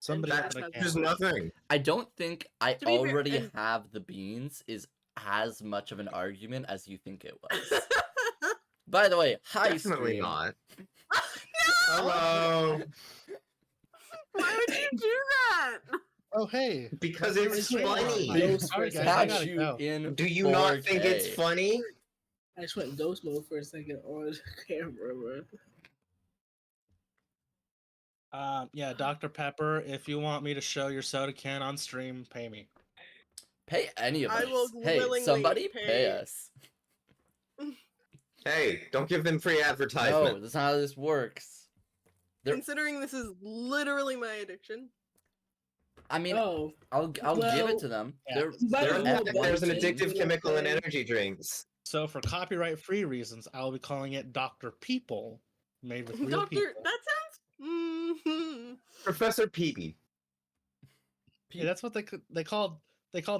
Somebody That's put a just camera. nothing. I don't think I To be fair, already and- have the beans is as much of an argument as you think it was. By the way, hi Definitely stream. not. No! Hello. Why would you do that? Oh, hey. Because My it's favorite funny. camera. Ghost Sorry, for a guys, I Catch gotta you go. in Do you not think it's 4K. funny? I just went ghost mode for a second on camera, bro. Yeah, Dr. Pepper, if you want me to show your soda can on stream, pay me. Pay any of I us. will Hey, willingly somebody pay. pay us. Hey, don't give them free No, advertisement. that's not how this works. There- Considering this is literally my addiction. I mean, Oh, I'll give well, it to them. yeah. They're Well, There's an one team. addictive chemical in energy drinks. So for copyright-free reasons, I'll be calling it Dr. People, made with real Doctor, people. that sounds. Professor Peepee. Yeah, that's what they called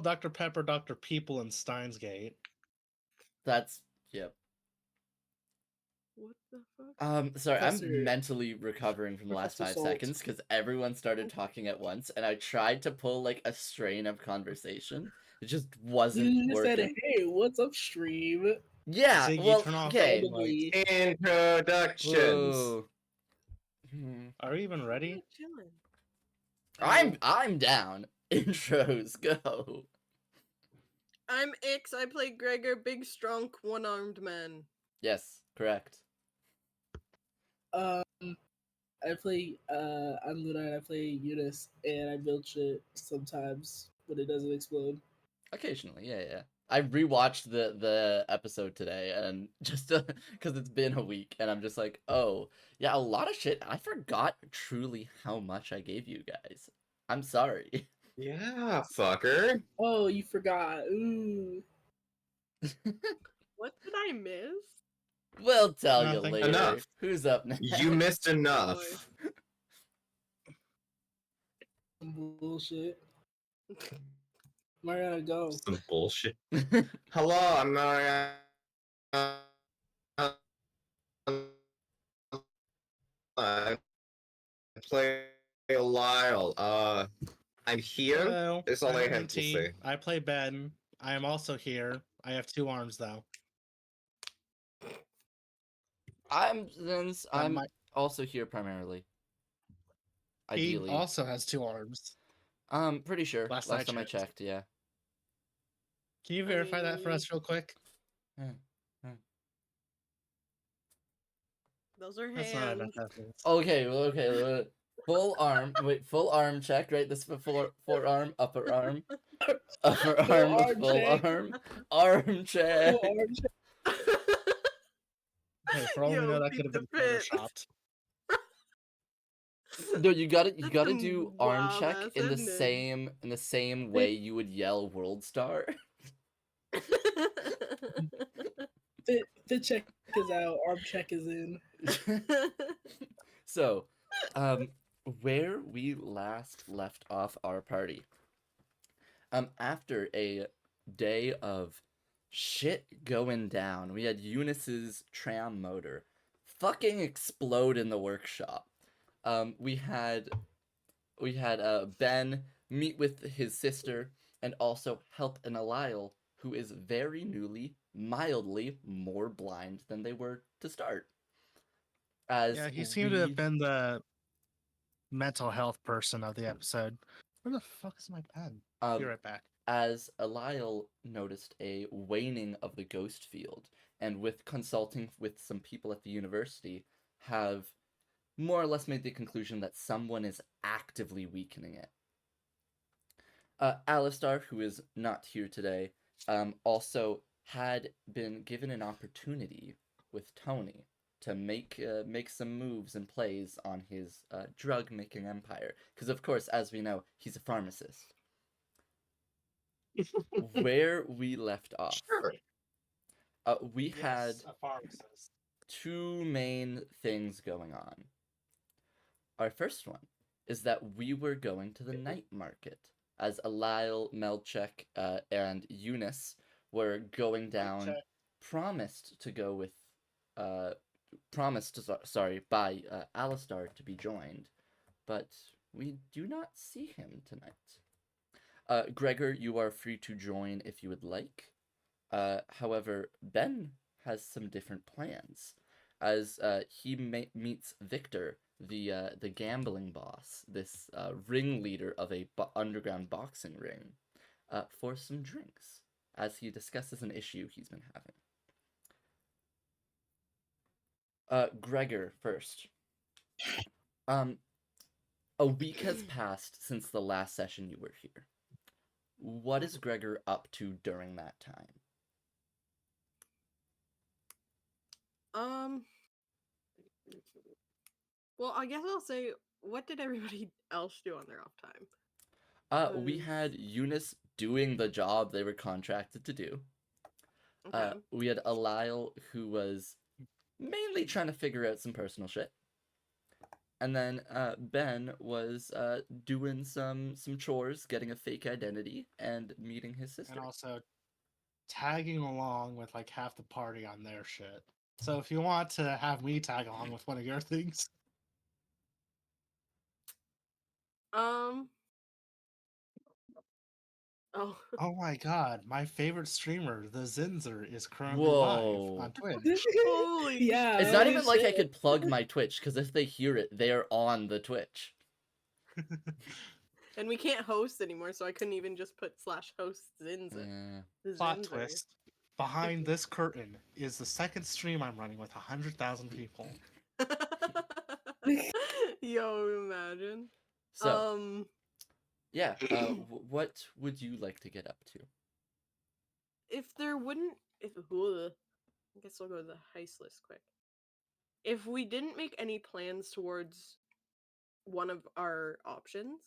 Dr. Pepper Dr. People in Steins Gate. That's yep. What the fuck? Sorry, Professor- I'm mentally recovering from the last Professor 5 Salt. seconds because everyone started talking at once, and I tried to pull like a strain of conversation. It just wasn't you just said, working. "Hey, what's up, stream?" Yeah, Ziggy, well, turn off okay. the lights. Introductions. Whoa. Are we even ready? Chilling. I'm down. Intros go. I'm Ix. I play Gregor, big, strong, one-armed man. Yes, correct. I play. I'm Luna. I play Eunice, and I build shit sometimes, but it doesn't explode. Occasionally, yeah. I rewatched the episode today, and just because it's been a week, and I'm just like, oh yeah, a lot of shit. I forgot truly how much I gave you guys. I'm sorry. Yeah, fucker. Oh, you forgot. Ooh. What did I miss? We'll tell you Nothing. later. Enough. Who's up next? You missed enough. Some bullshit. Where gotta go? Some bullshit. Hello, I'm Mariana. I play Lyle. I'm here. Hello, That's all I I'm have to NT. say. I play Ben. I am also here. I have 2 arms though. I'm my- also here primarily. He Ideally. also has 2 arms. Pretty sure. Last Last I time I checked. checked, yeah. Can you verify that for us real quick? Those are That's not hands. enough evidence. Okay. Full arm. Wait, full arm check, right? This is forearm, upper arm. Upper arm, arm full check. arm check. Full arm check. Hey, for all we Yo, know, that keep could have been the fit. photoshopped. No, you gotta That's some do arm wild check ass in the ending. same way you would yell World Star. The check is out. Arm check is in. So, where we last left off our party, after a day of shit going down, we had Eunice's tram motor fucking explode in the workshop. We had Ben meet with his sister and also help an Alile who is very newly, mildly more blind than they were to start. As Yeah, he seemed to have been the mental health person of the episode. Where the fuck is my pen? Be right back. As Alile noticed a waning of the ghost field, and with consulting with some people at the university, have more or less made the conclusion that someone is actively weakening it. Alistar, who is not here today, also had been given an opportunity with Tony to make some moves and plays on his drug-making empire. Because, of course, as we know, he's a pharmacist. Where we left off, Sure. we had a pharmacist. 2 main things going on. Our first one is that we were going to the night market, as Alile, Melchek, and Eunice were going down, promised to go with, by Alistar to be joined, but we do not see him tonight. Gregor, you are free to join if you would like. However, Ben has some different plans, as he meets Victor, the gambling boss, this ringleader of a underground boxing ring, for some drinks, as he discusses an issue he's been having. Gregor first. A week has passed since the last session you were here. What is Gregor up to during that time? Well, I guess I'll say, what did everybody else do on their off time? We had Eunice doing the job they were contracted to do. Okay. We had Alile, who was mainly trying to figure out some personal shit. And then Ben was doing some chores, getting a fake identity, and meeting his sister. And also tagging along with like half the party on their shit. So if you want to have me tag along with one of your things, Oh. oh my god, my favorite streamer, the Zinzer, is currently Whoa. live on Twitch. Holy Yeah. It's not holy even like I shit. could plug my Twitch, because if they hear it, they're on the Twitch. And we can't host anymore, so I couldn't even just put /host Zinza. Yeah. Plot Zinzer. twist. Behind this curtain is the second stream I'm running with 100,000 people. Yo, imagine. So, yeah, what would you like to get up to? I guess I'll go to the heist list quick. If we didn't make any plans towards one of our options,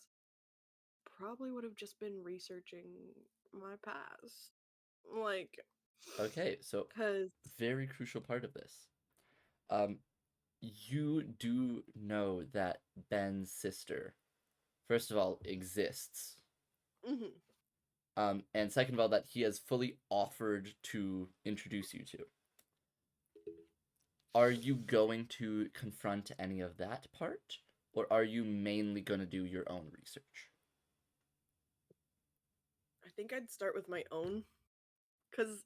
probably would have just been researching my past. Like, Okay, so because very crucial part of this. You do know that Ben's sister, first of all, exists. And second of all, that he has fully offered to introduce you to. Are you going to confront any of that part, or are you mainly going to do your own research? I think I'd start with my own. Because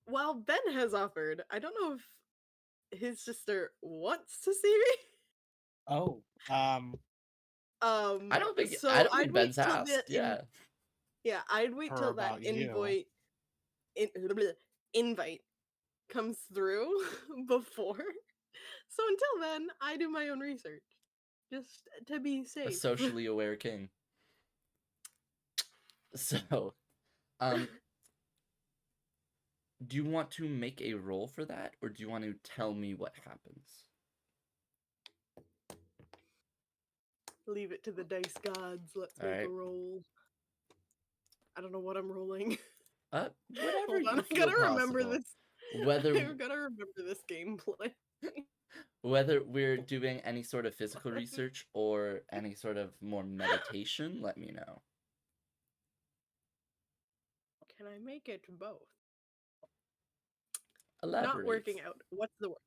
while Ben has offered, I don't know if his sister wants to see me. Oh, I don't think So I don't I'd think wait Ben's till asked. the Yeah. I'd wait Her till that about you. invite comes through before. So until then, I do my own research, just to be A safe. socially aware king. So, do you want to make a roll for that, or do you want to tell me what happens? Leave it to the dice gods. Let's All make right. a roll. I don't know what I'm rolling. Whatever Hold on, you I feel gotta remember possible. this. Whether I gotta remember this gameplay. whether we're doing any sort of physical research or any sort of more meditation, let me know. Can I make it both? Elaborate. Not working out. What's the word?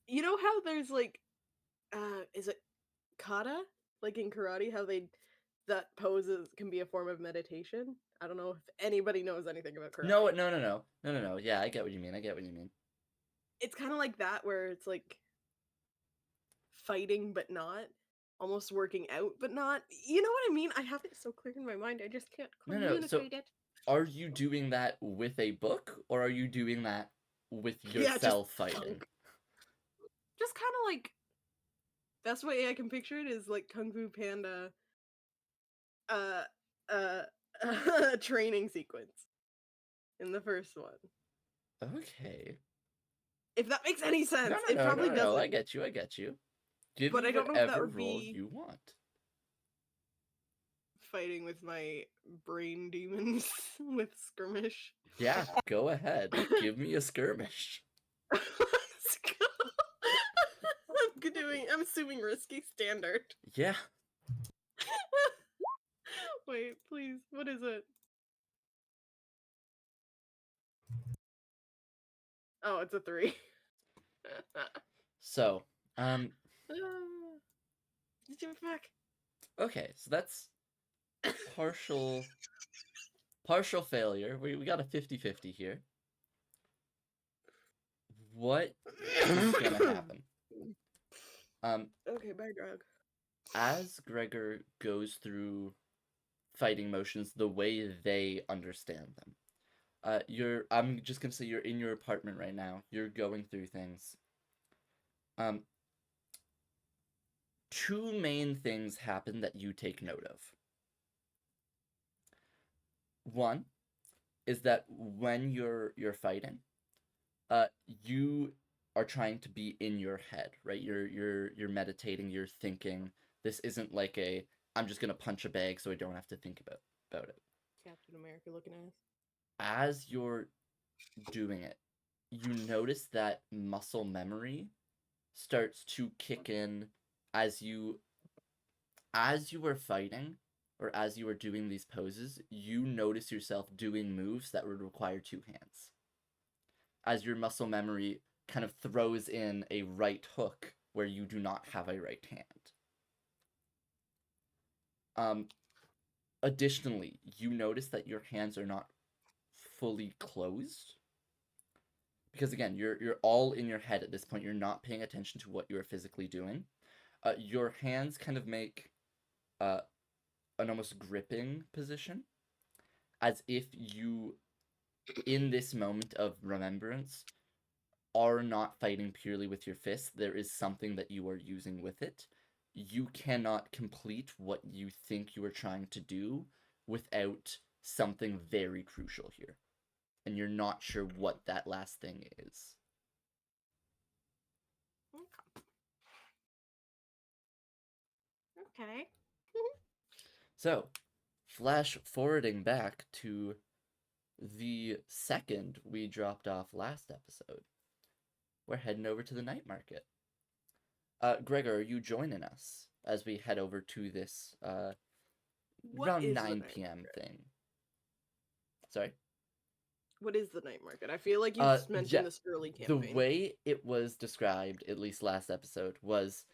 You know how there's like, is it kata? Like in karate, how that poses can be a form of meditation. I don't know if anybody knows anything about karate. No. Yeah, I get what you mean. It's kind of like that, where it's like fighting but not, almost working out but not. You know what I mean? I have it so clear in my mind, I just can't communicate so it. Are you doing that with a book, or are you doing that with Yeah, yourself fighting? Just kind of like, best way I can picture it is like Kung Fu Panda training sequence in the first one. Okay. If that makes any sense. No, It probably doesn't. I get you. Give But me I don't know if that whatever would role be you want. fighting with my brain demons with skirmish. Yeah, go ahead. Give me a skirmish. Let's go. I'm assuming risky standard. Yeah. Wait, please. What is it? Oh, it's a 3. So, Fuck. Okay, so that's partial failure. We got a 50-50 here. What is gonna happen? Okay, bye, drug. As Gregor goes through fighting motions the way they understand them. I'm just gonna say you're in your apartment right now. You're going through things. Two main things happen that you take note of. One is that when you're fighting, you are trying to be in your head, right? You're meditating, you're thinking. This isn't like I'm just gonna punch a bag so I don't have to think about it. Captain America looking ass. As you're doing it, you notice that muscle memory starts to kick in as you were fighting, or as you were doing these poses. You notice yourself doing moves that would require two hands, as your muscle memory kind of throws in a right hook where you do not have a right hand. Additionally, you notice that your hands are not fully closed, because again, you're all in your head at this point. You're not paying attention to what you're physically doing. Your hands kind of make an almost gripping position, as if you, in this moment of remembrance, are not fighting purely with your fists. There is something that you are using with it. You cannot complete what you think you are trying to do without something very crucial here. And you're not sure what that last thing is. Okay. So, flash forwarding back to the second we dropped off last episode. We're heading over to the night market. Gregor, are you joining us as we head over to this around 9 p.m. thing? Sorry? What is the night market? I feel like you just mentioned this early campaign. The way it was described, at least last episode, was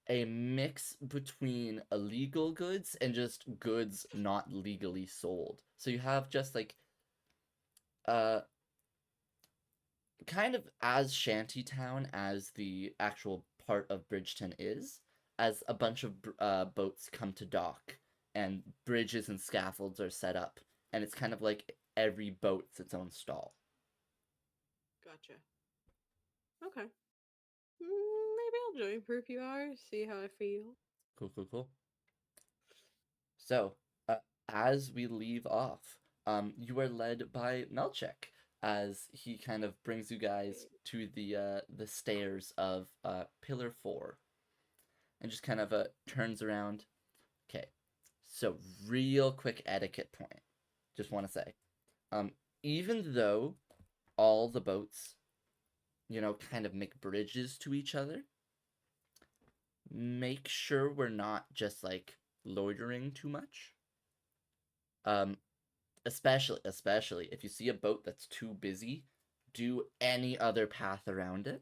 a mix between illegal goods and just goods not legally sold. So you have just like kind of as shantytown as the actual part of Bridgeton is, as a bunch of boats come to dock and bridges and scaffolds are set up, and it's kind of like every boat's its own stall. Gotcha. Okay. Maybe I'll join for a few hours, see how I feel. Cool. So, as we leave off, you are led by Melchek, as he kind of brings you guys to the stairs of Pillar 4, and just kind of turns around. Okay, so real quick etiquette point. Just want to say, even though all the boats, kind of make bridges to each other, make sure we're not just like loitering too much. Especially if you see a boat that's too busy, do any other path around it,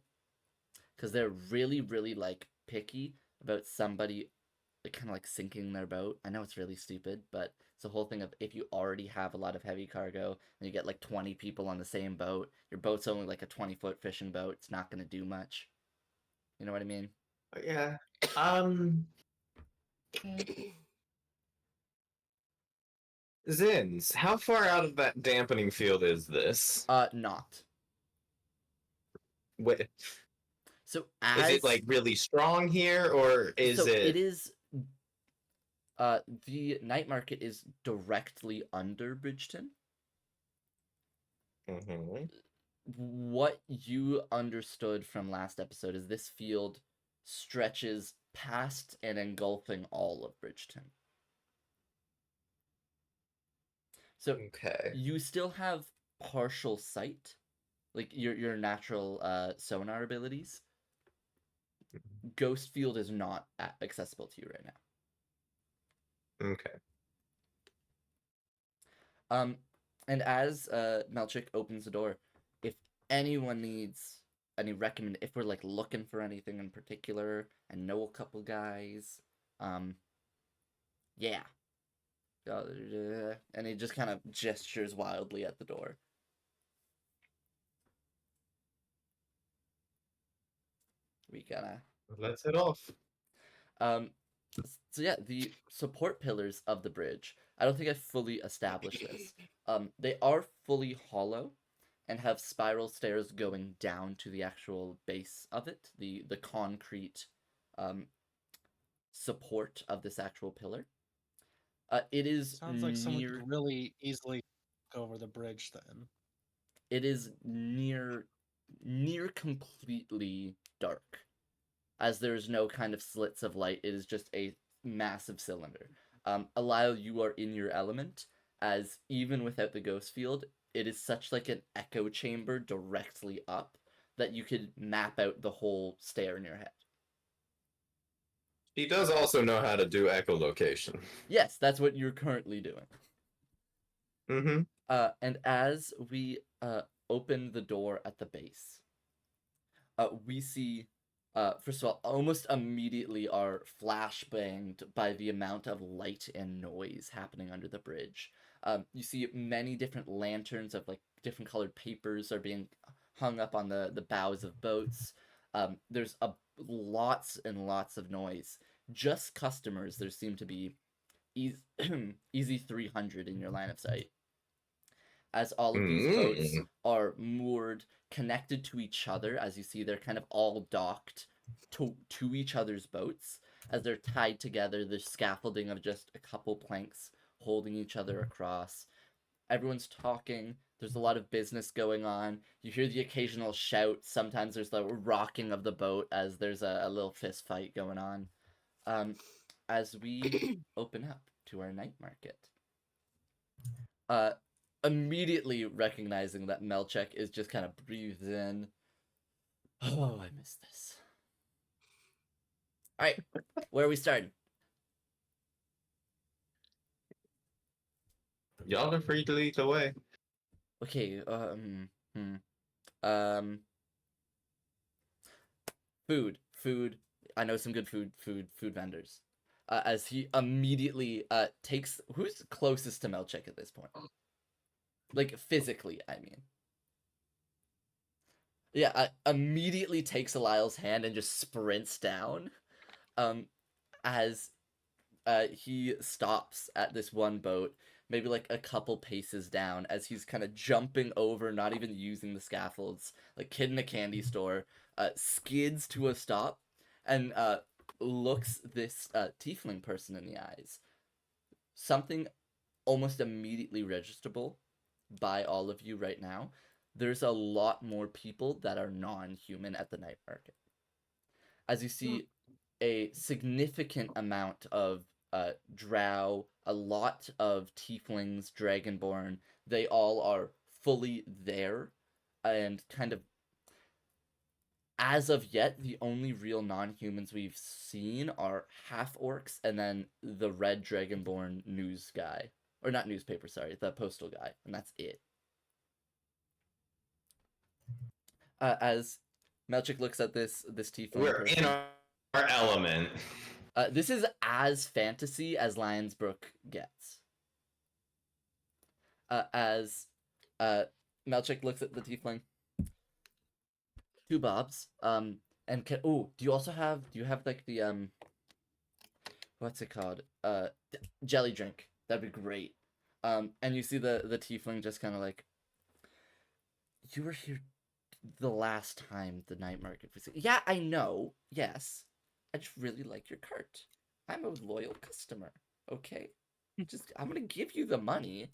because they're really, really like picky about somebody kind of like sinking their boat. I know it's really stupid, but it's the whole thing of, if you already have a lot of heavy cargo and you get like 20 people on the same boat, your boat's only like a 20-foot fishing boat, it's not going to do much. You know what I mean? Yeah. Zins, how far out of that dampening field is this? Not. Wait, So is it like really strong here, or is it is. The night market is directly under Bridgeton. Mm-hmm. What you understood from last episode is this field stretches past and engulfing all of Bridgeton. So Okay. you still have partial sight, like your natural sonar abilities. Ghost field is not accessible to you right now. Okay. And as Melchik opens the door, if anyone needs any if we're like looking for anything in particular, I know a couple guys, Yeah. And he just kind of gestures wildly at the door. We gotta. Let's head off. So yeah, the support pillars of the bridge. I don't think I fully established this. They are fully hollow, and have spiral stairs going down to the actual base of it. The concrete, support of this actual pillar. It is Sounds like someone near. could really easily go over the bridge then. It is near completely dark, as there's no kind of slits of light. It is just a massive cylinder. Alile, you are in your element, as even without the ghost field, it is such like an echo chamber directly up that you could map out the whole stair in your head. He does also know how to do echolocation. Yes, that's what you're currently doing. Mm-hmm. And as we open the door at the base, we see, first of all, almost immediately are flashbanged by the amount of light and noise happening under the bridge. You see many different lanterns of like different colored papers are being hung up on the bows of boats. There's lots and lots of noise. Just customers, there seem to be easy 300 in your line of sight. As all of these boats are moored, connected to each other, as you see, they're kind of all docked to each other's boats. As they're tied together, there's scaffolding of just a couple planks holding each other across. Everyone's talking. There's a lot of business going on. You hear the occasional shout. Sometimes there's the rocking of the boat as there's a little fist fight going on. As we open up to our night market. Immediately recognizing that Melchek is just kind of breathes in. Oh, I miss this. All right, where are we starting? Y'all are free to lead the way. Okay. Food. I know some good food vendors. As he immediately takes. Who's closest to Melchek at this point? Like physically, I mean. Yeah, immediately takes Alile's hand and just sprints down. As he stops at this one boat, maybe like a couple paces down, as he's kind of jumping over, not even using the scaffolds, like kid in a candy store, skids to a stop, and looks this tiefling person in the eyes. Something almost immediately registerable by all of you right now. There's a lot more people that are non-human at the night market. As you see, a significant amount of drow, a lot of tieflings, dragonborn, they all are fully there, and kind of, as of yet, the only real non-humans we've seen are half-orcs, and then the red dragonborn news guy. Or not newspaper, sorry, the postal guy, and that's it. As Melchik looks at this tiefling We're person. in our element. This is as fantasy as Lionsbrooke gets. As Melchik looks at the tiefling. 2 bobs. And do you have like the what's it called? Jelly drink. That'd be great. And you see the tiefling just kind of like, you were here the last time the night market was. Yeah, I know. Yes. I just really like your cart. I'm a loyal customer. Okay? I'm gonna give you the money.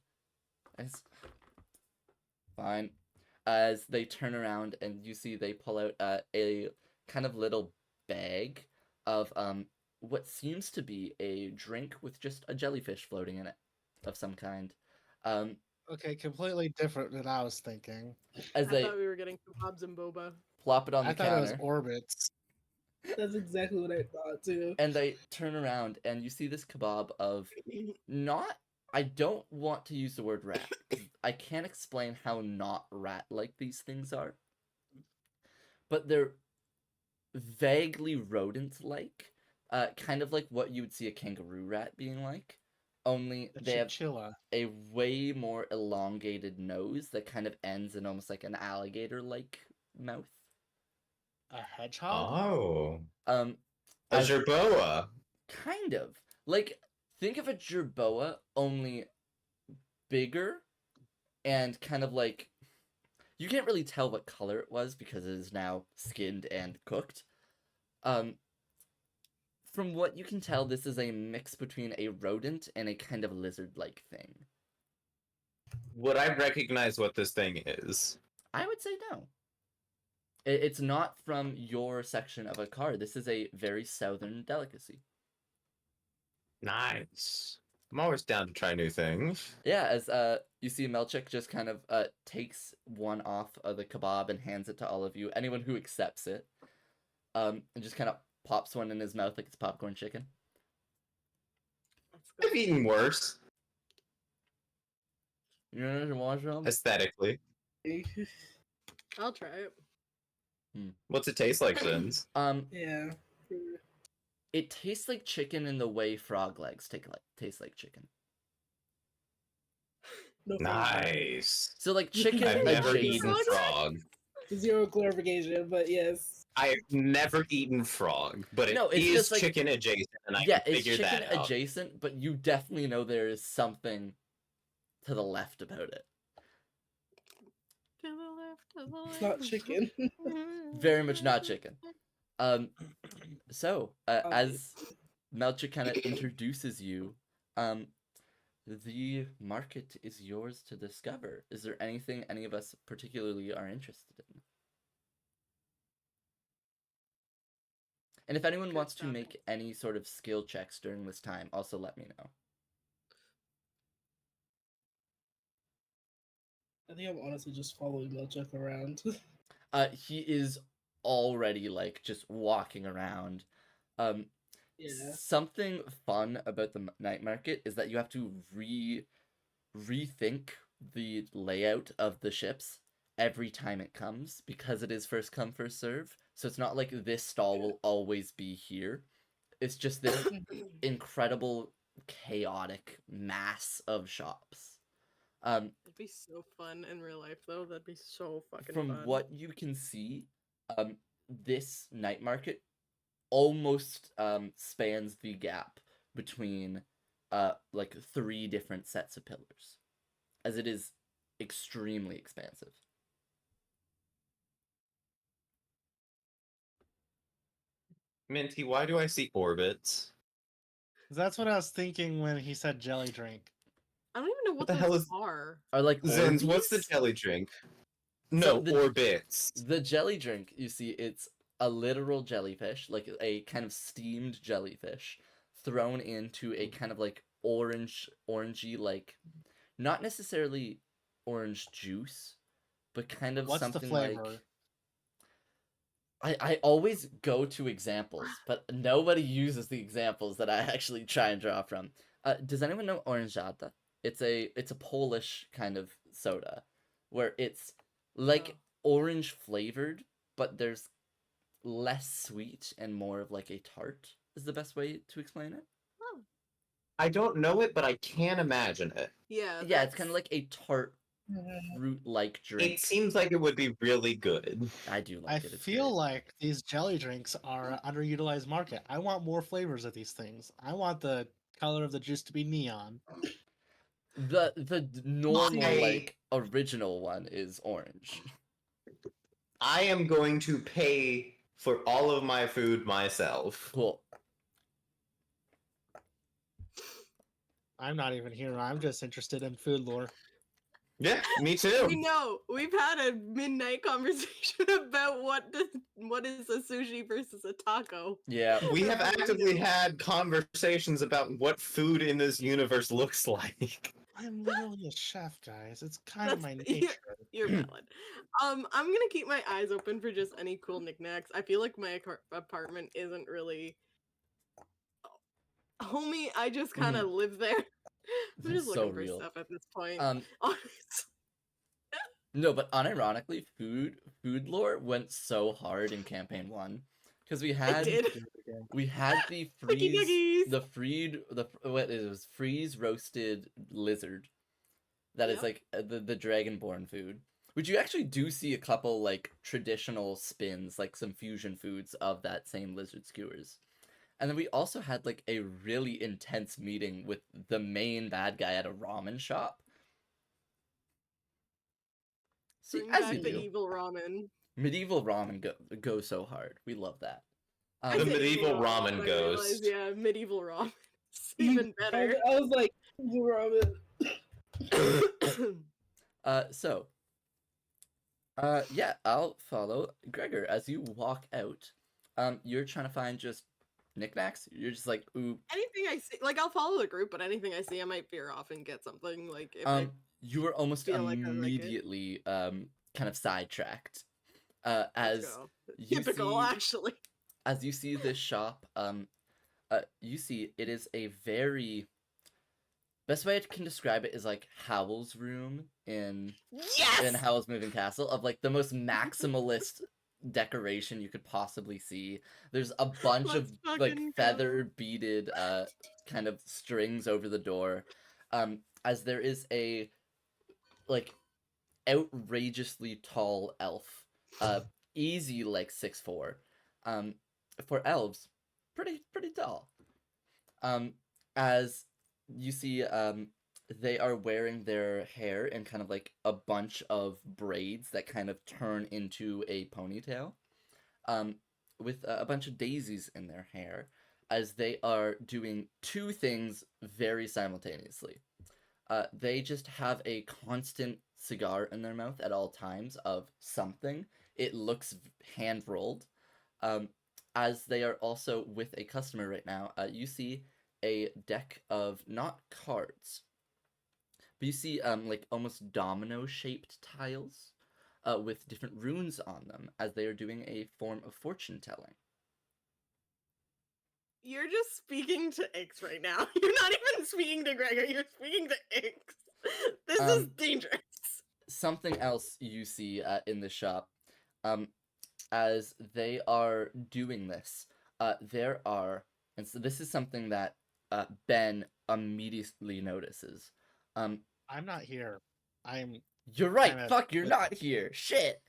Fine. As they turn around and you see they pull out a kind of little bag of what seems to be a drink with just a jellyfish floating in it of some kind. Okay, completely different than I was thinking. As I they thought we were getting kebabs and boba. plop it on I the thought it was counter. orbits. That's exactly what I thought too. And they turn around and you see this kebab of not, I don't want to use the word rat. I can't explain how not rat-like these things are. But they're vaguely rodent-like. kind of like what you would see a kangaroo rat being like, only The they have chinchilla. a way more elongated nose that kind of ends in almost like an alligator-like mouth. A hedgehog? Oh. Um, A as jerboa. kind of like think of a jerboa only bigger and kind of like you can't really tell what color it was because it is now skinned and cooked. From what you can tell, this is a mix between a rodent and a kind of lizard-like thing. Would I recognize what this thing is? I would say no. It's not from your section of Aqquar. This is a very southern delicacy. Nice. I'm always down to try new things. Yeah, as you see Melchik just kind of takes one off of the kebab and hands it to all of you, anyone who accepts it, and just kind of pops one in his mouth like it's popcorn chicken. That's good. I've eaten worse, You know what want some? aesthetically. I'll try it. What's it taste like, Zins? Yeah. It tastes like chicken in the way frog legs taste like chicken. No Nice. So like chicken I've never adjacent. eaten frog. Zero clarification, but yes. I've never eaten frog, but it No, it's is just like- chicken adjacent, and I Yeah, can it's figure chicken that out. adjacent, but you definitely know there is something to the left about it. To the left, to the It's not left. chicken. Very much not chicken. So Okay. as Melchik kind of introduces you, the market is yours to discover. Is there anything any of us particularly are interested in? And if anyone Good wants to stuff. make any sort of skill checks during this time, also let me know. I think I'm honestly just following Milchuk around. He is already like just walking around. Yeah. Something fun about the night market is that you have to rethink the layout of the ships every time it comes because it is first come first serve. So it's not like this stall will always be here. It's just this incredible chaotic mass of shops. That'd be so fun in real life, though. That'd be so fucking From fun. what you can see, this night market almost spans the gap between like 3 different sets of pillars, as it is extremely expansive. Minty, why do I see orbits? That's what I was thinking when he said jelly drink. I don't even know what the those hell is- are. Are like Zins, what's the Orbeez? jelly drink? No, the- orbits. The jelly drink, you see, it's a literal jellyfish, like a kind of steamed jellyfish, thrown into a kind of like orangey, like, not necessarily orange juice, but kind of What's the something flavor? like. I always go to examples, but nobody uses the examples that I actually try and draw from. Does anyone know oranżada? It's a Polish kind of soda, where it's like orange flavored, but there's less sweet and more of like a tart. Is the best way to explain it? Oh. I don't know it, but I can imagine it. Yeah. Yeah, it's kind of like a tart fruit-like drink. It seems like it would be really good. I do like I it. It's feel great. like these jelly drinks are an underutilized market. I want more flavors of these things. I want the color of the juice to be neon. The normal I- like original one is orange. I am going to pay for all of my food myself. Cool. I'm not even here. I'm just interested in food lore. Yeah, me We too. know we've had a midnight conversation about what is a sushi versus a taco. Yeah. We have actively had conversations about what food in this universe looks like. I'm literally a chef, guys. It's kind of That's- my yeah. nature. You're valid. I'm gonna keep my eyes open for just any cool knickknacks. I feel like my apartment isn't really. Homie, I just kind of live there. I'm just So looking for real. stuff at this point. Honestly. No, but unironically, food lore went so hard in campaign 1. Because we I had did. we had the Clicky freeze, duggies. what it was, freeze roasted lizard. That is Yep. like the dragonborn food. Which you actually do see a couple like traditional spins, like some fusion foods of that same lizard skewers. And then we also had like a really intense meeting with the main bad guy at a ramen shop. See, Bring as back you the do. evil ramen. Medieval ramen go so hard. We love that. I The said medieval evil ramen but I realized, ghost. yeah, medieval ramen. It's even better. I was like, ramen. So, yeah, I'll follow Gregor as you walk out. You're trying to find just knickknacks. You're just like, ooh. Anything I see, like I'll follow the group, but anything I see, I might veer off and get something. Like if I You were almost feel like I like it. immediately kind of sidetracked. Let's As go. you Typical, see, actually. as you see this shop, you see it is a very best way I can describe it is like Howl's room in Yes. Howl's Moving Castle, of like the most maximalist decoration you could possibly see. There's a bunch of Let's like fucking feather beaded kind of strings over the door. As there is a like outrageously tall elf. Easy like 6'4". For elves, pretty tall. As you see, they are wearing their hair in kind of like a bunch of braids that kind of turn into a ponytail. With a bunch of daisies in their hair, as they are doing two things very simultaneously. They just have a constant cigar in their mouth at all times of something. It looks hand rolled. As they are also with a customer right now, you see a deck of not cards, but you see like almost domino shaped tiles with different runes on them as they are doing a form of fortune telling. You're just speaking to Ix right now. You're not even speaking to Gregor. You're speaking to Ix. This is dangerous. Something else you see in the shop, as they are doing this, there are, and so this is something that Ben immediately notices. I'm not here. You're right. kinda Fuck, you're with- not here. Shit.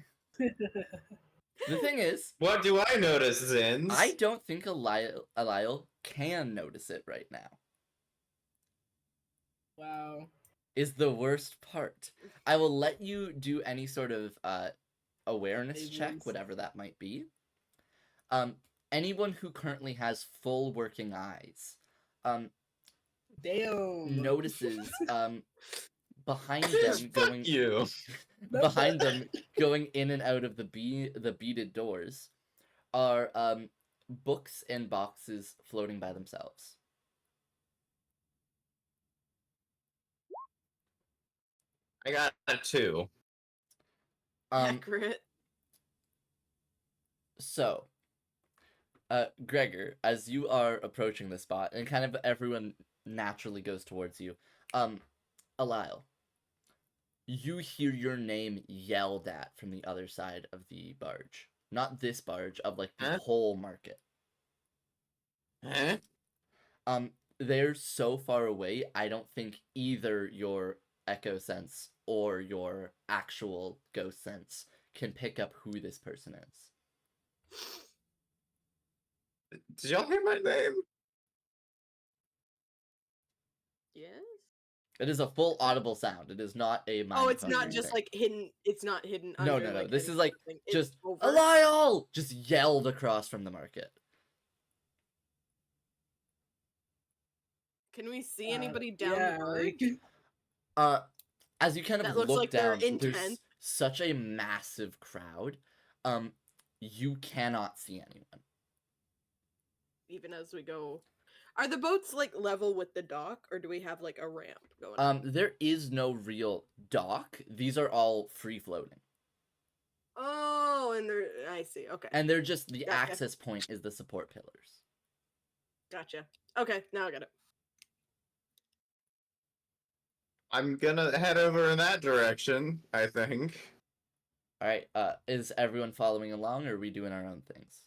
The thing is, What do I notice, Zins? I don't think Alile can notice it right now. Wow. Is the worst part. I will let you do any sort of awareness check, Awareness. whatever that might be. Anyone who currently has full working eyes Damn. notices behind them going you. behind them going in and out of the beaded doors are books and boxes floating by themselves. I got a 2. Accurate. So, Gregor, as you are approaching the spot, and kind of everyone naturally goes towards you, Alile, you hear your name yelled at from the other side of the barge. Not this barge, of like the Huh? whole market. Huh? They're so far away, I don't think either your echo sense or your actual ghost sense can pick up who this person is. Did y'all hear my name? Yes. It is a full audible sound. It is not a mind Oh, it's not conjuring just thing. like hidden. It's not hidden. No, Under, no, no. like, This any is like sort of thing. It's just over. Alile just yelled across from the market. Can we see anybody down yeah, the barge? like, As you kind of That looks look like they're down, there's intent. such a massive crowd. You cannot see anyone. Even as we go, are the boats like level with the dock, or do we have like a ramp going? up? There is no real dock. These are all free floating. Oh, and they're. I see. Okay, And they're just the Gotcha. access point is the support pillars. gotcha. Okay, now I get it. I'm gonna head over in that direction, I think. Alright, is everyone following along or are we doing our own things?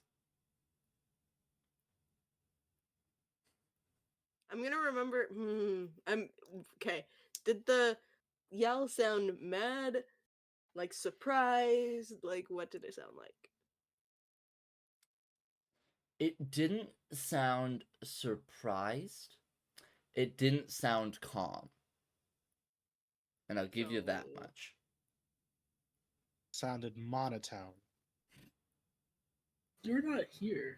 I'm gonna remember. I'm okay. Did the yell sound mad? Like surprised? Like what did it sound like? It didn't sound surprised. It didn't sound calm. And I'll give you that Oh. much. Sounded monotone. You're not here.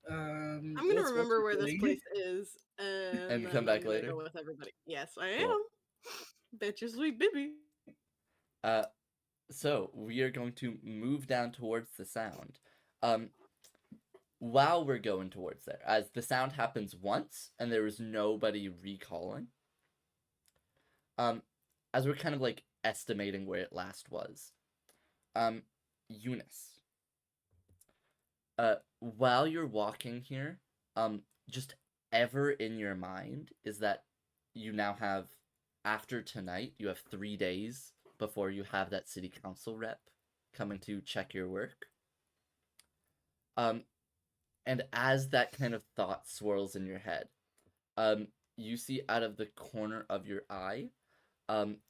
I'm gonna What's remember where this doing? place is, and And then come back I'm gonna later? go with everybody. Yes, I Cool. am. Bet you sweet baby. So we are going to move down towards the sound. While we're going towards there, as the sound happens once and there is nobody recalling. As we're kind of like estimating where it last was. Eunice. While you're walking here, just ever in your mind is that you now have, after tonight, you have 3 days before you have that city council rep coming to check your work. And as that kind of thought swirls in your head, you see out of the corner of your eye,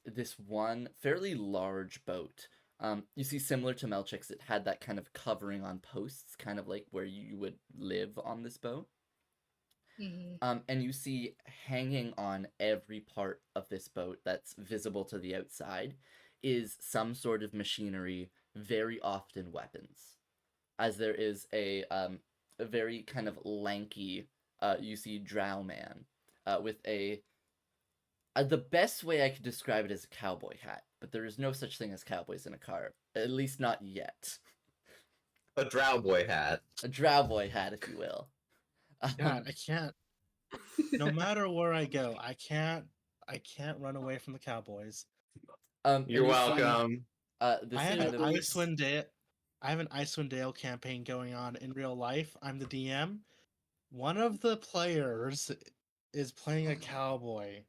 this one fairly large boat. You see, similar to Melchik's, it had that kind of covering on posts, kind of like where you would live on this boat. And you see hanging on every part of this boat that's visible to the outside is some sort of machinery, very often weapons. As there is a very kind of lanky, you see drow man with a... the best way I could describe it is a cowboy hat, but there is no such thing as cowboys in a car, at least not yet. A drow boy hat. A drow boy hat, if you will. God, I can't. No matter where I go, I can't run away from the Cowboys. And You're you see, welcome. this I have kind an of... Icewind Dale. I have an Icewind Dale campaign going on in real life. I'm the DM. One of the players is playing a cowboy.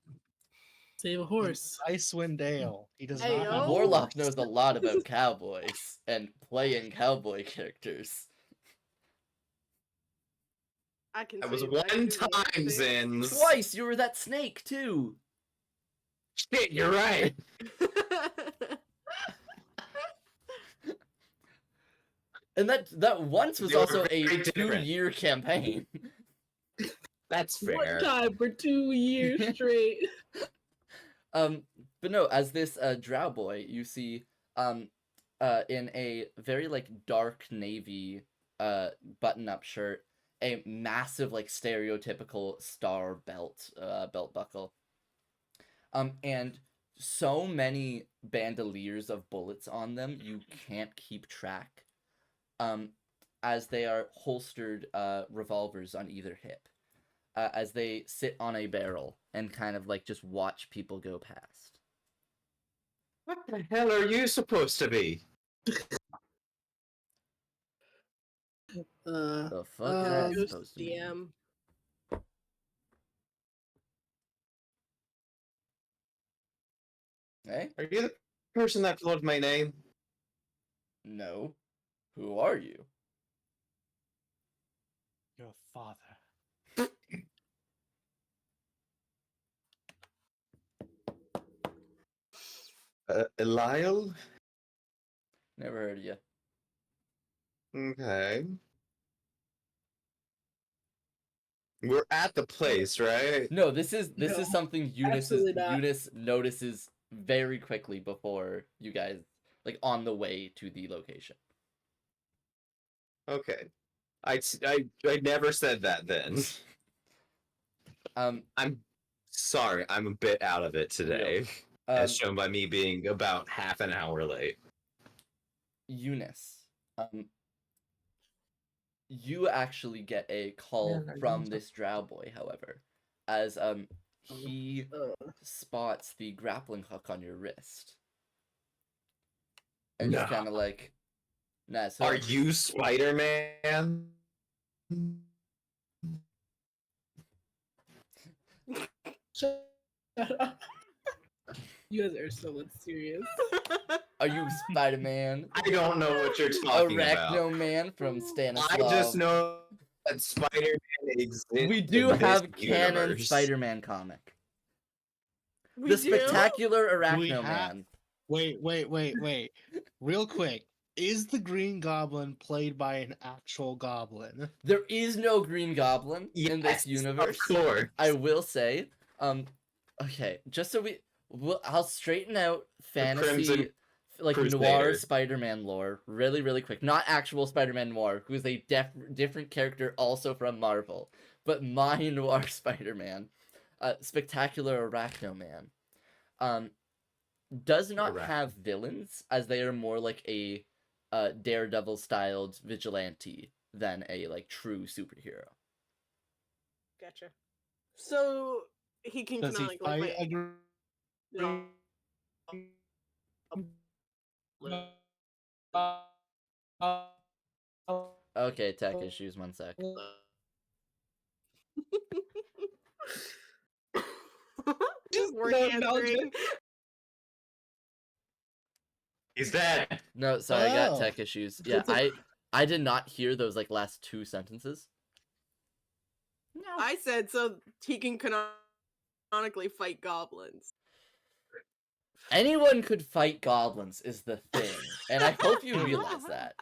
Save a horse. Icewind Dale. He does Hey, not have a yo. Warlock horse. knows a lot about cowboys and playing cowboy characters. I can. That was say I can one do the time, accent. Zins. Twice! You were that snake, too! Shit, you're right. And that once was They were also a very different. 2-year campaign. That's One fair. time for 2 years straight. But no, as this drow boy, you see in a very like dark navy button-up shirt, a massive like stereotypical star belt buckle. And so many bandoliers of bullets on them, you can't keep track. As they are holstered revolvers on either hip. As they sit on a barrel and kind of like just watch people go past. What the hell are you supposed to be? The fuck is that Ghost supposed to mean? DM. Hey? Are you the person that called my name? No. Who are you? Your father. Eliel? Never heard of you. Okay. We're at the place, right? No, this is No, something absolutely not. Eunice notices very quickly before you guys, like, on the way to the location. Okay. I never said that then. I'm sorry, I'm a bit out of it today. As shown by me being about half an hour late. Eunice, you actually get a call from this drow boy, however, as he spots the grappling hook on your wrist. And just kind of like, nah, so Are you Spider-Man? Shut up. You guys are so serious. are you Spider-Man? I don't know what you're talking about. Arachno Man from Stanislav. I just know that Spider-Man exists. We do in this have canon universe. Spider-Man comic. We The do? Spectacular Do we Arachno have- Man. Wait. Real quick. Is the Green Goblin played by an actual goblin? There is no Green Goblin in this Yes, universe. Of course. I will say, okay, just so I'll straighten out fantasy, Crimson like Crusader. noir Spider-Man lore really, really quick. Not actual Spider-Man noir, who's a different character also from Marvel, but my noir Spider-Man, Spectacular Arachno Man, does not have villains, as they are more like a Daredevil-styled vigilante than a like true superhero. Gotcha. So he can Does he canonically fight fight. a No. Okay, tech issues, 1 sec. Just weren't No answering. acknowledgement. He's dead. No, sorry, I got Oh. tech issues. Yeah, I did not hear those like last 2 sentences. No. I said so he can canonically fight goblins. Anyone could fight goblins is the thing, and I hope you realize that.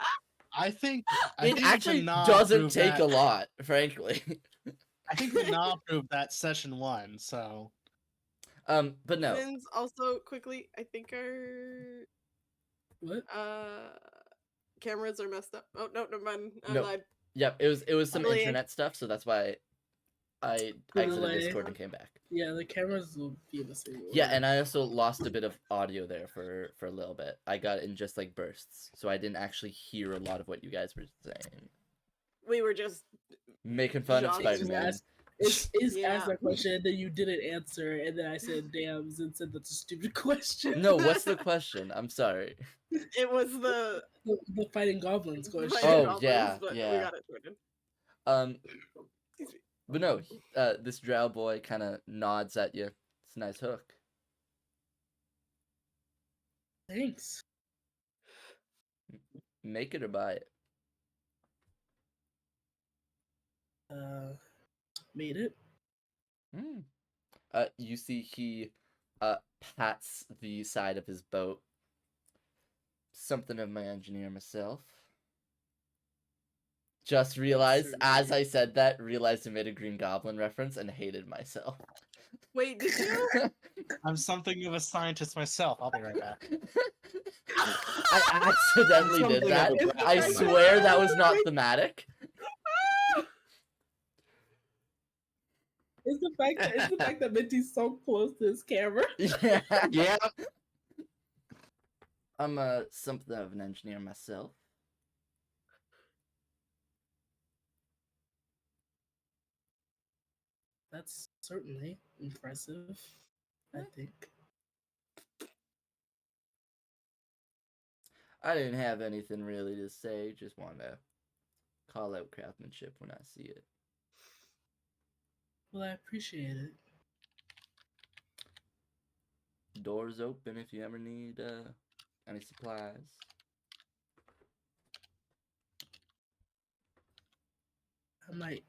I think It the actually Nah doesn't proved take that- a lot, frankly. I think the Nah proved that session 1, so But no. Since also quickly, I think our What? cameras are messed up. Oh no, never mind. I No. lied. Yep, it was some Really? internet stuff, so that's why I exited Delay. Discord and came back. Yeah, the cameras will be the same. Yeah, and I also lost a bit of audio there for a little bit. I got it in just like bursts, so I didn't actually hear a lot of what you guys were saying. We were just Making fun of Josh's Spider-Man. Is Yeah. asked that question that you didn't answer, and then I said "damns" and said that's a stupid question. No, what's the question? I'm sorry. it was the the fighting goblins question. fighting Oh, goblins, yeah, but yeah. we got it sorted. But no, this drow boy kind of nods at you. It's a nice hook. Thanks. Make it or buy it. Made it. You see he pats the side of his boat. Something of my engineer myself. Just realized, as I said that, realized I made a Green Goblin reference and hated myself. Wait, did you? I'm something of a scientist myself. I'll be right back. I accidentally did that. Something of a I Goblin. swear that was not thematic. It's the fact that Minty's so close to his camera. Yeah. Yeah. I'm something of an engineer myself. That's certainly impressive, I think. I didn't have anything really to say. Just want to call out craftsmanship when I see it. Well, I appreciate it. Doors open if you ever need any supplies. I might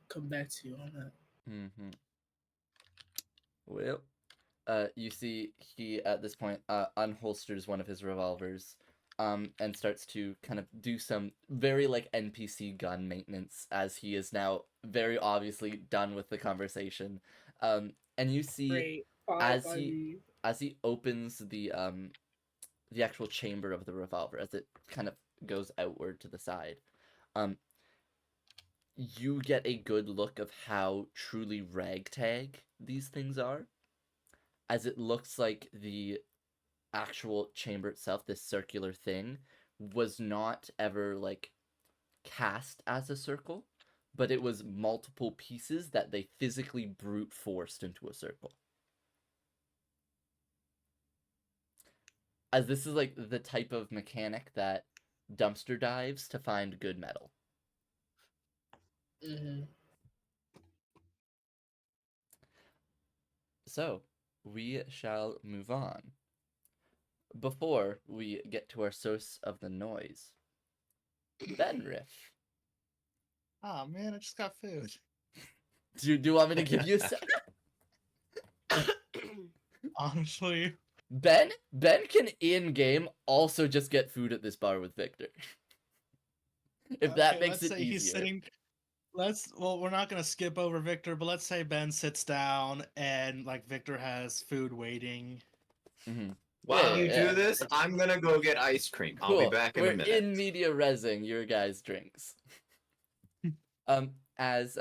come back to you on that. Mm-hmm. Well, you see he at this point unholsters one of his revolvers, and starts to kind of do some very like NPC gun maintenance as he is now very obviously done with the conversation. And you see Great. as he opens the actual chamber of the revolver as it kind of goes outward to the side, you get a good look of how truly ragtag these things are, as it looks like the actual chamber itself, this circular thing, was not ever like cast as a circle, but it was multiple pieces that they physically brute forced into a circle. As this is like the type of mechanic that dumpster dives to find good metal. Mm-hmm. So, we shall move on. Before we get to our source of the noise, Benriff. Oh man, I just got food. Do you want me to give you some? Honestly, Ben can in game also just get food at this bar with Victor. If that okay, makes let's it say he's easier. sitting. Well, we're not gonna skip over Victor, but let's say Ben sits down and like Victor has food waiting. Mm-hmm. While you Yeah. do this, I'm gonna go get ice cream. I'll be back in We're a minute. in media resing your guys' drinks. As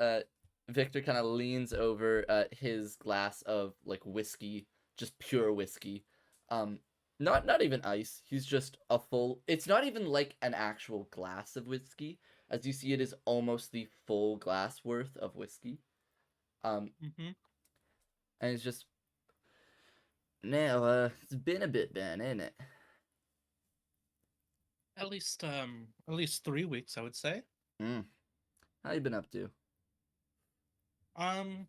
Victor kind of leans over his glass of like whiskey, just pure whiskey. Not even ice. He's just a full. It's not even like an actual glass of whiskey. As you see, it is almost the full glass worth of whiskey. Mm-hmm. And it's just now. It's been a bit, Ben, ain't it? At least 3 weeks, I would say. How you been up to? I'd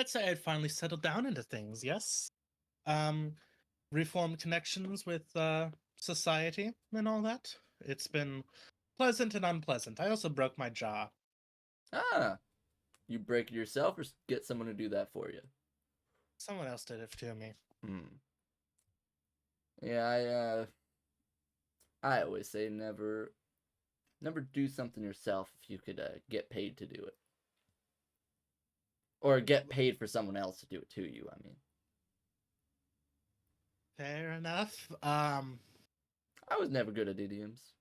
say I'd finally settled down into things. Yes. Reformed connections with society and all that. It's been pleasant and unpleasant. I also broke my jaw. Ah, you break it yourself or get someone to do that for you? Someone else did it to me. Yeah, I always say never do something yourself if you could get paid to do it. Or get paid for someone else to do it to you, I mean. Fair enough. I was never good at idioms.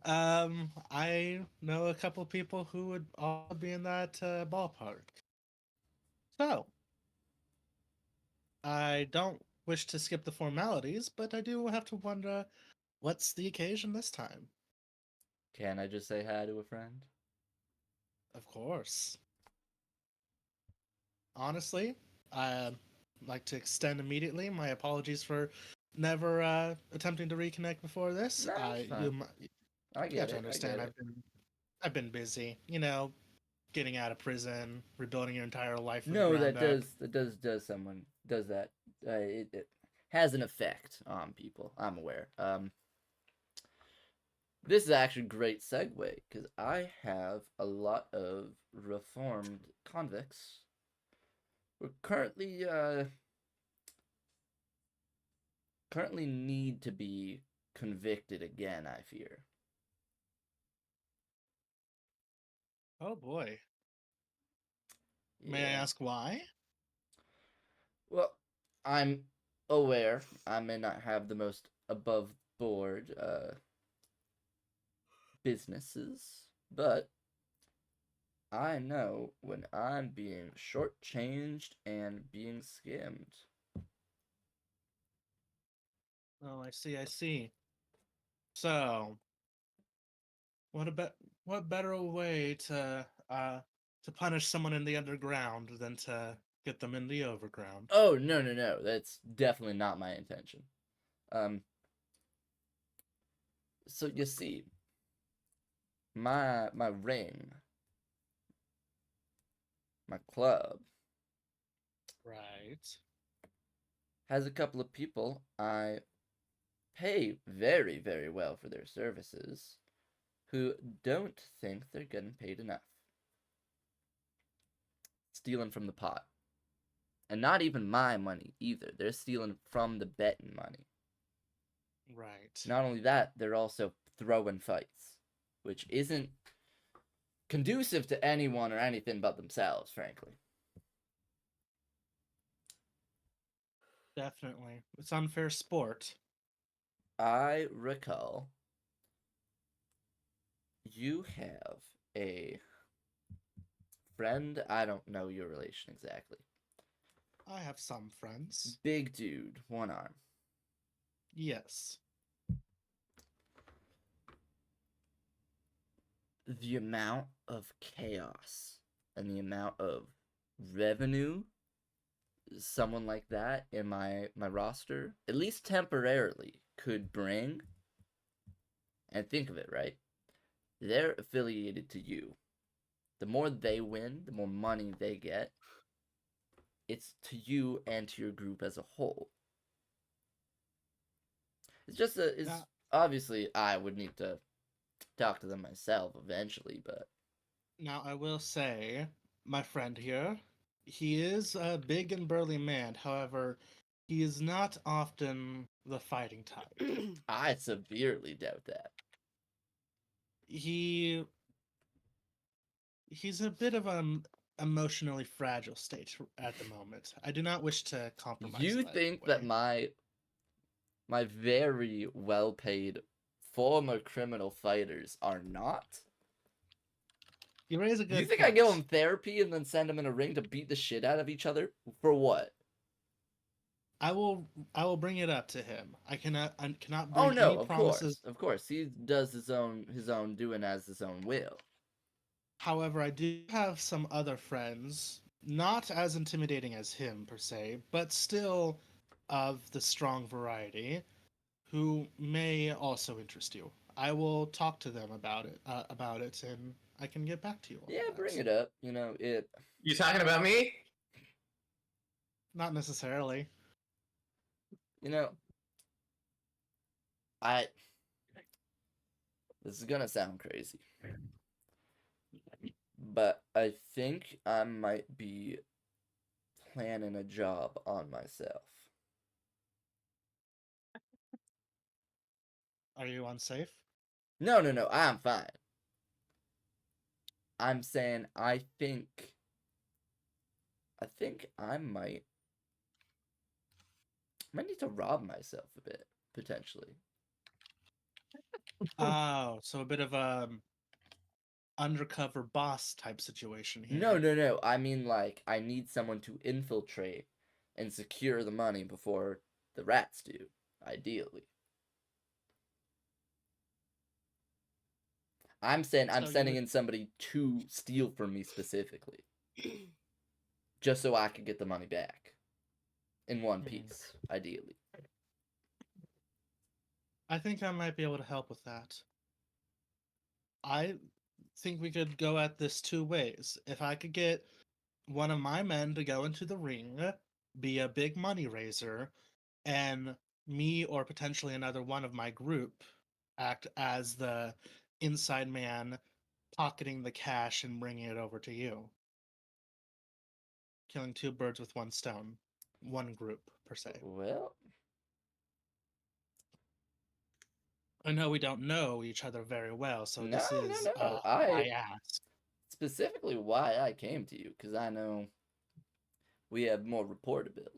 I know a couple people who would all be in that ballpark. So, I don't wish to skip the formalities, but I do have to wonder, what's the occasion this time? Can I just say hi to a friend? Of course. Honestly, I'd like to extend immediately my apologies for never attempting to reconnect before this. Nah, it's fine. I You get have to it. understand, I've been busy. You know, getting out of prison, rebuilding your entire life from the No, ground up. does someone does that. It has an effect on people. I'm aware. This is actually a great segue because I have a lot of reformed convicts who currently need to be convicted again, I fear. Oh boy. Yeah. May I ask why? Well, I'm aware I may not have the most above board businesses, but I know when I'm being shortchanged and being scammed. Oh, I see, I see. So, what better way to punish someone in the underground than to get them in the overground? Oh, no. That's definitely not my intention. So you see, my ring, my club, Right. has a couple of people I pay very, very well for their services who don't think they're getting paid enough. Stealing from the pot. And not even my money either. They're stealing from the betting money. Right. Not only that, they're also throwing fights, which isn't conducive to anyone or anything but themselves, frankly. Definitely. It's unfair sport. I recall you have a friend. I don't know your relation exactly. I have some friends. Big dude, one arm. Yes. The amount of chaos and the amount of revenue someone like that in my roster, at least temporarily, could bring. And think of it, right? They're affiliated to you. The more they win, the more money they get. It's to you and to your group as a whole. It's just it's obviously I would need to talk to them myself eventually, but Now, I will say, my friend here, he is a big and burly man. However, he is not often the fighting type. I severely doubt that. He's a bit of an emotionally fragile state at the moment. I do not wish to compromise You that think way. that my very well-paid former criminal fighters are not? You raise a good You think point. I give them therapy and then send them in a ring to beat the shit out of each other? For what? I will bring it up to him. I cannot bring Oh no, any promises. of course. He does his own doing as his own will. However, I do have some other friends, not as intimidating as him per se, but still of the strong variety, who may also interest you. I will talk to them about it, and I can get back to you on Yeah, that. bring it up. You know, it You talking about me? Not necessarily. you know, I this is gonna sound crazy. But I think I might be planning a job on myself. Are you unsafe? No, I'm fine. I'm saying I think I might need to rob myself a bit, potentially. Oh, so a bit of a undercover boss type situation here. No. I mean, like, I need someone to infiltrate and secure the money before the rats do, ideally. I'm saying I'm So you sending would- in somebody to steal from me specifically. Just so I can get the money back. In one piece, ideally. I think I might be able to help with that. I think we could go at this two ways. If I could get one of my men to go into the ring, be a big money raiser, and me or potentially another one of my group act as the inside man pocketing the cash and bringing it over to you. Killing two birds with one stone. One group, per se. Well, I know we don't know each other very well, so no. this is I I ask. specifically why I came to you, because I know we have more rapport to build.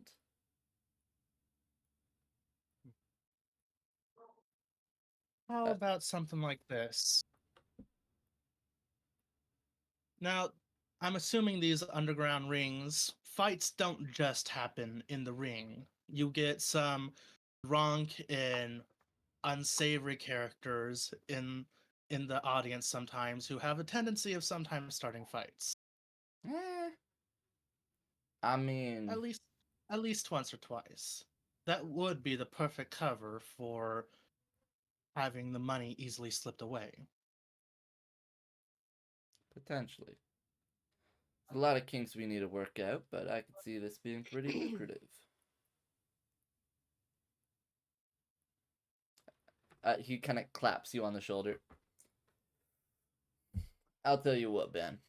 How about something like this? Now, I'm assuming these underground rings, fights don't just happen in the ring. You get some drunk and unsavory characters in the audience sometimes who have a tendency of sometimes starting fights. Eh, I mean, At least once or twice. That would be the perfect cover for having the money easily slipped away. potentially. There's a lot of kinks we need to work out, but I could see this being pretty lucrative. He kind of claps you on the shoulder. I'll tell you what, Ben.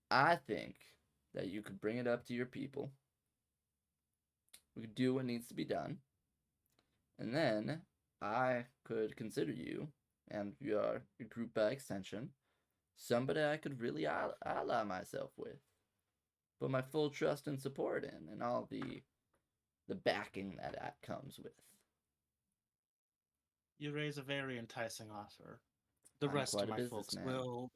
I think that you could bring it up to your people. We could do what needs to be done. And then I could consider you and your group by extension somebody I could really ally myself with. Put my full trust and support in, and all the backing that comes with. You raise a very enticing offer. The I'm rest quite of a my folks businessman.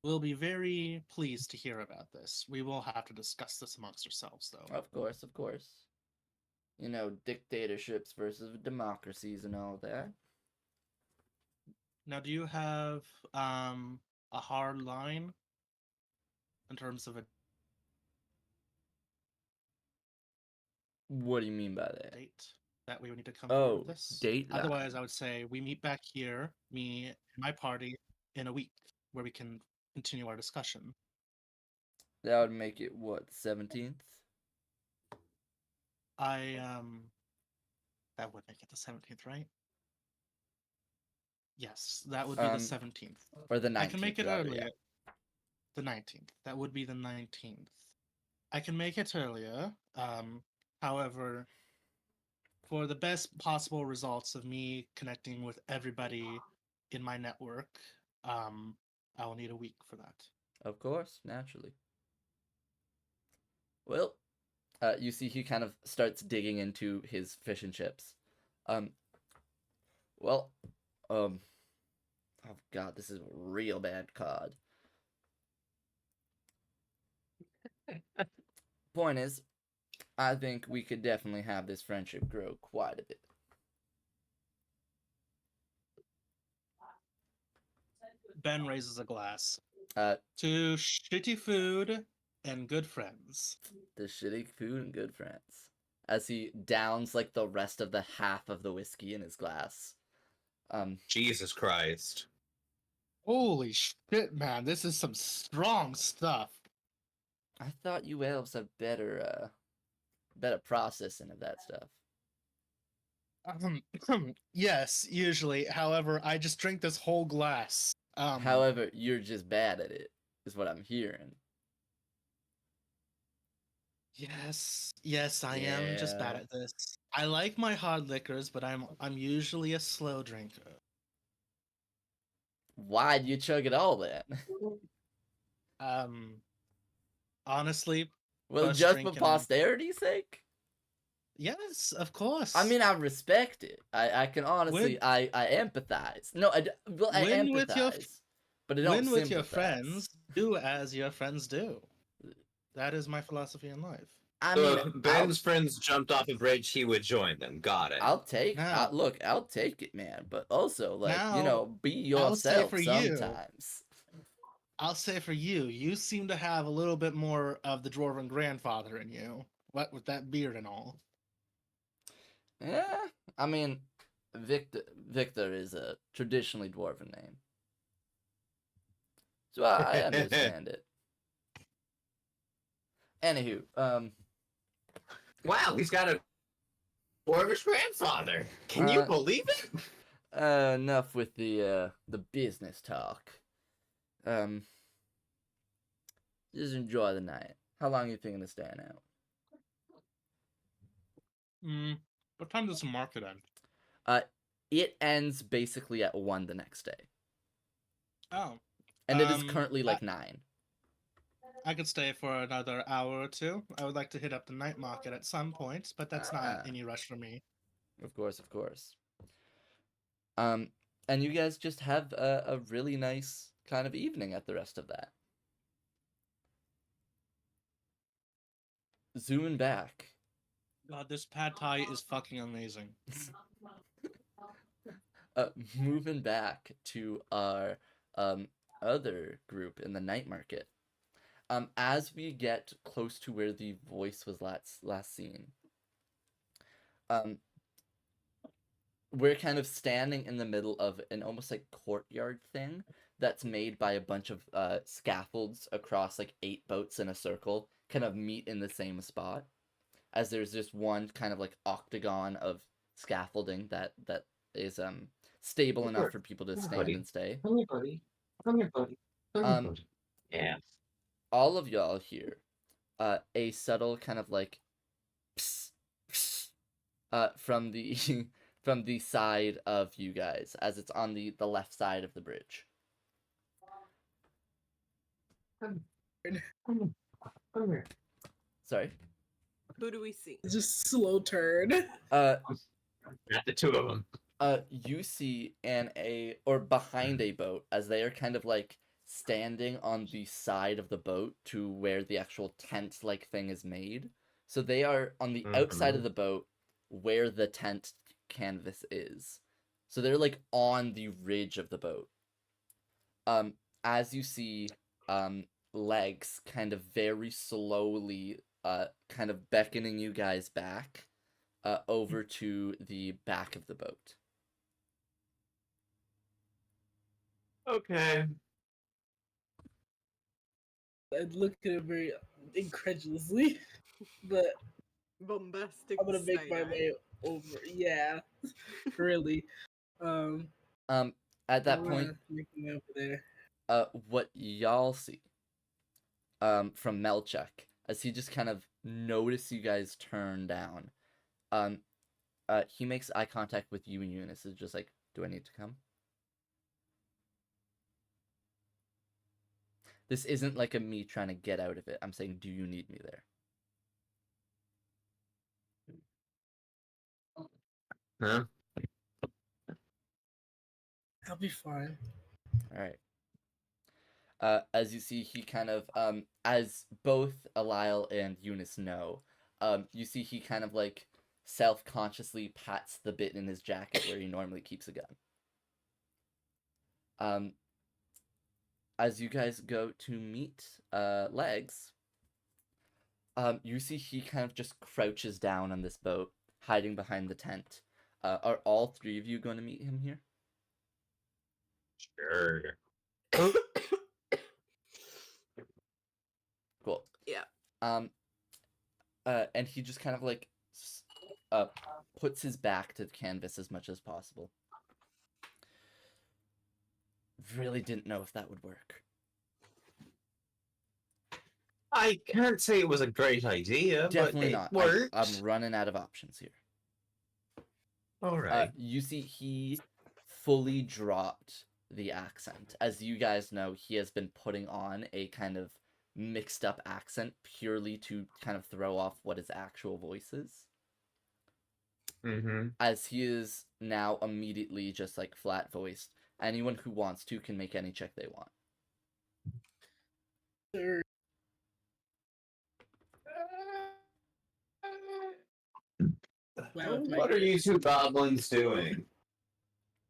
will be very pleased to hear about this. We will have to discuss this amongst ourselves, though. Of course. You know, dictatorships versus democracies and all that. Now, do you have a hard line in terms of a What do you mean by that? date that we would need to come forward with this? Date Otherwise, line. I would say we meet back here, me and my party, in a week, where we can continue our discussion. That would make it what, 17th? I that would make it the 17th, right? Yes, that would be the 17th. Or the 19th. I can make it rather, earlier. yeah. The 19th. That would be the 19th. I can make it earlier. However, for the best possible results of me connecting with everybody in my network, I will need a week for that. Of course, naturally. Well, you see he kind of starts digging into his fish and chips. Well, oh god, this is a real bad card. Point is, I think we could definitely have this friendship grow quite a bit. Ben raises a glass. Uh, To shitty food and good friends. The shitty food and good friends. As he downs like the rest of the half of the whiskey in his glass. Jesus Christ. Holy shit, man! This is some strong stuff. I thought you elves have better processing of that stuff. Yes, usually. However, I just drink this whole glass. However, you're just bad at it, is what I'm hearing. Yes, I am just bad Yeah. at this. I like my hard liquors, but I'm usually a slow drinker. Why'd you chug it all then? Honestly, Well, Plus just for drinking- posterity's sake? yes, of course. I mean, I respect it. I can honestly, I empathize. No, I Win with your- empathize. But I don't win with your sympathize. friends, do as your friends do. That is my philosophy in life. I So mean, if Ben's friends jumped off a bridge, he would join them. Got it. I'll take Now- I'll take it, man. But also, like, Now, be I'll say yourself for you- sometimes. I'll say for you, you seem to have a little bit more of the dwarven grandfather in you. What with that beard and all. Yeah, I mean, Victor is a traditionally dwarven name, so I understand it. Anywho, Wow, he's got a dwarvish grandfather. Can you believe it? enough with the business talk. Just enjoy the night. How long are you thinking of staying out? What time does the market end? It ends basically at 1 the next day, Oh, and it is currently like 9. I could stay for another hour or two. I would like to hit up the night market at some point, but that's not any rush for me. Of course. And you guys just have a really nice kind of evening at the rest of that. Zooming back. God, this pad thai is fucking amazing. Moving back to our other group in the night market. As we get close to where the voice was last seen, we're kind of standing in the middle of an almost like courtyard thing that's made by a bunch of scaffolds across like 8 boats in a circle, kind of meet in the same spot. As there's just one kind of like octagon of scaffolding that is stable enough for people to stand and stay. Come here, buddy. Come here, buddy. Yeah. All of y'all hear a subtle kind of like psst, psst, from the from the side of you guys, as it's on the left side of the bridge. Come here. Sorry. Who do we see? Just slow turn. Uh, Got the 2 of them. you see or behind a boat, as they are kind of like standing on the side of the boat to where the actual tent like thing is made. So they are on the outside of the boat where the tent canvas is. So they're like on the ridge of the boat. As you see legs kind of very slowly kind of beckoning you guys back over to the back of the boat. Okay. I'd look at it very incredulously, but Bombastic. I'm gonna make my side-eye. way over. Yeah, really. At that I'm point, gonna make my way over there. what y'all see from Melchek, as he just kind of notices you guys turn down, he makes eye contact with you and Eunice. It's just like, do I need to come? This isn't like a me trying to get out of it. I'm saying, do you need me there? Huh? I'll be fine. All right. As you see, he kind of, as both Alile and Eunice know, you see he kind of like self-consciously pats the bit in his jacket where he normally keeps a gun. As you guys go to meet Legs, you see he kind of just crouches down on this boat, hiding behind the tent. Are all three of you going to meet him here? Sure. Cool. Yeah. And he just kind of like puts his back to the canvas as much as possible. Really didn't know if that would work. I can't say it was a great idea, Definitely but not. it worked. I'm running out of options here. All right. You see, he fully dropped the accent. As you guys know, he has been putting on a kind of mixed up accent purely to kind of throw off what his actual voice is. Mm-hmm. As he is now immediately just like flat voiced. Anyone who wants to can make any check they want. Sure. Wow, What are you two goblins doing?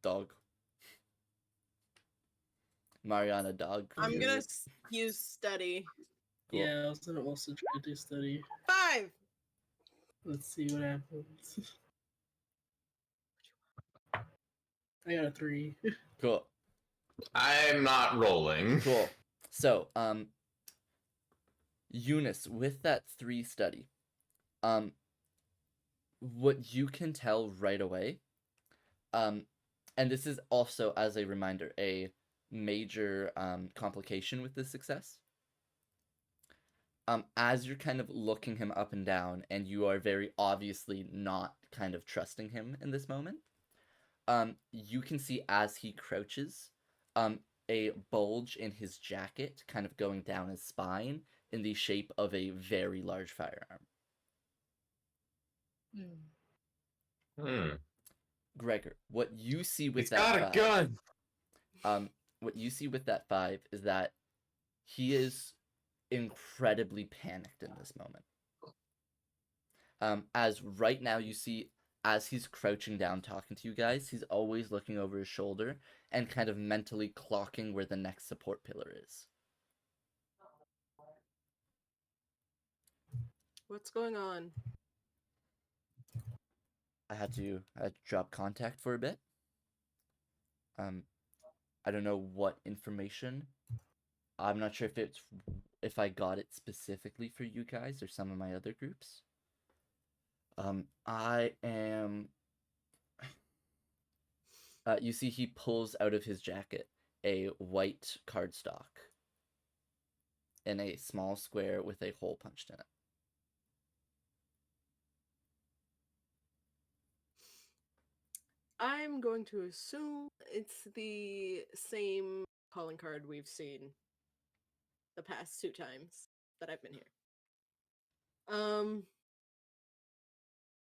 Dog. Mariana, dog. I'm gonna use study. Cool. Yeah, I was gonna also try to do study. 5. Let's see what happens. I got a 3. Cool. I'm not rolling. Cool. So, Eunice, with that 3 study, what you can tell right away, and this is also, as a reminder, a major complication with this success. As you're kind of looking him up and down, and you are very obviously not kind of trusting him in this moment, you can see as he crouches, a bulge in his jacket kind of going down his spine in the shape of a very large firearm. Gregor, what you see with He's that got a gun. what you see with that 5 is that he is incredibly panicked in this moment. As right now you see, as he's crouching down talking to you guys, he's always looking over his shoulder and kind of mentally clocking where the next support pillar is. What's going on? I had to drop contact for a bit. I don't know what information. I'm not sure if I got it specifically for you guys or some of my other groups. I am. You see, he pulls out of his jacket a white cardstock in a small square with a hole punched in it. I'm going to assume it's the same calling card we've seen the past 2 times that I've been here.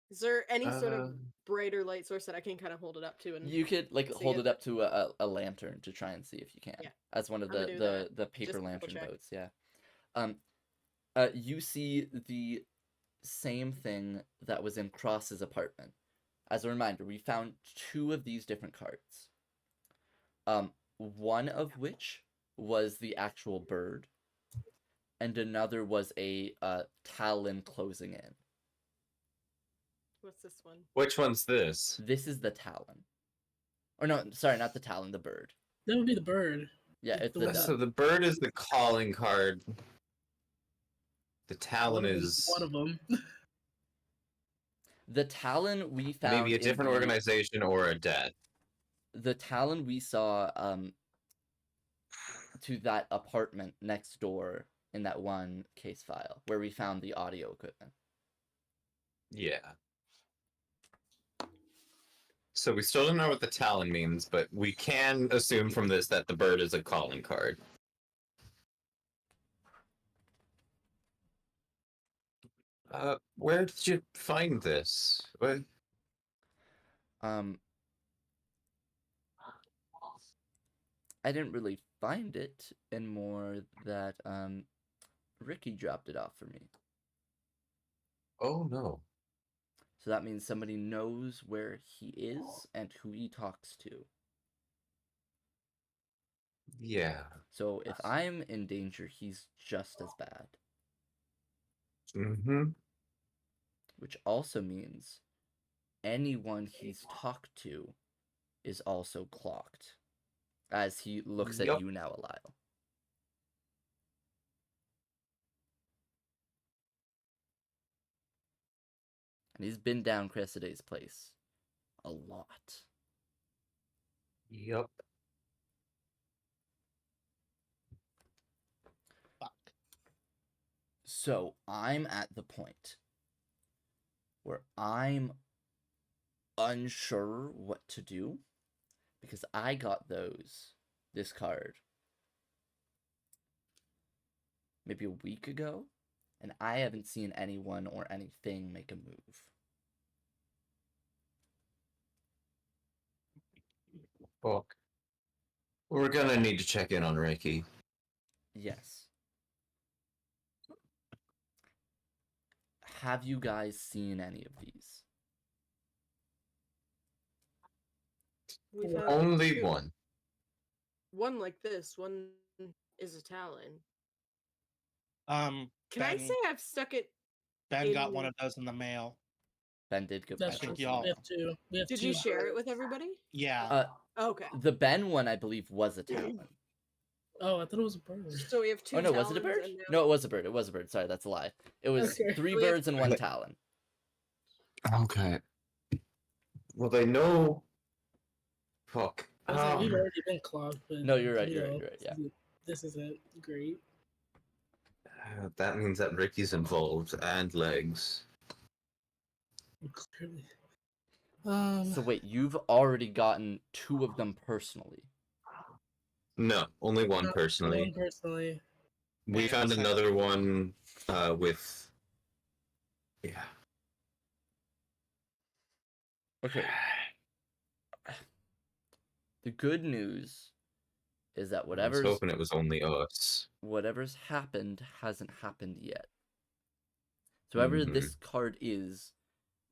Is there any sort of brighter light source that I can kind of hold it up to? And you could like hold it up to a lantern to try and see if you can. Yeah. As one of the paper lantern boats. Yeah. You see the same thing that was in Cross's apartment. As a reminder, we found 2 of these different cards. One of which was the actual bird, and another was a talon closing in. What's this one? Which one's this? This is the talon. Or no, sorry, not the talon, the bird. That would be the bird. Yeah, it's the So the bird is the calling card. The talon is one of them. The talon we found maybe a different organization or a death. the Talon we saw to that apartment next door in that one case file where we found the audio equipment. Yeah. So we still don't know what the Talon means, but we can assume from this that the bird is a calling card. Where did you find this? What? I didn't really find it, and more that Ricky dropped it off for me. Oh no. So that means somebody knows where he is and who he talks to. Yeah. So if I'm in danger, he's just as bad. Mm-hmm. Which also means anyone he's talked to is also clocked, as he looks at Yup. you now, Lyle. And he's been down Cressidae's place a lot. Yup. Fuck. So I'm at the point where I'm unsure what to do, because I got this card maybe a week ago, and I haven't seen anyone or anything make a move. Fuck. We're gonna need to check in on Ricky. Yes. Have you guys seen any of these? We've had Only two. one. One like this. One is a Talon. Can Can I say I've stuck it? Ben got in- one of those in the mail. Ben did go That's back. think true. y'all- We have two. We have Did two you share it birds. with everybody? Yeah. Okay. The Ben one, I believe, was a Talon. Oh, I thought it was a bird. So we have two. Oh no, was it a Talons bird? and now- No, it was a bird. It was a bird. Sorry, that's a lie. It was Okay. 3 We have- birds and 1 Talon. Okay. Well, they know. Fuck. I was like, we've already been clogged, but No, you're right, you you're right, know, you're right, yeah. This isn't great. That means that Ricky's involved and legs. Clearly. So wait, you've already gotten 2 of them personally. No, only one not personally. one personally. We found another one with. Yeah. Okay. The good news is that I was whatever's hoping it was only us. whatever's happened hasn't happened yet. So whatever this card is,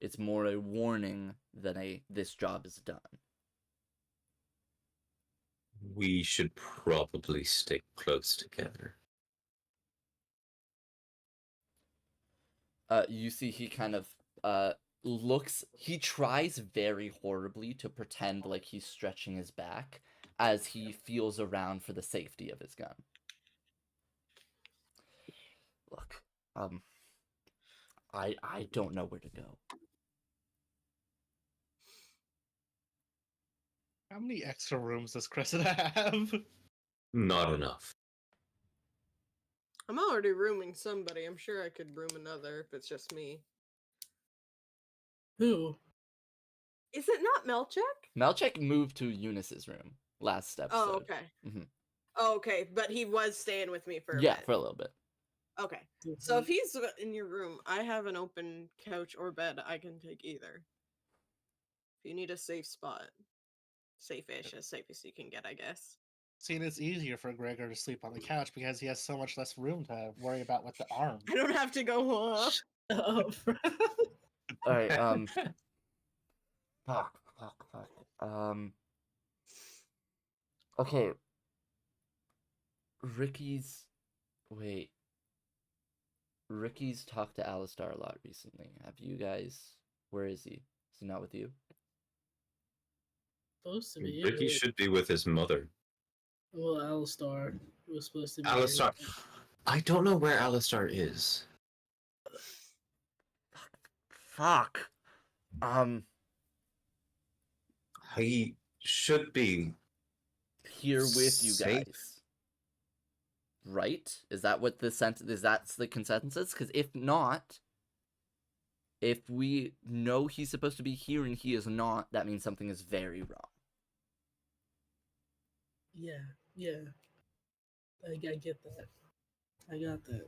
it's more a warning than a this job is done. We should probably stick close together. You see he kind of looks, he tries very horribly to pretend like he's stretching his back as he feels around for the safety of his gun. Look, I don't know where to go. How many extra rooms does Cressida have? Not enough. I'm already rooming somebody. I'm sure I could room another if it's just me. Who? Is it not Melchek? Malchek moved to Eunice's room last episode. Oh, okay. Mhm. Oh, okay, but he was staying with me for a Yeah, bit. for a little bit. Okay. So if he's in your room, I have an open couch or bed. I can take either. If you need a safe spot. Safe-ish, as safe as you can get, I guess. See, and it's easier for Gregor to sleep on the couch because he has so much less room to worry about with the arm. I don't have to go up. Alright, fuck. Okay. Ricky's talked to Alistar a lot recently. Have you guys... Where is he? Is he not with you? Supposed to be. Ricky should be with his mother. Well, Alistar was supposed to be. Alistar. I don't know where Alistar is. Fuck. He should be here with you safe. guys. Right? Is that what that's the consensus? Because if not, if we know he's supposed to be here and he is not, that means something is very wrong. Yeah. I get that. I got that.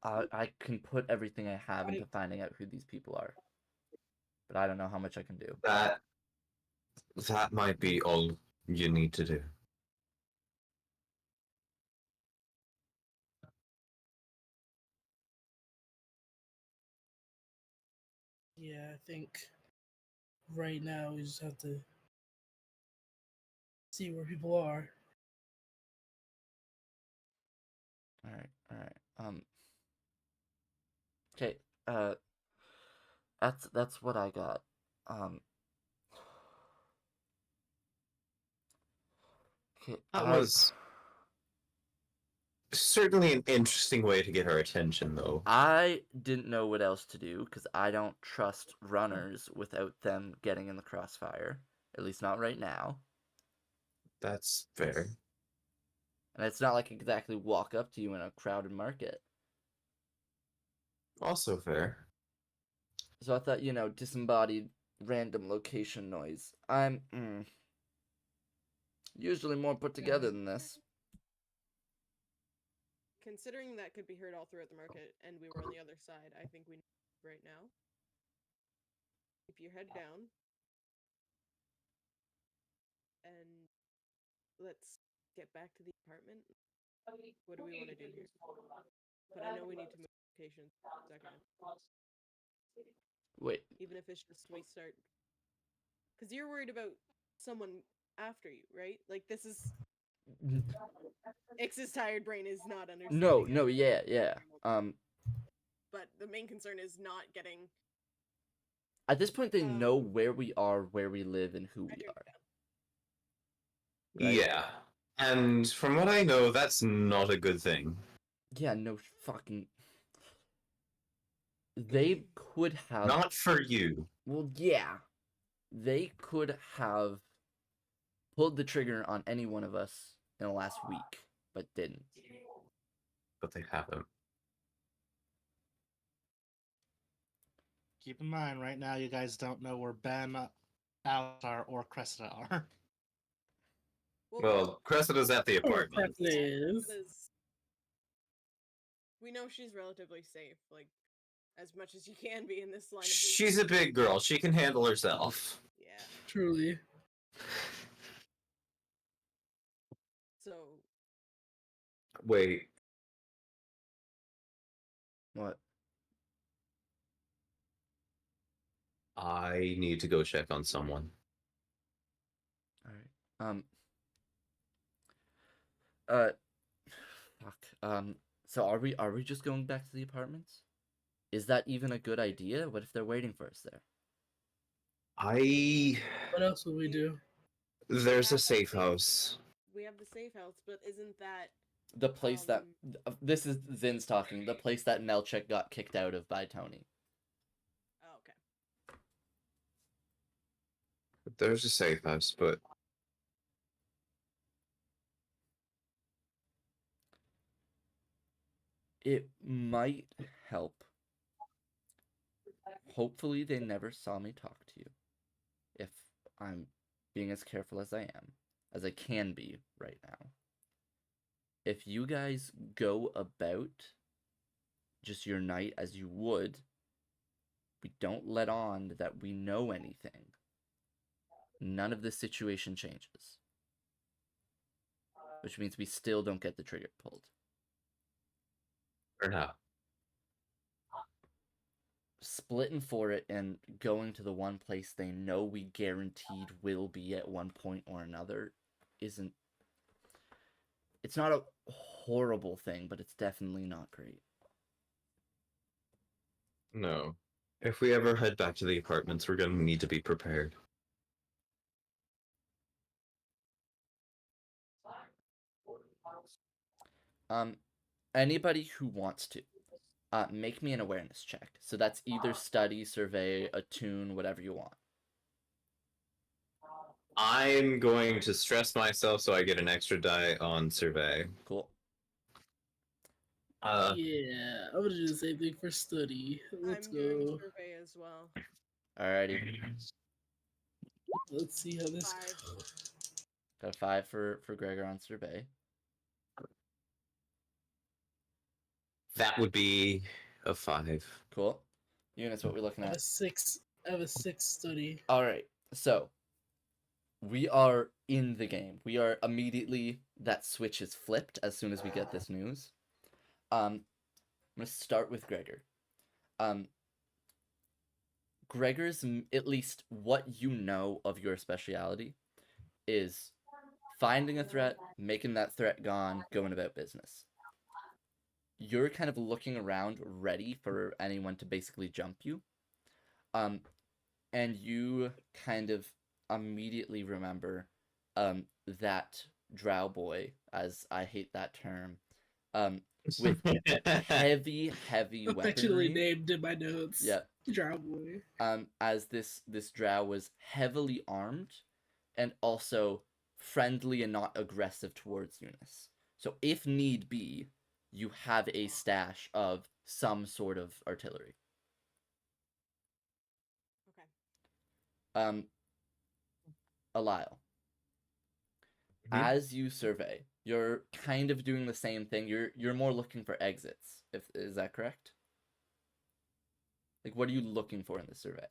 I can put everything I have into finding out who these people are, but I don't know how much I can do. That might be all you need to do. Yeah, I think right now we just have to see where people are. All right. Okay. That's what I got. Okay. That was certainly an interesting way to get her attention, though. I didn't know what else to do because I don't trust runners without them getting in the crossfire. At least not right now. That's fair. And it's not like exactly walk up to you in a crowded market. Also fair. So I thought, disembodied random location noise. I'm usually more put together than this. Considering that could be heard all throughout the market, and we were on the other side, I think we know right now. Keep your head down, and let's get back to the apartment. What do we want to do here? But I know we need to move locations in a second. Wait. Even if it's just we start, because you're worried about someone after you, right? Like this is Ix's tired brain is not understanding. No, yeah. But the main concern is not getting. At this point, they know where we are, where we live, and who we are. Right? Yeah. And from what I know, that's not a good thing. Yeah, no fucking... They could have... Not for you. Well, yeah. They could have pulled the trigger on any one of us in the last week, but didn't. But they haven't. Keep in mind, right now, you guys don't know where Ben, Alistar, or Cressida are. Well, Cressida's at the apartment. We know she's relatively safe, like, as much as you can be in this line of business. She's a big girl. She can handle herself. Yeah. Truly. So... Wait. What? I need to go check on someone. Alright. Fuck. So are we just going back to the apartments? Is that even a good idea? What if they're waiting for us there? What else will we do? There's a safe house. We have the safe house, but isn't that... The place that... This is Zin's talking. The place that Melchek got kicked out of by Tony. Oh, okay. There's a safe house, but... It might help. Hopefully they never saw me talk to you. If I'm being as careful as I am. As I can be right now. If you guys go about just your night as you would, we don't let on that we know anything. None of this situation changes. Which means we still don't get the trigger pulled. Or not. Splitting for it and going to the one place they know we guaranteed will be at one point or another isn't... It's not a horrible thing, but it's definitely not great. No. If we ever head back to the apartments, we're going to need to be prepared. Anybody who wants to. Make me an awareness check. So that's either study, survey, attune, whatever you want. I'm going to stress myself so I get an extra die on survey. Cool. Yeah, I'm gonna do the same thing for study. Let's I'm doing go. survey as well. Alrighty. Let's see how this 5. goes. Got a 5 for Gregor on survey. That would be a 5. Cool. Eunice, what we looking I have at? a 6. I have a 6 study. Alright, so we are in the game. We are immediately, that switch is flipped as soon as we get this news. I'm gonna start with Gregor. Gregor's, at least what you know of your speciality, is finding a threat, making that threat gone, going about business. You're kind of looking around, ready for anyone to basically jump you. And you kind of immediately remember that drow boy, as I hate that term, with heavy Affectionately weaponry. named in my notes. Yeah. Drow boy. As this drow was heavily armed and also friendly and not aggressive towards Eunice. So if need be, you have a stash of some sort of artillery. Okay. Alile. As you survey, you're kind of doing the same thing. You're more looking for exits. Is that correct? Like, what are you looking for in the survey?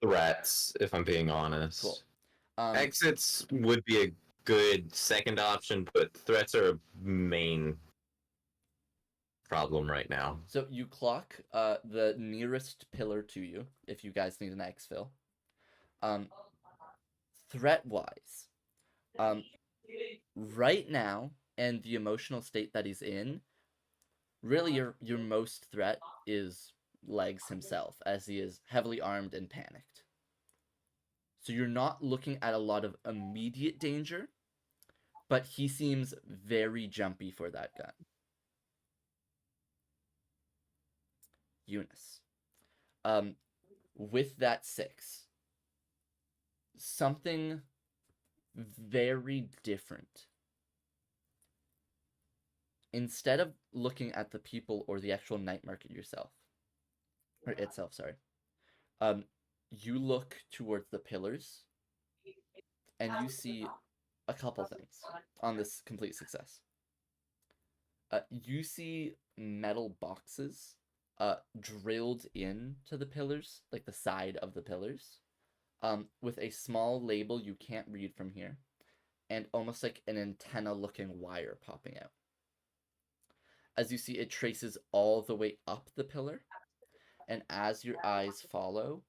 Threats, if I'm being honest. Cool. Exits would be a good second option, but threats are a main problem right now. So you clock the nearest pillar to you, if you guys need an exfil. Threat-wise, right now, and the emotional state that he's in, really your most threat is Legs himself, as he is heavily armed and panicked. So you're not looking at a lot of immediate danger, but he seems very jumpy for that gun. Eunice. With that 6, something very different. Instead of looking at the people or the actual night market itself, sorry. You look towards the pillars, and you see a couple things on this complete success. You see metal boxes drilled into the pillars, like the side of the pillars, with a small label you can't read from here, and almost like an antenna-looking wire popping out. As you see, it traces all the way up the pillar, and as your eyes follow,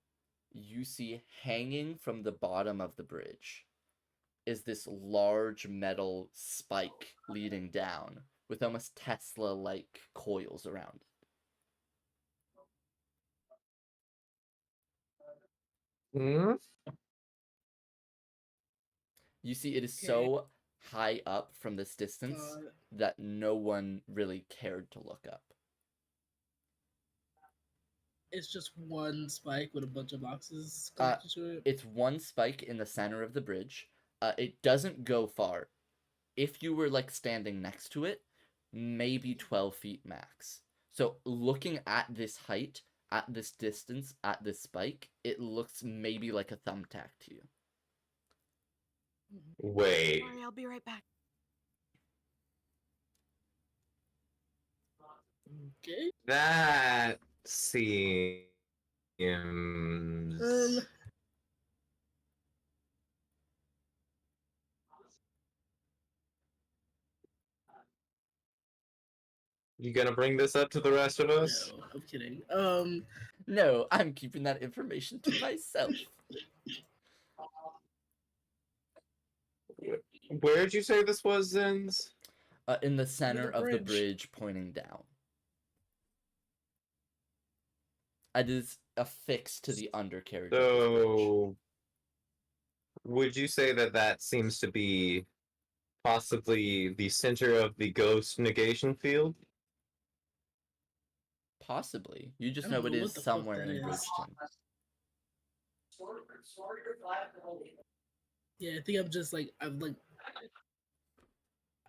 you see hanging from the bottom of the bridge is this large metal spike leading down with almost Tesla-like coils around it. You see it is so high up from this distance that no one really cared to look up. It's just one spike with a bunch of boxes connected to it. It's one spike in the center of the bridge. It doesn't go far. If you were like standing next to it, maybe 12 feet max. So looking at this height, at this distance, at this spike, it looks maybe like a thumbtack to you. Wait. Sorry, I'll be right back. Okay. That seems... You gonna bring this up to the rest of us? No, I'm kidding. No, I'm keeping that information to myself. Where did you say this was, Zins? In the center of the bridge pointing down. It is affixed to the undercarriage of this bridge. So, would you say that that seems to be possibly the center of the ghost negation field. Possibly. You I just don't know it know is what the fuck somewhere that in is. Bridgeton. Yeah, I think I'm just like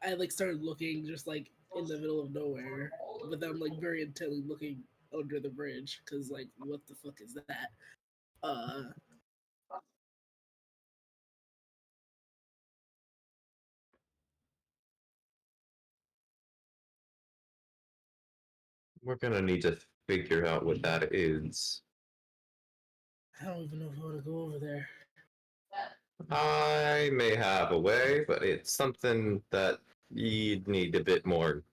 I like started looking just like in the middle of nowhere, but then I'm like very intently looking under the bridge because like what the fuck is that? We're gonna need to figure out what that is. I don't even know if I want to go over there. I may have a way, but it's something that you'd need a bit more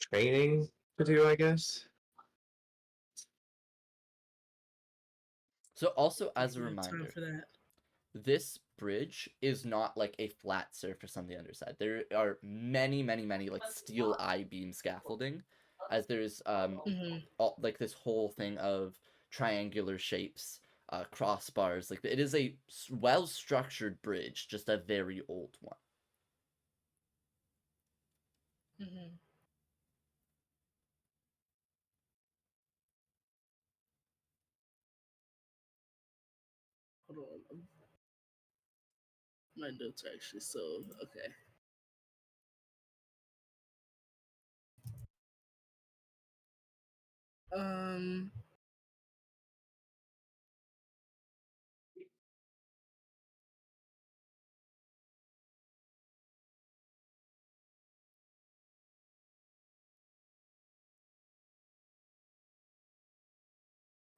training to do, I guess. So also as a I don't have time reminder, for that. this bridge is not like a flat surface on the underside. There are many, many, many like steel I-beam scaffolding, as there's like this whole thing of triangular shapes, crossbars. Like it is a well-structured bridge, just a very old one. Mm-hmm. Hold on. My notes are actually so okay. Um.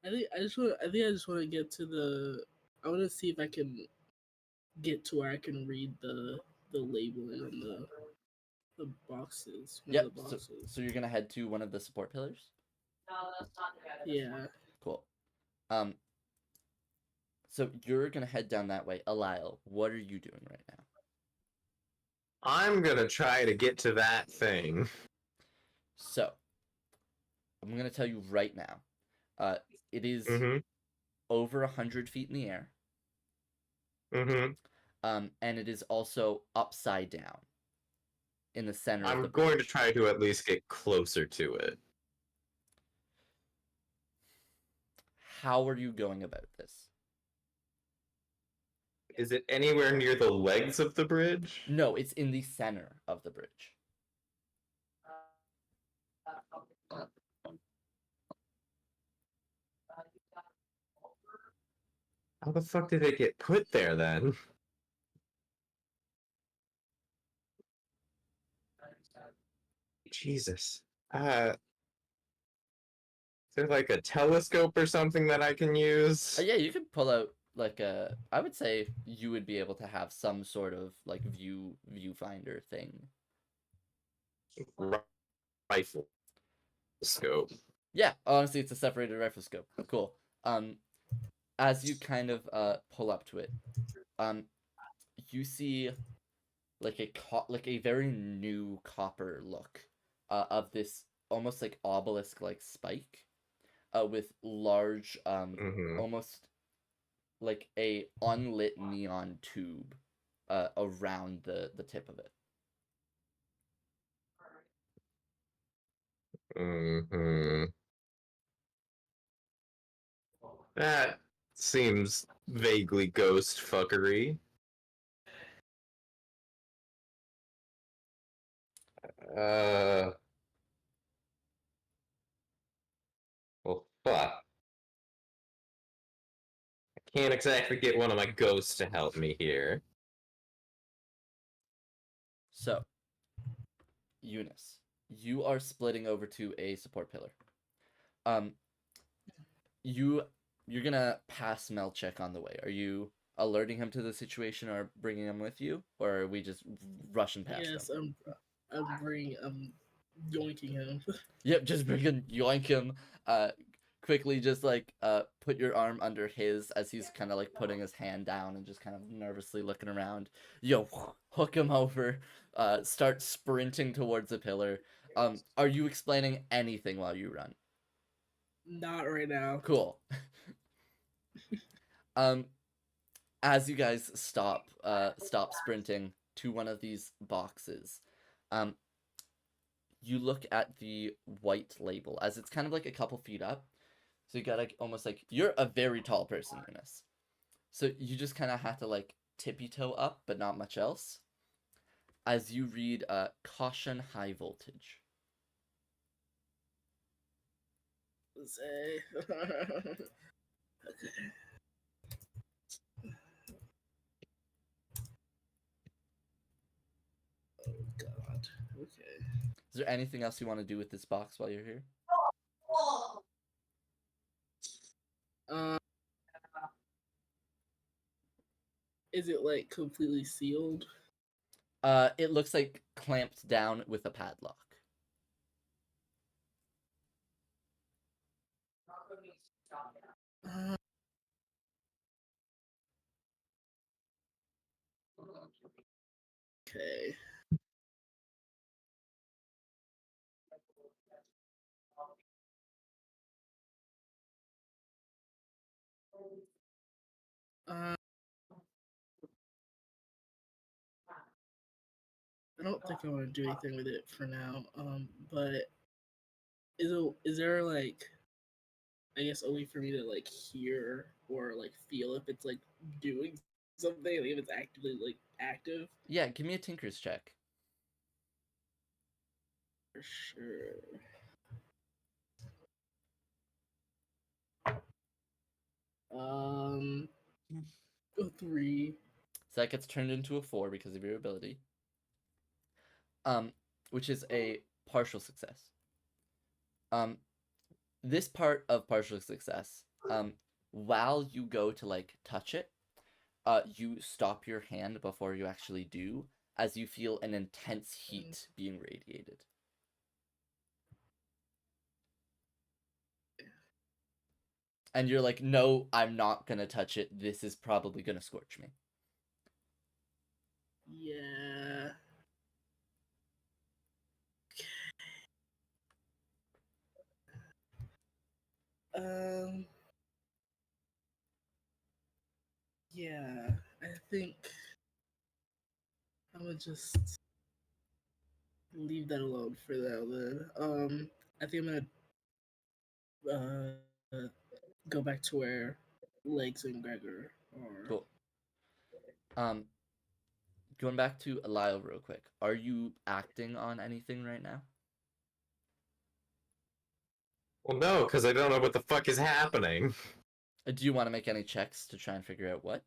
I think I just want to get to the. I want to see if I can get to where I can read the labeling on the boxes. One Yep. of the boxes. So you're gonna head to one of the support pillars. Yeah. Cool. So you're gonna head down that way. Alile, what are you doing right now? I'm gonna try to get to that thing. So I'm gonna tell you right now. It is Mm-hmm. over 100 feet in the air. Mm-hmm. And it is also upside down in the center of the I'm bridge. going to try to at least get closer to it. How are you going about this? Is it anywhere near the legs of the bridge? No, it's in the center of the bridge. How the fuck did it get put there then? Jesus. Is there like a telescope or something that I can use? Yeah, you could pull out like a. I would say you would be able to have some sort of like viewfinder thing. Rifle scope. Yeah, honestly, it's a separated rifle scope. Cool. As you kind of pull up to it, you see like a very new copper look of this almost like obelisk like spike with large Mm-hmm. almost like a unlit neon tube around the tip of it. Mm-hmm. That seems vaguely ghost fuckery. Well, fuck. I can't exactly get one of my ghosts to help me here. So, Eunice, you are splitting over to a support pillar. You're gonna pass smell check on the way. Are you alerting him to the situation or bringing him with you, or are we just rushing past Yes, him? I'm yoinking him. Yep, just freaking yoink him. Quickly, just like put your arm under his as he's kind of like putting his hand down and just kind of nervously looking around. Yo, hook him over. Start sprinting towards the pillar. Are you explaining anything while you run? Not right now. Cool. um, as you guys stop sprinting to one of these boxes, you look at the white label as it's kind of like a couple feet up. So you gotta almost like, you're a very tall person, Eunice. So you just kind of have to like tippy toe up, but not much else. As you read caution high voltage. Say. Okay. Oh God. Okay. Is there anything else you want to do with this box while you're here? Is it like completely sealed? It looks like clamped down with a padlock. Uh, okay. I don't think I want to do anything with it for now. But is there like, I guess, a way for me to like hear or like feel if it's like doing something, like if it's actively like active? Yeah, give me a tinker's check. For sure. A 3. So that gets turned into a 4 because of your ability. Which is a partial success. This part of partial success, while you go to like touch it, you stop your hand before you actually do, as you feel an intense heat being radiated. And you're like, no, I'm not gonna touch it. This is probably gonna scorch me. Yeah. Yeah, I think I'm gonna just leave that alone for now then. I think I'm gonna go back to where Legs and Gregor are. Cool. Going back to Lyle real quick. Are you acting on anything right now? Well, no, because I don't know what the fuck is happening. Do you want to make any checks to try and figure out what?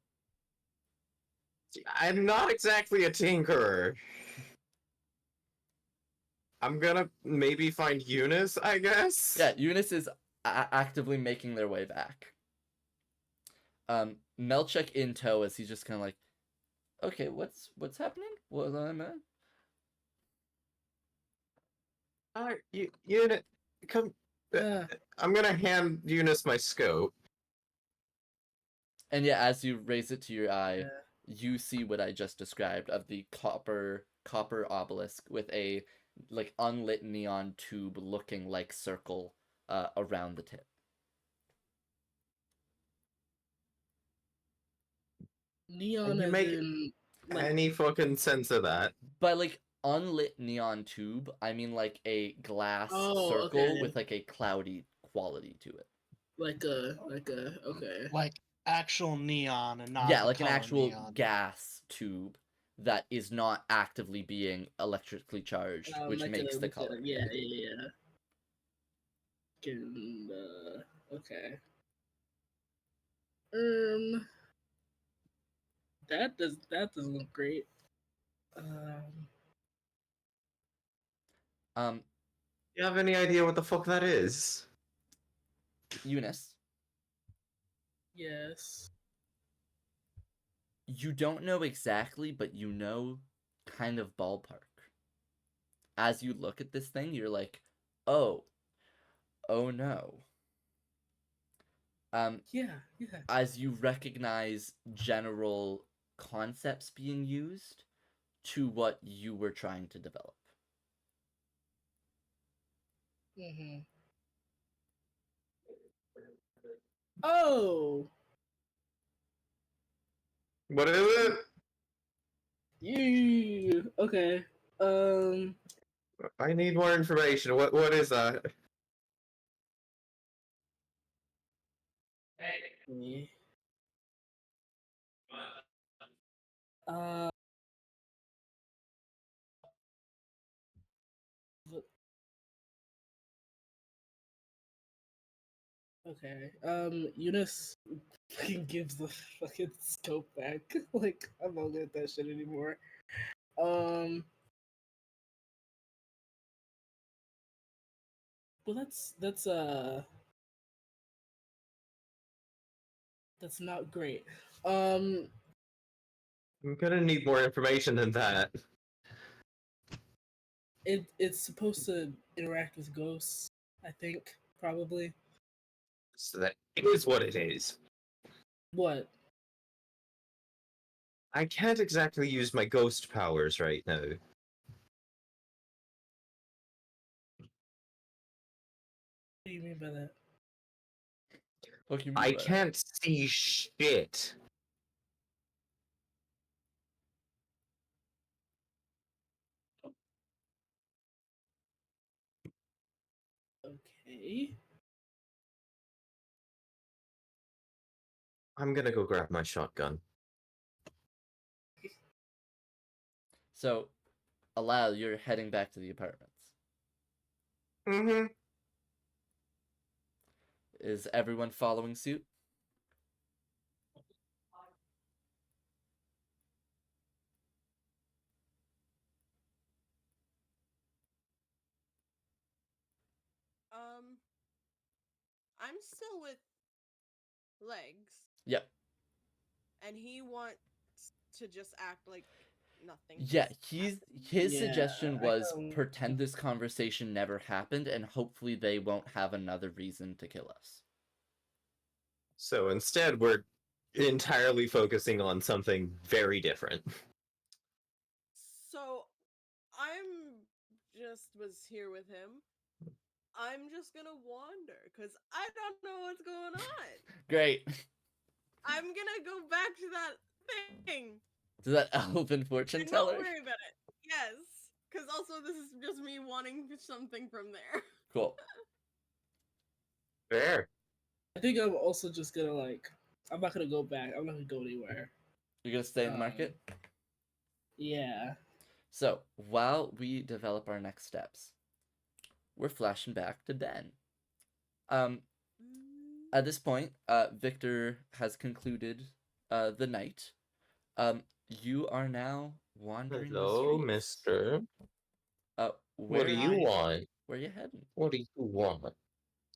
I'm not exactly a tinkerer. I'm gonna maybe find Eunice, I guess? Yeah, Eunice is actively making their way back. Melchek in tow as he's just kind of like, okay, what's happening? What am I? Eunice, come. Yeah. I'm gonna hand Eunice my scope. And yeah, as you raise it to your eye, Yeah. you see what I just described of the copper obelisk with a like unlit neon tube looking like circle around the tip. Neon You as make in like any fucking sense of that? By like unlit neon tube, I mean like a glass circle okay. with like a cloudy quality to it. like a okay. Like actual neon and not Yeah, the like an color actual neon. gas tube that is not actively being electrically charged, which like makes the like color. yeah. And, okay. That doesn't look great. You have any idea what the fuck that is? Eunice, Yes. you don't know exactly, but you know kind of ballpark. As you look at this thing, you're like, oh no. Yeah. As you recognize general concepts being used to what you were trying to develop. Mm-hmm. Oh. What is it? You okay? I need more information. What is that? Yeah. Uh. Okay. Eunice fucking gives the fucking scope back. Like, I'm not good at that shit anymore. Well, that's not great. I'm gonna need more information than that. It's supposed to interact with ghosts, I think, probably. So that is what it is. What? I can't exactly use my ghost powers right now. What do you mean by that? What do you mean I by that? can't see shit. Okay. I'm gonna go grab my shotgun. So, Alal, you're heading back to the apartments. Mm-hmm. Is everyone following suit? I'm still with Legs, Yep. and he wants to just act like nothing. Yeah, just his happened. Yeah, suggestion I was don't- pretend this conversation never happened, and hopefully they won't have another reason to kill us. So instead, we're entirely focusing on something very different. So I'm just was here with him. I'm just gonna wander because I don't know what's going on. Great. I'm gonna go back to that thing. To that elven fortune And not teller? worry about it. Yes. Because also this is just me wanting something from there. Cool. Fair. I think I'm also just gonna like. I'm not gonna go back. I'm not gonna go anywhere. You're gonna stay in the market? Yeah. So, while we develop our next steps, we're flashing back to Ben. At this point, Victor has concluded the night. You are now wandering Hello, the streets. mister. What do you Hi. want? Where you heading? What do you want?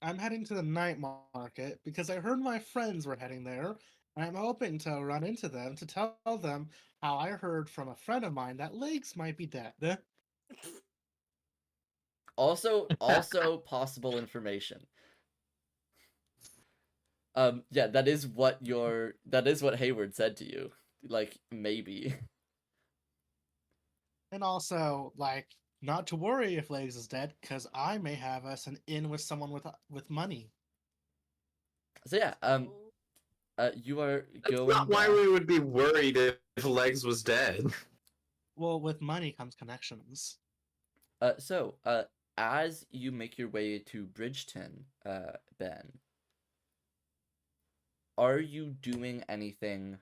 I'm heading to the night market because I heard my friends were heading there, and I'm hoping to run into them to tell them how I heard from a friend of mine that Legs might be dead. Also possible information. Yeah, that is what Hayward said to you. Like, maybe. And also, like, not to worry if Legs is dead, because I may have us an in with someone with money. So yeah, you are That's going not why back. we would be worried if Legs was dead. Well, with money comes connections. So, as you make your way to Bridgeton, Ben, are you doing anything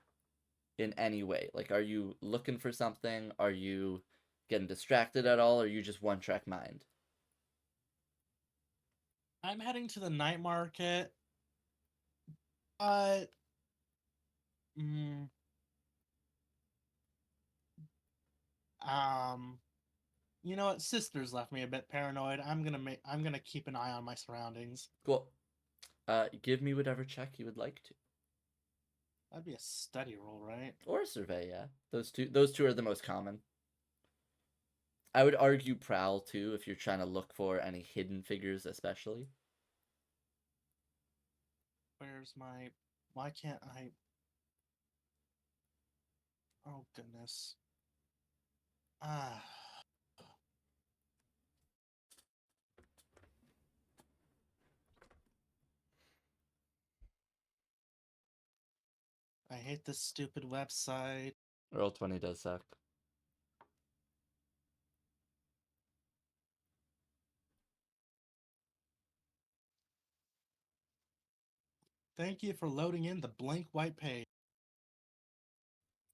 in any way? Like, are you looking for something? Are you getting distracted at all? Or are you just one-track mind? I'm heading to the night market, but mm, you know what? Sister's left me a bit paranoid. I'm gonna keep an eye on my surroundings. Cool. Give me whatever check you would like to. That'd be a study roll, right? Or a survey, yeah. Those two are the most common. I would argue prowl too if you're trying to look for any hidden figures, especially. Where's my? Why can't I? Oh goodness. Ah. I hate this stupid website. Roll20 does suck. Thank you for loading in the blank white page.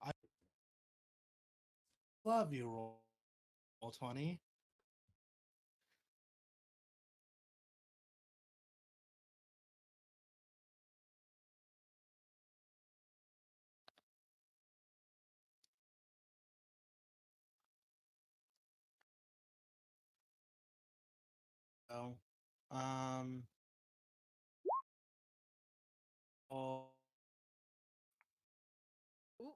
I love you, Roll20. Oh, um, oh, Ooh,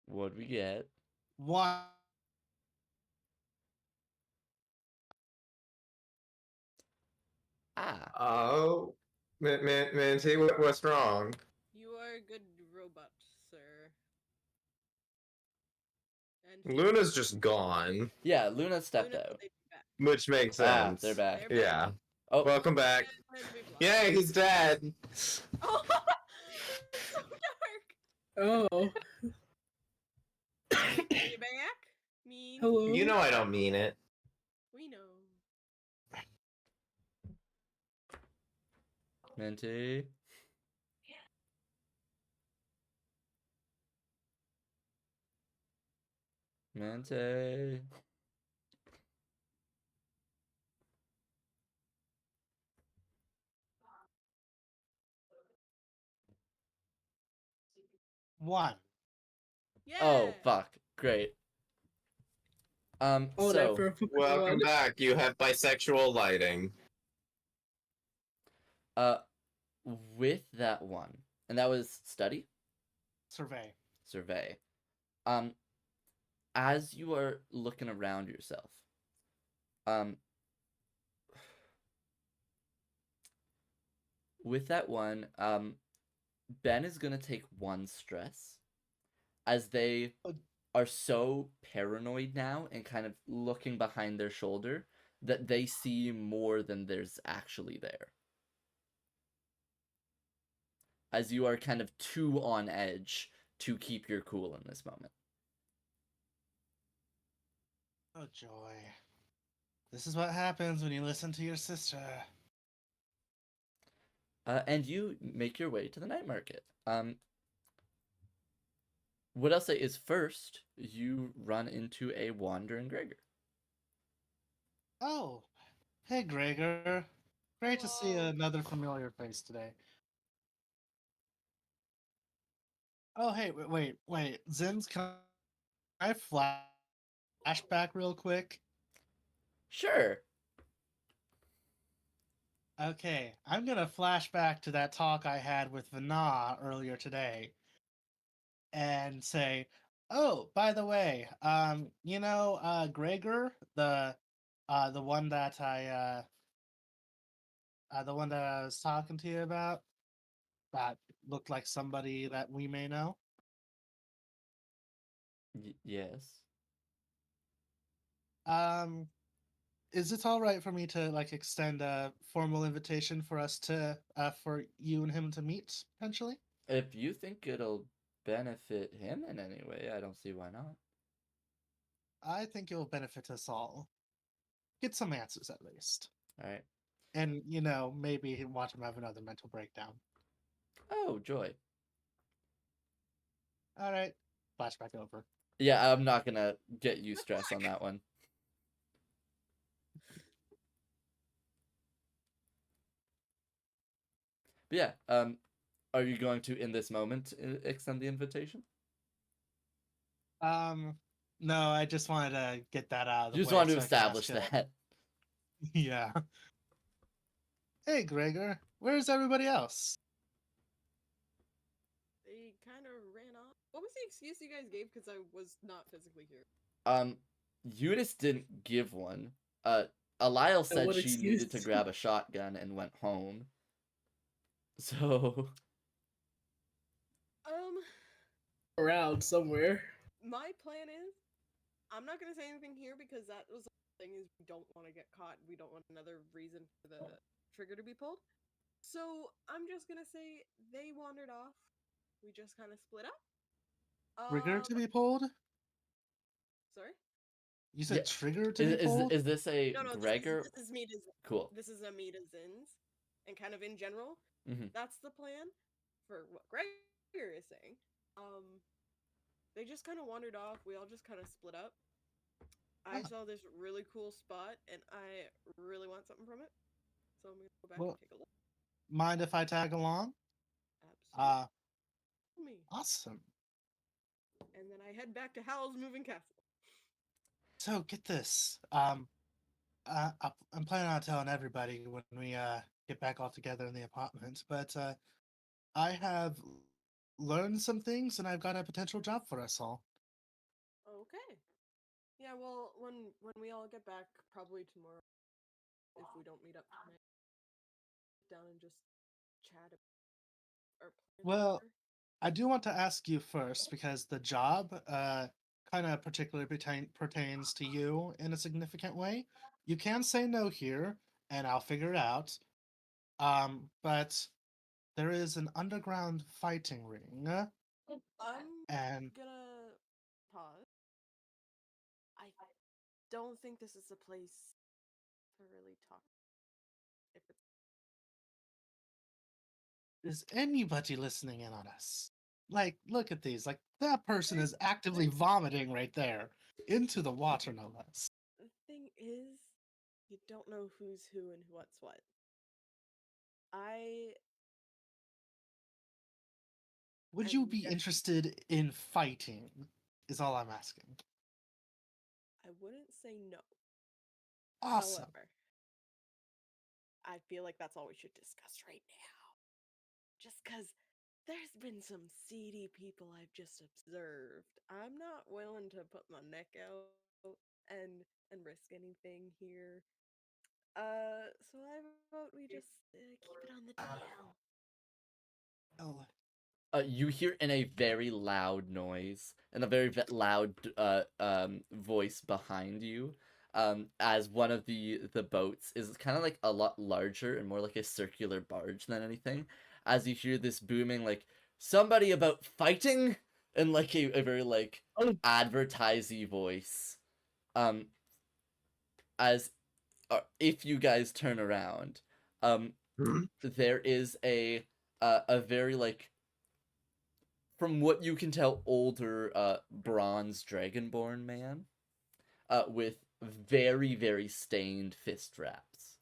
What'd we get? one. Ah. Oh, Minty, what's wrong? you are a good robot, sir. And Luna's just gone, Yeah, Luna stepped Luna, out. they be back. which makes Ah, sense. they're back. They're back. Yeah. Oh, Welcome back. And we've lost. Yay, he's dead. Oh, it's so dark. Oh. Are you back? Mean. Hello. You know I don't mean it. We know. Minty. Minty. One. Yeah. Oh, fuck. Great. Oh, that So, for a fucking Welcome one. back. You have bisexual lighting. with that one, and that was study? Survey. Survey. As you are looking around yourself, with that one, Ben is gonna take one stress, as they are so paranoid now and kind of looking behind their shoulder that they see more than there's actually there. As you are kind of too on edge to keep your cool in this moment. Oh, joy. This is what happens when you listen to your sister. And you make your way to the night market. What I'll say is first, you run into a wandering Gregor. Oh, hey, Gregor. Great to see Hello. another familiar face today. Oh, hey, wait. Zins, can I flashback real quick? Sure. Okay, I'm gonna flash back to that talk I had with Vana earlier today and say, oh, by the way, Gregor, the one that I was talking to you about, that looked like somebody that we may know. Yes. Is it all right for me to like extend a formal invitation for us to for you and him to meet potentially? If you think it'll benefit him in any way, I don't see why not. I think it will benefit us all. Get some answers at least. All right. And, maybe watch him have another mental breakdown. Oh, joy. All right. Flashback over. Yeah, I'm not gonna get you stress on that one. But yeah, are you going to, in this moment, extend the invitation? No, I just wanted to get that out of the You just way. wanted to so I can ask establish you- that. Yeah. Hey, Gregor. Where's everybody else? They kind of ran off. What was the excuse you guys gave? Because I was not physically here. Eunice didn't give one. Alile said what she needed to excuse? grab a shotgun and went home. So, Around somewhere. My plan is, I'm not gonna say anything here because that was the thing is we don't want to get caught. We don't want another reason for the trigger to be pulled. So I'm just gonna say they wandered off. We just kind of split up. Trigger to be pulled? Sorry. You Yeah. said trigger to be Is pulled? is this a No, Gregor? this is me to Cool. This is a me to Zins, and kind of in general, Mhm. that's the plan for what Gregor is saying. They just kind of wandered off. We all just kind of split up. I Ah, saw this really cool spot, and I really want something from it, so I'm gonna go back well, and take a look. mind if I tag along? Absolutely. Me. Awesome. And then I head back to Howl's Moving Castle. So get this. I'm planning on telling everybody when we get back all together in the apartment, but I have learned some things and I've got a potential job for us all. Okay. Yeah, well, when we all get back, probably tomorrow, if we don't meet up tonight, sit down and just chat about our plans. Well, I do want to ask you first because the job kind of particularly pertains to you in a significant way. You can say no here, and I'll figure it out. But there is an underground fighting ring, I'm and gonna pause. I don't think this is a place to really talk. If it's is anybody listening in on us? Like, look at these. Like, that person There's- is actively vomiting right there into the water, no less. the thing is, you don't know who's who and what's what. I Would I you be ne- interested in fighting? Is all I'm asking. I wouldn't say no. Awesome. However, I feel like that's all we should discuss right now. Just because there's been some seedy people I've just observed. I'm not willing to put my neck out and risk anything here. So I vote we just keep it on the DL. Oh, You hear in a very loud noise and a very loud voice behind you, as one of the boats is kind of like a lot larger and more like a circular barge than anything. As you hear this booming like somebody about fighting in like a very like advertisey voice, um, as if you guys turn around, um, Hmm? there is a very like from what you can tell, older bronze dragonborn man with very, very stained fist wraps.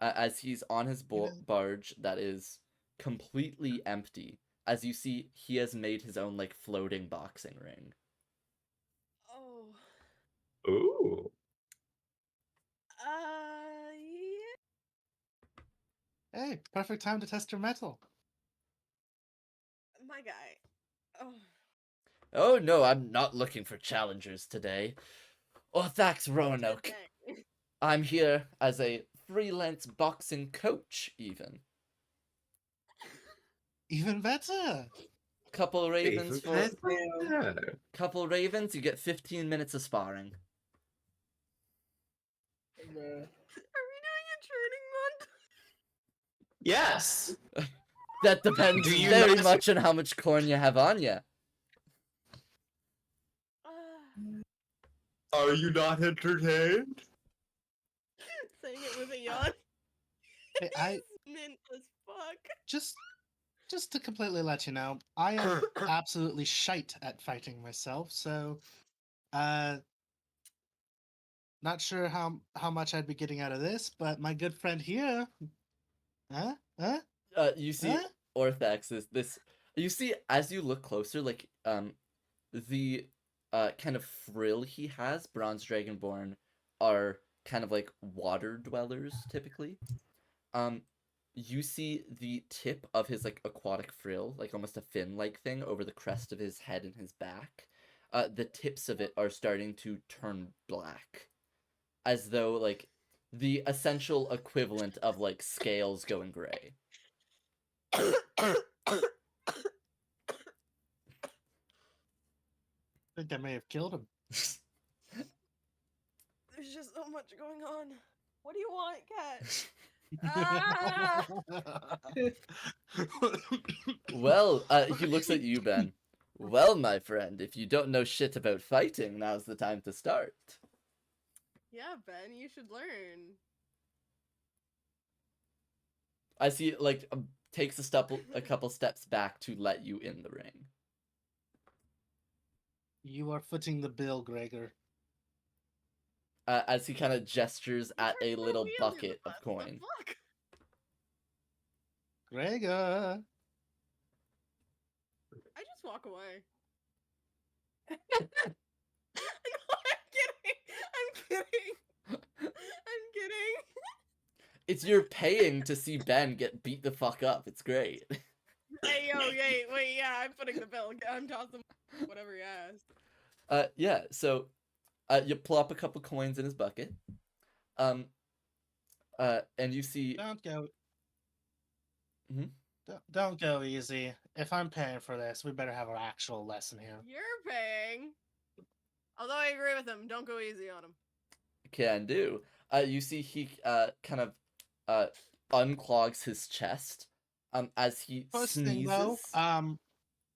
As he's on his you know, barge that is completely empty. As you see, he has made his own like floating boxing ring. Oh, Ooh. yeah. hey, perfect time to test your metal. My guy. Oh, Oh no, I'm not looking for challengers today. Orthax Roanoke. today. I'm here as a freelance boxing coach, even. Even better. Couple ravens Even for better. couple ravens, you get 15 minutes of sparring. Bruh. Are we doing a training month? Yes. That depends Do you very not- much on how much corn you have on you. Are you not entertained? Saying it with a yawn. Hey, I He's mint as fuck. just to completely let you know, I am absolutely shite at fighting myself, so not sure how much I'd be getting out of this, but my good friend here, huh? Huh? You see Huh? Orthax is this. You see as you look closer, like the kind of frill he has, bronze dragonborn, are kind of like water dwellers typically. Um, you see the tip of his like aquatic frill, like almost a fin-like thing over the crest of his head and his back. The tips of it are starting to turn black, as though like the essential equivalent of like scales going gray. I think I may have killed him. There's just so much going on. What do you want, cat? Ah! Well, he looks at you, Ben. Well, my friend, if you don't know shit about fighting, now's the time to start. Yeah, Ben, you should learn. As he takes a couple steps back to let you in the ring. You are footing the bill, Gregor. As he kind of gestures You at a tried to little throw me under the bucket of bus, coin. The fuck? Gregor. I just walk away. No, I'm kidding. I'm kidding. I'm kidding. It's you're paying to see Ben get beat the fuck up. It's great. Hey, yo, wait, yeah, I'm footing the bill. I'm tossing whatever you asked. Yeah. So, you plop a couple coins in his bucket. And you see. Don't go. Mhm. Don't go easy. If I'm paying for this, we better have an actual lesson here. You're paying. Although I agree with him, don't go easy on him. Can do. You see he kind of unclogs his chest as he sneezes.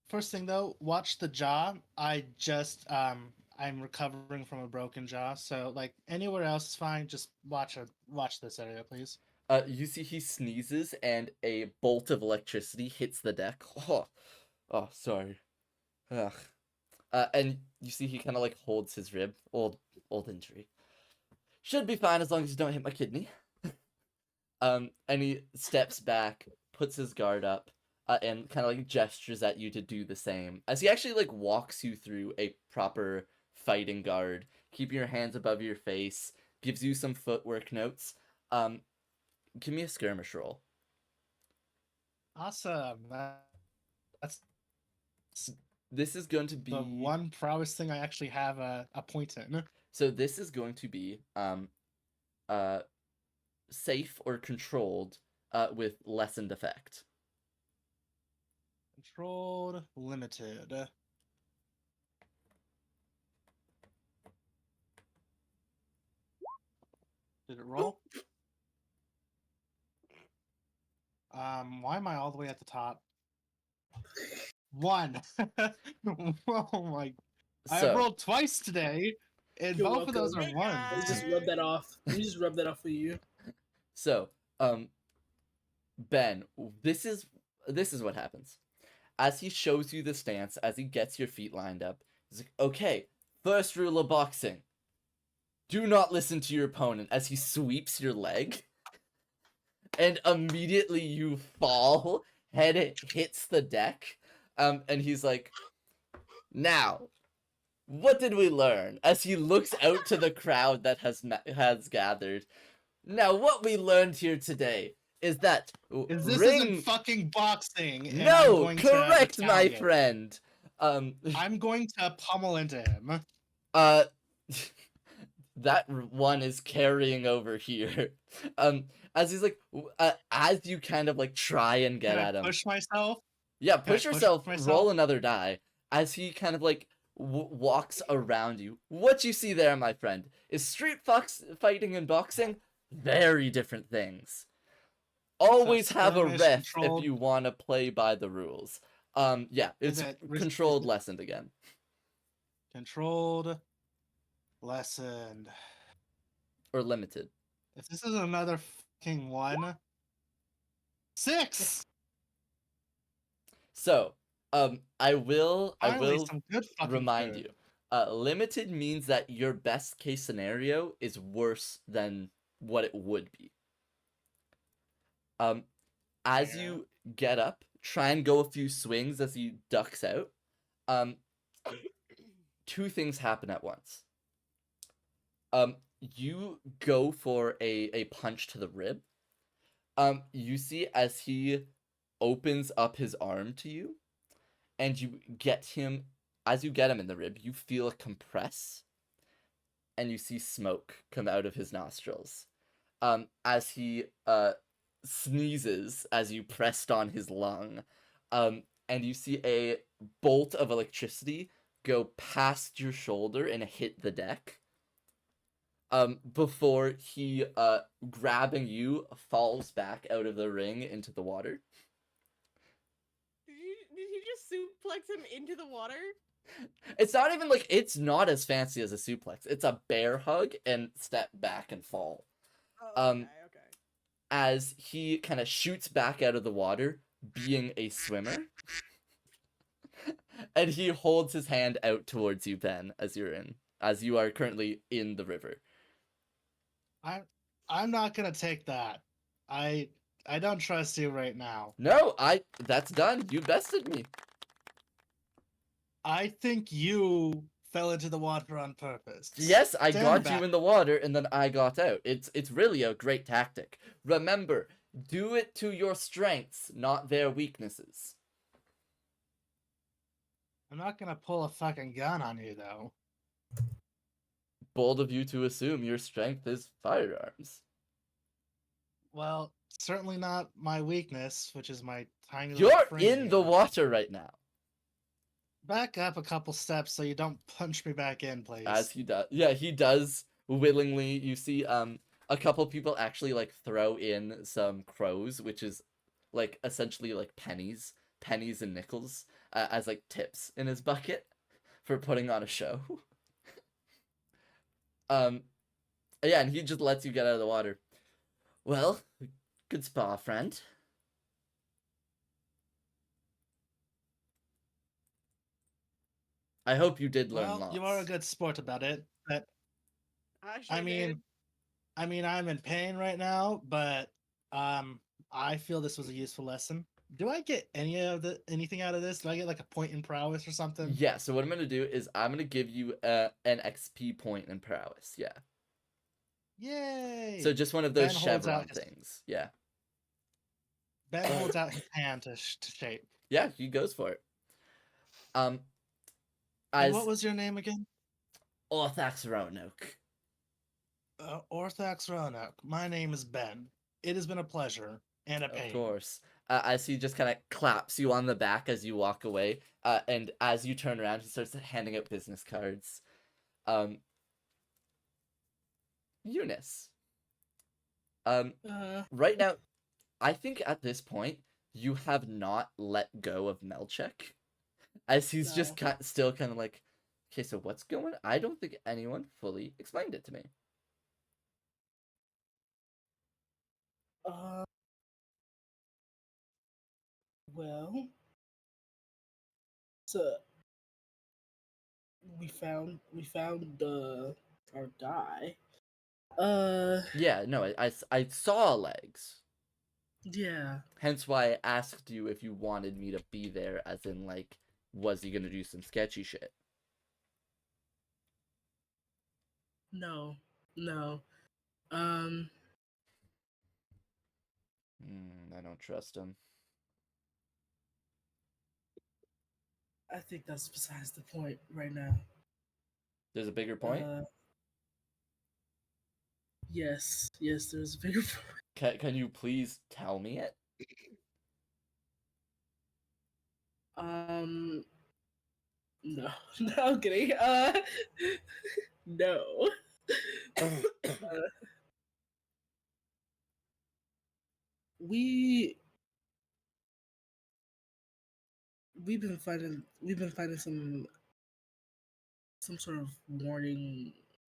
First thing though, watch the jaw. I'm recovering from a broken jaw, so like anywhere else is fine. Just watch this area, please. You see he sneezes and a bolt of electricity hits the deck. Oh, sorry. Ugh. And you see he kind of like holds his rib. Old injury. Should be fine as long as you don't hit my kidney. And he steps back, puts his guard up, and kind of like gestures at you to do the same. As he actually like walks you through a proper fighting guard, keeping your hands above your face, gives you some footwork notes. Give me a skirmish roll. Awesome. That's This is going to be the one prowess thing I actually have a point in. So this is going to be safe or controlled with lessened effect. Controlled, limited. Did it roll? Why am I all the way at the top? 1. Oh my! I So rolled twice today, and You're both of those are welcome. Hey, ones. Let me just guys. rub that off. Let me just rub that off for you. so Ben, this is what happens. As he shows you the stance, as he gets your feet lined up, he's like, okay, first rule of boxing. Do not listen to your opponent as he sweeps your leg. And immediately you fall, head hits the deck. And he's like, now, what did we learn? As he looks out to the crowd that has gathered. Now, what we learned here today is that Is this ring... isn't fucking boxing? And I'm No, going correct, to my retaliate. friend. I'm going to pummel into him. That one is carrying over here. As he's like, as you kind of like try and get Can I at him. push myself? Yeah, Can I push push yourself. myself? Roll another die. As he kind of like walks around you. What you see there, my friend, is street fighting and boxing very different things. Always have a skirmish, ref controlled- if you want to play by the rules. Yeah, it's controlled lessened again. Controlled, lessened, or limited. If this is another fucking 1, 6. So, I will Finally, some good fucking remind shit. you. Limited means that your best case scenario is worse than what it would be. As Yeah. you get up, try and go a few swings as he ducks out. Two things happen at once. You go for a punch to the rib. You see as he opens up his arm to you, and you get him, as you get him in the rib, you feel it compress, and you see smoke come out of his nostrils. As he sneezes as you pressed on his lung, and you see a bolt of electricity go past your shoulder and hit the deck. before he, grabbing you, falls back out of the ring into the water. Did he just suplex him into the water? It's not even like, it's not as fancy as a suplex. It's a bear hug and step back and fall. Oh, Okay. As he kind of shoots back out of the water, being a swimmer. And he holds his hand out towards you, Ben, as you are currently in the river. I'm not gonna take that. I don't trust you right now. No, that's done. You bested me. I think you fell into the water on purpose. Yes, I Stand got back. you in the water and then I got out. It's really a great tactic. Remember, do it to your strengths, not their weaknesses. I'm not gonna pull a fucking gun on you though. Bold of you to assume your strength is firearms. Well, certainly not my weakness, which is my tiny little You're frame in the here. water right now. Back up a couple steps so you don't punch me back in, please. As he does. Yeah, he does willingly. You see a couple people actually like throw in some crows, which is like essentially like pennies and nickels as like tips in his bucket for putting on a show. Yeah, and he just lets you get out of the water. Well, good spa, friend. I hope you did learn Well, lots. you are a good sport about it, but I I mean, I'm in pain right now, but I feel this was a useful lesson. Do I get anything out of this? Do I get like a point in prowess or something? Yeah, so what I'm gonna do is I'm gonna give you an XP point in prowess. Yeah. Yay! So just one of those Ben holds chevron out his- things. Yeah. Ben holds out his hand to shape. Yeah, he goes for it. And As what was your name again? Orthax Roanoke. Orthax Roanoke. My name is Ben. It has been a pleasure and a pain. Of course. As he just kind of claps you on the back as you walk away, and as you turn around, he starts handing out business cards. Eunice. Right now, I think at this point, you have not let go of Melchek. As he's just still kind of like, okay, so what's going on? I don't think anyone fully explained it to me. Well, so we found our guy. Yeah, no, I saw legs. Yeah. Hence why I asked you if you wanted me to be there, as in, like, was he gonna do some sketchy shit? No. I don't trust him. I think that's besides the point right now. There's a bigger point? Yes, there's a bigger point. Can you please tell me it? No, no, I'm kidding. No. We've been finding some sort of warning,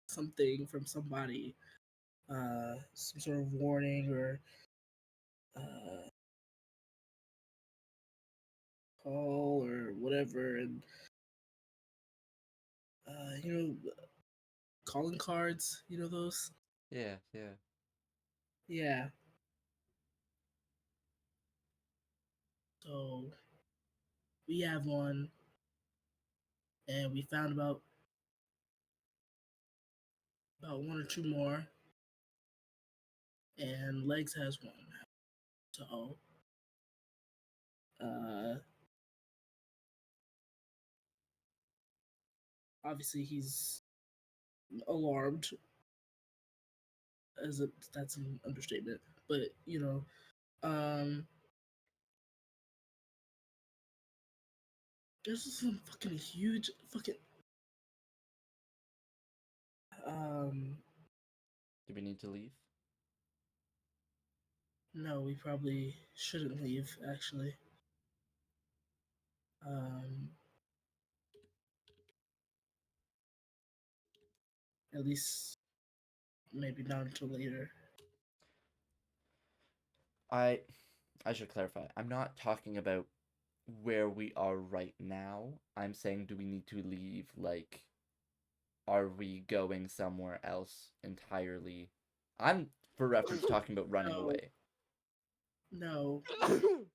something from somebody, some sort of warning or call or whatever, and you know, calling cards, you know those? Yeah. Yeah. So we have one, and we found about one or two more, and Legs has one. So, obviously he's alarmed, that's an understatement, but you know, there's some fucking huge fucking we need to leave? No, we probably shouldn't leave, actually. At least maybe not until later. I should clarify. I'm not talking about where we are right now. I'm saying, do we need to leave? Like, are we going somewhere else entirely? I'm, for reference, talking about running No. away. No. Sorry.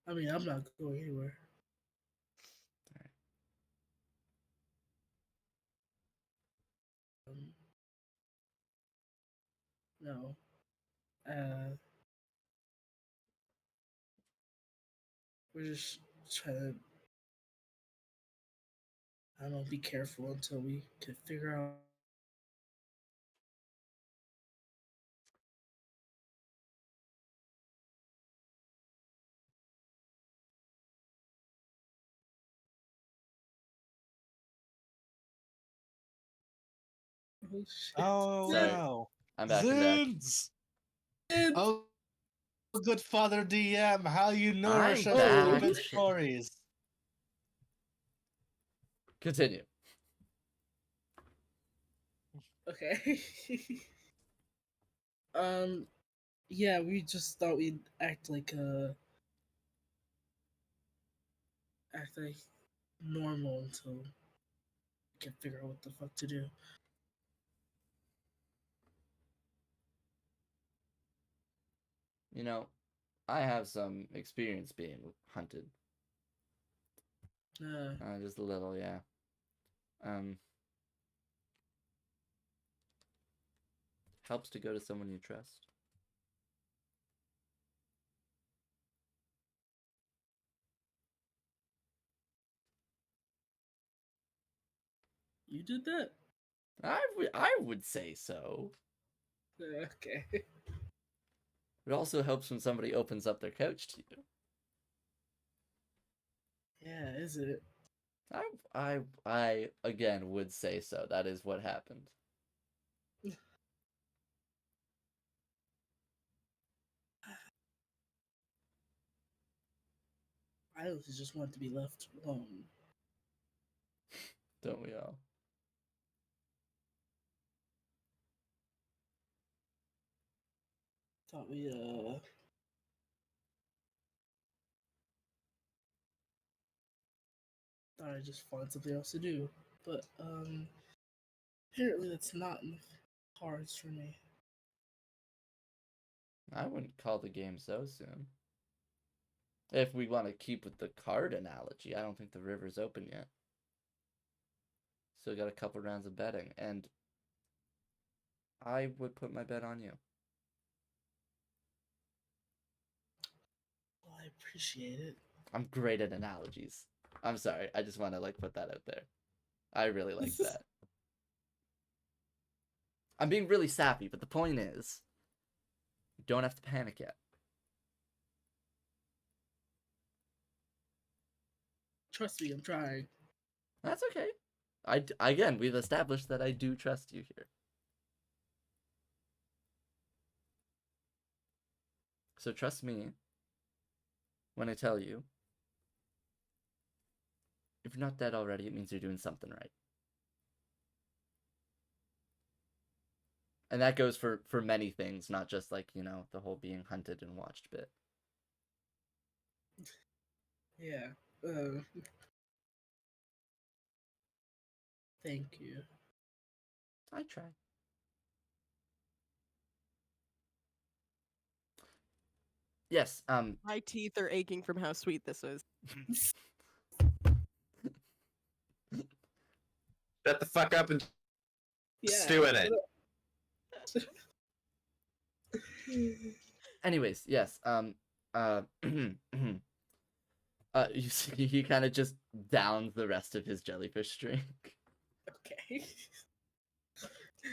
I mean, I'm not going anywhere. No. We're just trying to, I don't know, be careful until we can figure out. Oh, shit. Oh Sorry. no! I'm back. I'm back. Zids! Oh, good Father DM, how you nourish I'm us with your back. good stories. Continue. Okay. Yeah, we just thought we'd act like normal until we can figure out what the fuck to do. You know, I have some experience being hunted. Just a little, yeah. Helps to go to someone you trust. You did that? I would say so. Okay. It also helps when somebody opens up their couch to you. Yeah, is it? I again would say so. That is what happened. I also just want to be left alone. Don't we all? Thought we thought I'd just find something else to do. But apparently that's not in the cards for me. I wouldn't call the game so soon. If we want to keep with the card analogy, I don't think the river's open yet. Still got a couple rounds of betting, and I would put my bet on you. Well, I appreciate it. I'm great at analogies. I'm sorry. I just want to put that out there. I really like that. I'm being really sappy, but the point is, you don't have to panic yet. Trust me, I'm trying. That's okay. Again, we've established that I do trust you here. So trust me when I tell you, if you're not dead already, it means you're doing something right. And that goes for many things, not just the whole being hunted and watched bit. Yeah. Thank you. I try. Yes, My teeth are aching from how sweet this is. Shut the fuck up and stew in it. anyways, yes, you see he kind of just downs the rest of his jellyfish drink. Okay.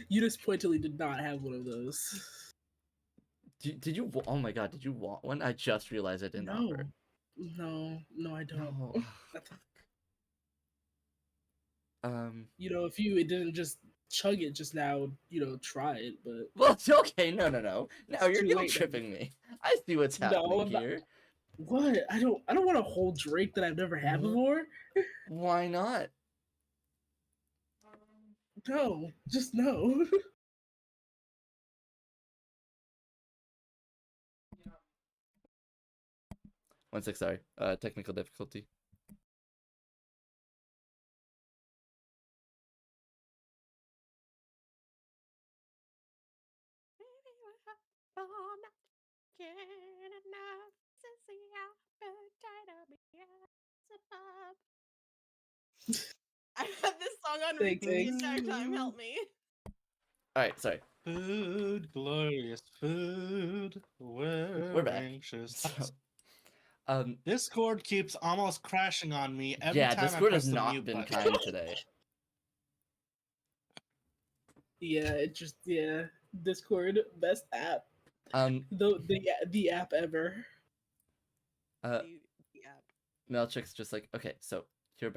You just pointedly did not have one of those. Did you? Oh my god, did you want one? I just realized I didn't No. offer. No, I don't. No. You know, if it didn't just chug it just now, try it, but Well, okay, no. Now It's you're too guilt late now. tripping me. I see what's No, happening I'm not. here. What? I don't want a whole drink that I've never had before. Why not? No, just no. 1-6, sorry. Technical difficulty. I had this song on Thanks, repeat the thanks. entire time. Help me. Alright, sorry. Food, glorious food. We're back. Anxious. So, Discord keeps almost crashing on me every yeah, time Discord I press has the not mute been button. kind today. Yeah, Discord, best app. The app ever. Uh, The app. Melchick's just like, okay, so how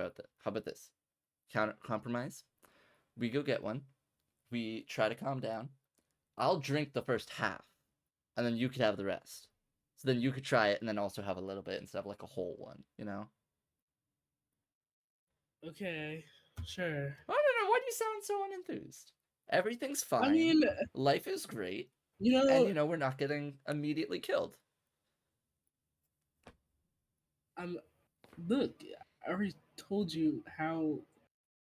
about this? Compromise. We go get one. We try to calm down. I'll drink the first half, and then you could have the rest. So then you could try it, and then also have a little bit instead of like a whole one, you know? Okay, sure. I don't know. Why do you sound so unenthused? Everything's fine. I mean, life is great, you know, and we're not getting immediately killed. Look, I already told you how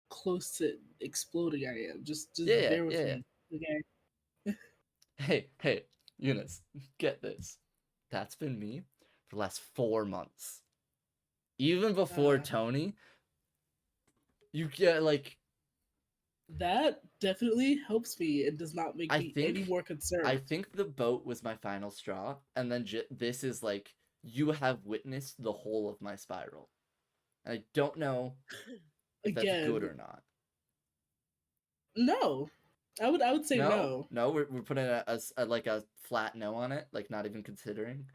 close to exploding I am. Just bear with me, okay? Hey, Eunice, get this. That's been me for the last 4 months. Even before Tony, you get like. That definitely helps me. It does not make me any more concerned. I think the boat was my final straw, and then this is like you have witnessed the whole of my spiral. I don't know if that's good or not. No, I would say no. No, we're putting a flat no on it, like not even considering.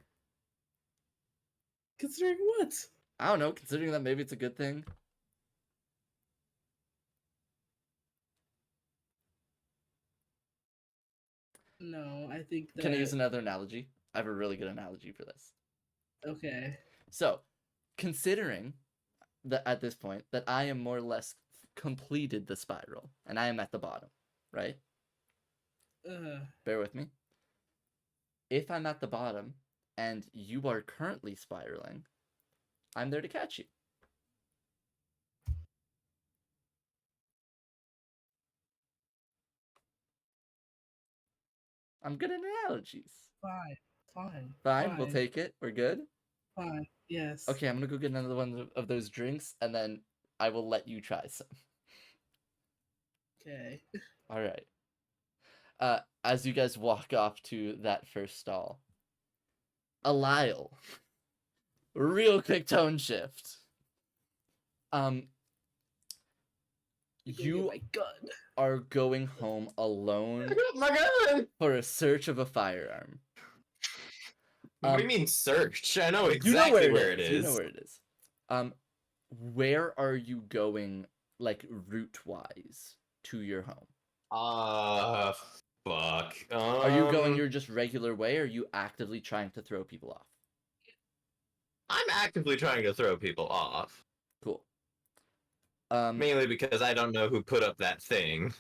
Considering what? I don't know. Considering that maybe it's a good thing. No, I think that. Can I use another analogy? I have a really good analogy for this. Okay. So, considering that at this point that I am more or less completed the spiral and I am at the bottom, right? Bear with me. If I'm at the bottom and you are currently spiraling, I'm there to catch you. I'm good at analogies. Fine. We'll take it. We're good? Fine. Yes. Okay, I'm gonna go get another one of those drinks, and then I will let you try some. Okay. All right. As you guys walk off to that first stall, Lyle, real quick tone shift. You are going home alone for a search of a firearm. What do you mean search? I know exactly where it is. You know where it is. Where are you going, like, route-wise to your home? Fuck. Are you going your just regular way, or are you actively trying to throw people off? I'm actively trying to throw people off. Cool. Mainly because I don't know who put up that thing.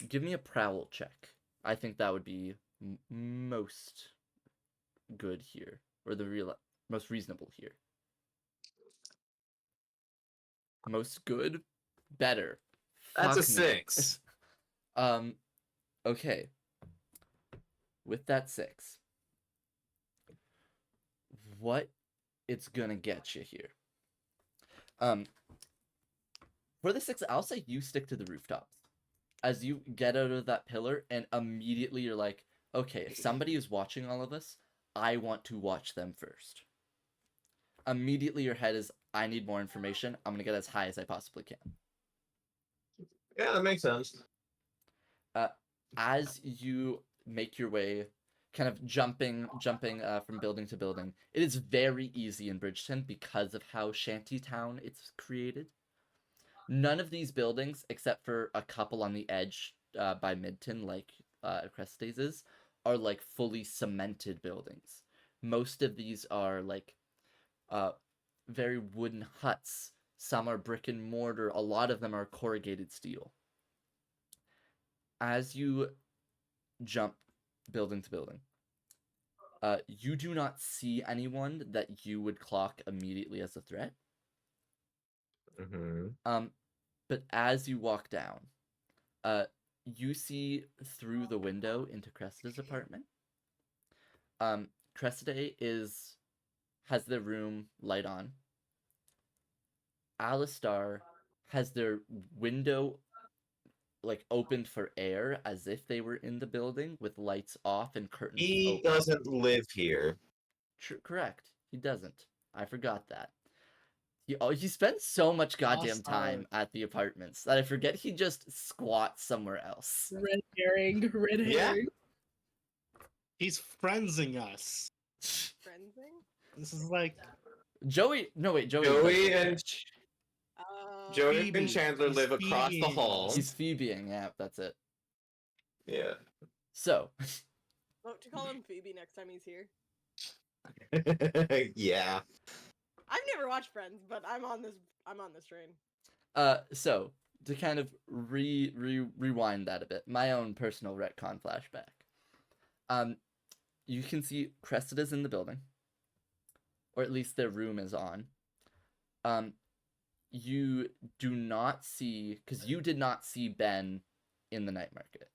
Give me a prowl check. I think that would be most good here, or the most reasonable here. Most good, better. That's Fuck a 6. Okay. With that 6, what it's gonna get you here? For the 6, I'll say you stick to the rooftops. As you get out of that pillar, and immediately you're like, okay, if somebody is watching all of us, I want to watch them first. Immediately your head is, I need more information. I'm gonna get as high as I possibly can. Yeah, that makes sense. As you make your way, kind of jumping from building to building, it is very easy in Bridgeton because of how shantytown it's created. None of these buildings, except for a couple on the edge, by Midton, like Crestades is, are like fully cemented buildings. Most of these are like very wooden huts. Some are brick and mortar. A lot of them are corrugated steel. As you jump building to building, you do not see anyone that you would clock immediately as a threat. But as you walk down, you see through the window into Cressida's apartment. Cressida has their room light on. Alistar has their window like opened for air as if they were in the building with lights off and curtains He open. doesn't live here. Correct. He doesn't. I forgot that. He spends so much goddamn Alistar. time at the apartments that I forget he just squats somewhere else. Red herring. Red Yeah. herring. He's friendsing us. Friendsing? This is like Joey. No wait, Joey. Joey doesn't. and Phoebe. Joey and Chandler He's live across the Phoebeing hall. us. He's Phoebeing. Yeah, that's it. Yeah. So. Vote to call him Phoebe next time he's here. Yeah. I've never watched Friends, but I'm on this train. So to kind of rewind that a bit, my own personal retcon flashback. You can see Cressida's in the building, or at least their room is on. You do not see, because you did not see Ben in the night market.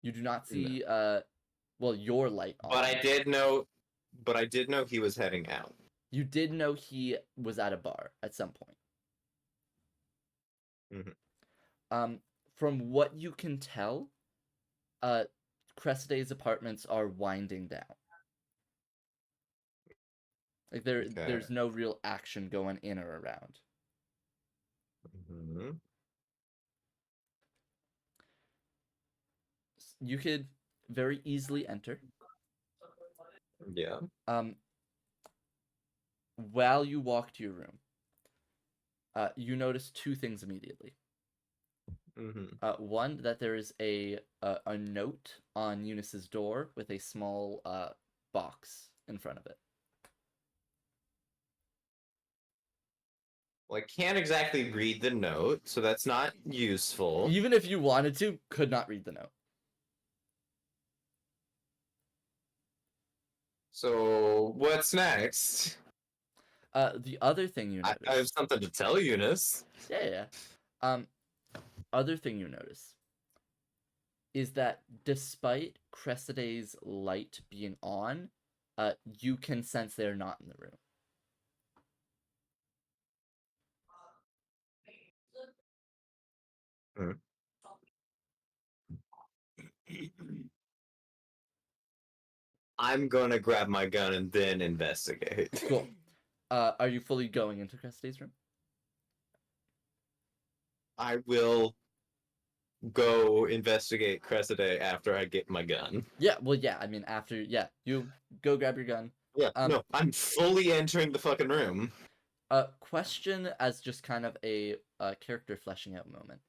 You do not see your light on. But I did know he was heading out. You did know he was at a bar at some point. From what you can tell, Cressida's apartments are winding down. Like there's no real action going in or around. You could very easily enter. Yeah. While you walk to your room, you notice two things immediately. One, that there is a note on Eunice's door with a small box in front of it. Well, I can't exactly read the note, so that's not useful. Even if you wanted to, could not read the note. So, what's next? The other thing you notice... I have something to tell Eunice. Yeah. Other thing you notice is that despite Cressida's light being on, you can sense they're not in the room. I'm gonna grab my gun and then investigate. Cool. Are you fully going into Cressida's room? I will go investigate Cressida after I get my gun. Yeah, well, yeah, I mean, after, you go grab your gun. Yeah, no, I'm fully entering the fucking room. Question as just kind of a character fleshing out moment.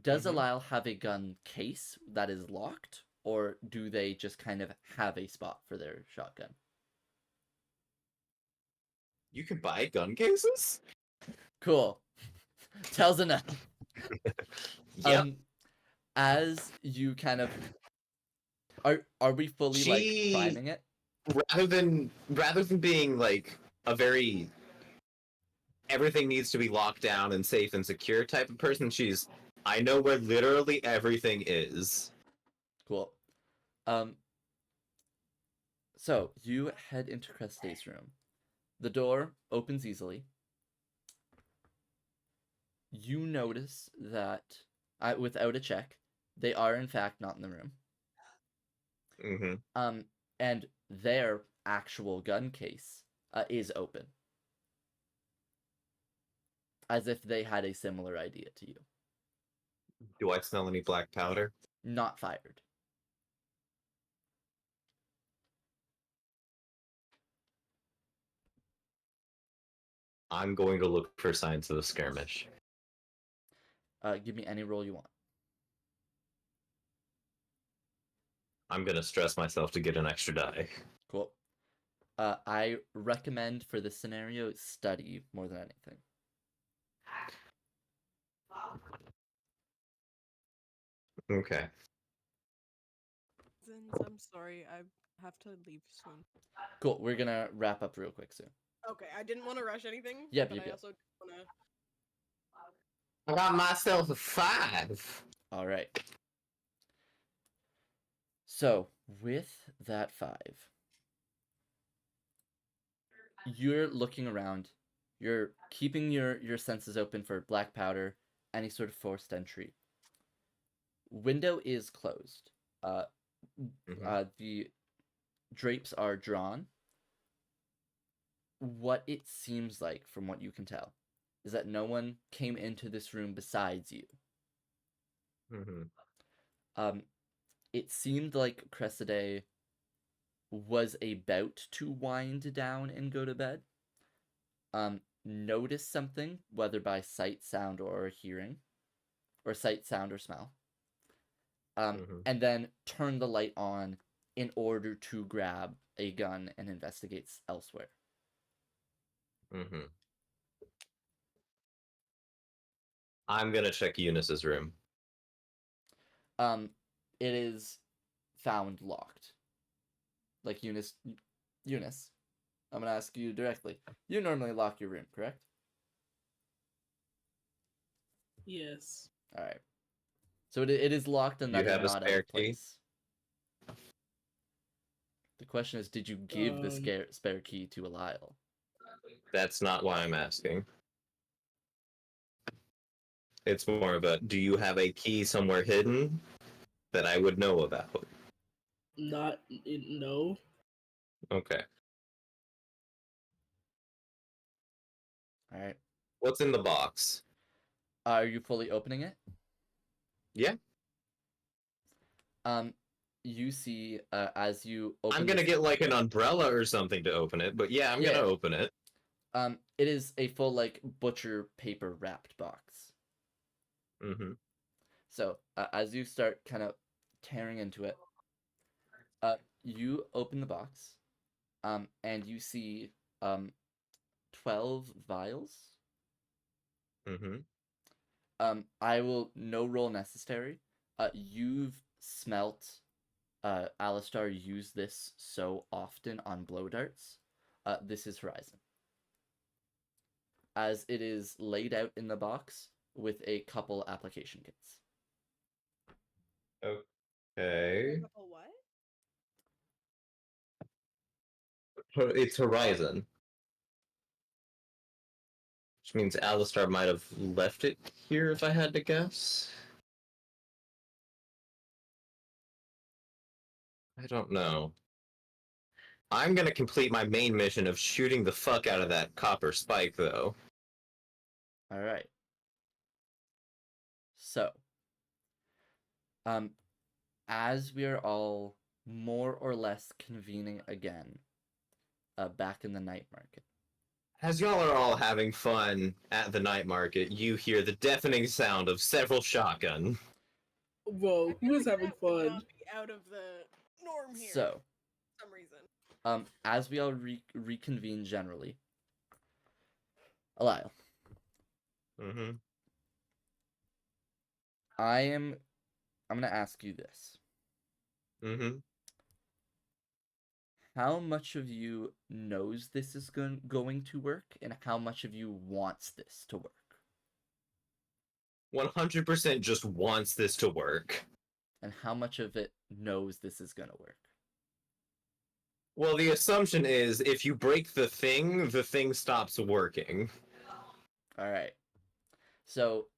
Does Alile have a gun case that is locked, or do they just kind of have a spot for their shotgun? You can buy gun cases? Cool. Tells enough. Yeah. As you kind of are we fully like priming it? Rather than being like a very everything needs to be locked down and safe and secure type of person, I know where literally everything is. Cool. So you head into Cressida's room. The door opens easily. You notice that, without a check, they are in fact not in the room. And their actual gun case is open, as if they had a similar idea to you. Do I smell any black powder? Not fired. I'm going to look for signs of a skirmish. Give me any roll you want. I'm gonna stress myself to get an extra die. Cool. I recommend for this scenario study more than anything. Okay. I'm sorry, I have to leave soon. Cool. We're gonna wrap up real quick soon. Okay, I didn't want to rush anything. Yep, but yep, I yep. also didn't want to. I got myself a 5. All right. So with that 5, you're looking around. You're keeping your senses open for black powder, any sort of forced entry. Window is closed. The drapes are drawn. What it seems like, from what you can tell, is that no one came into this room besides you. It seemed like Cressida was about to wind down and go to bed. Notice something, whether by sight, sound, or hearing, or sight, sound, or smell. And then turn the light on in order to grab a gun and investigate elsewhere. I'm gonna check Eunice's room. It is found locked. Like Eunice, I'm gonna ask you directly. You normally lock your room, correct? Yes. All right. So it is locked and You that is have a not out spare of place. The question is, did you give the spare key to Eliel? That's not why I'm asking. It's more of a, do you have a key somewhere hidden that I would know about? No. Okay. All right. What's in the box? Are you fully opening it? Yeah. You see, as you open. I'm gonna get like an umbrella or something to open it, but yeah, I'm gonna open it. It is a full like butcher paper wrapped box. So as you start kind of tearing into it, you open the box, and you see 12 vials. I will, no roll necessary. You've smelt Alistar use this so often on blow darts. This is Horizon. As it is laid out in the box with a couple application kits. Okay. What? It's Horizon. Which means Alistar might have left it here if I had to guess. I don't know. I'm gonna complete my main mission of shooting the fuck out of that copper spike, though. Alright. So, as we are all more or less convening again, back in the night market. As y'all are all having fun at the night market, you hear the deafening sound of several shotgun. Whoa, who was having fun? Out of the norm here. So, for some reason. As we all reconvene generally, Eliel. I'm gonna ask you this. How much of you knows this is going to work, and how much of you wants this to work? 100% just wants this to work. And how much of it knows this is gonna work? Well, the assumption is if you break the thing stops working. Alright. So,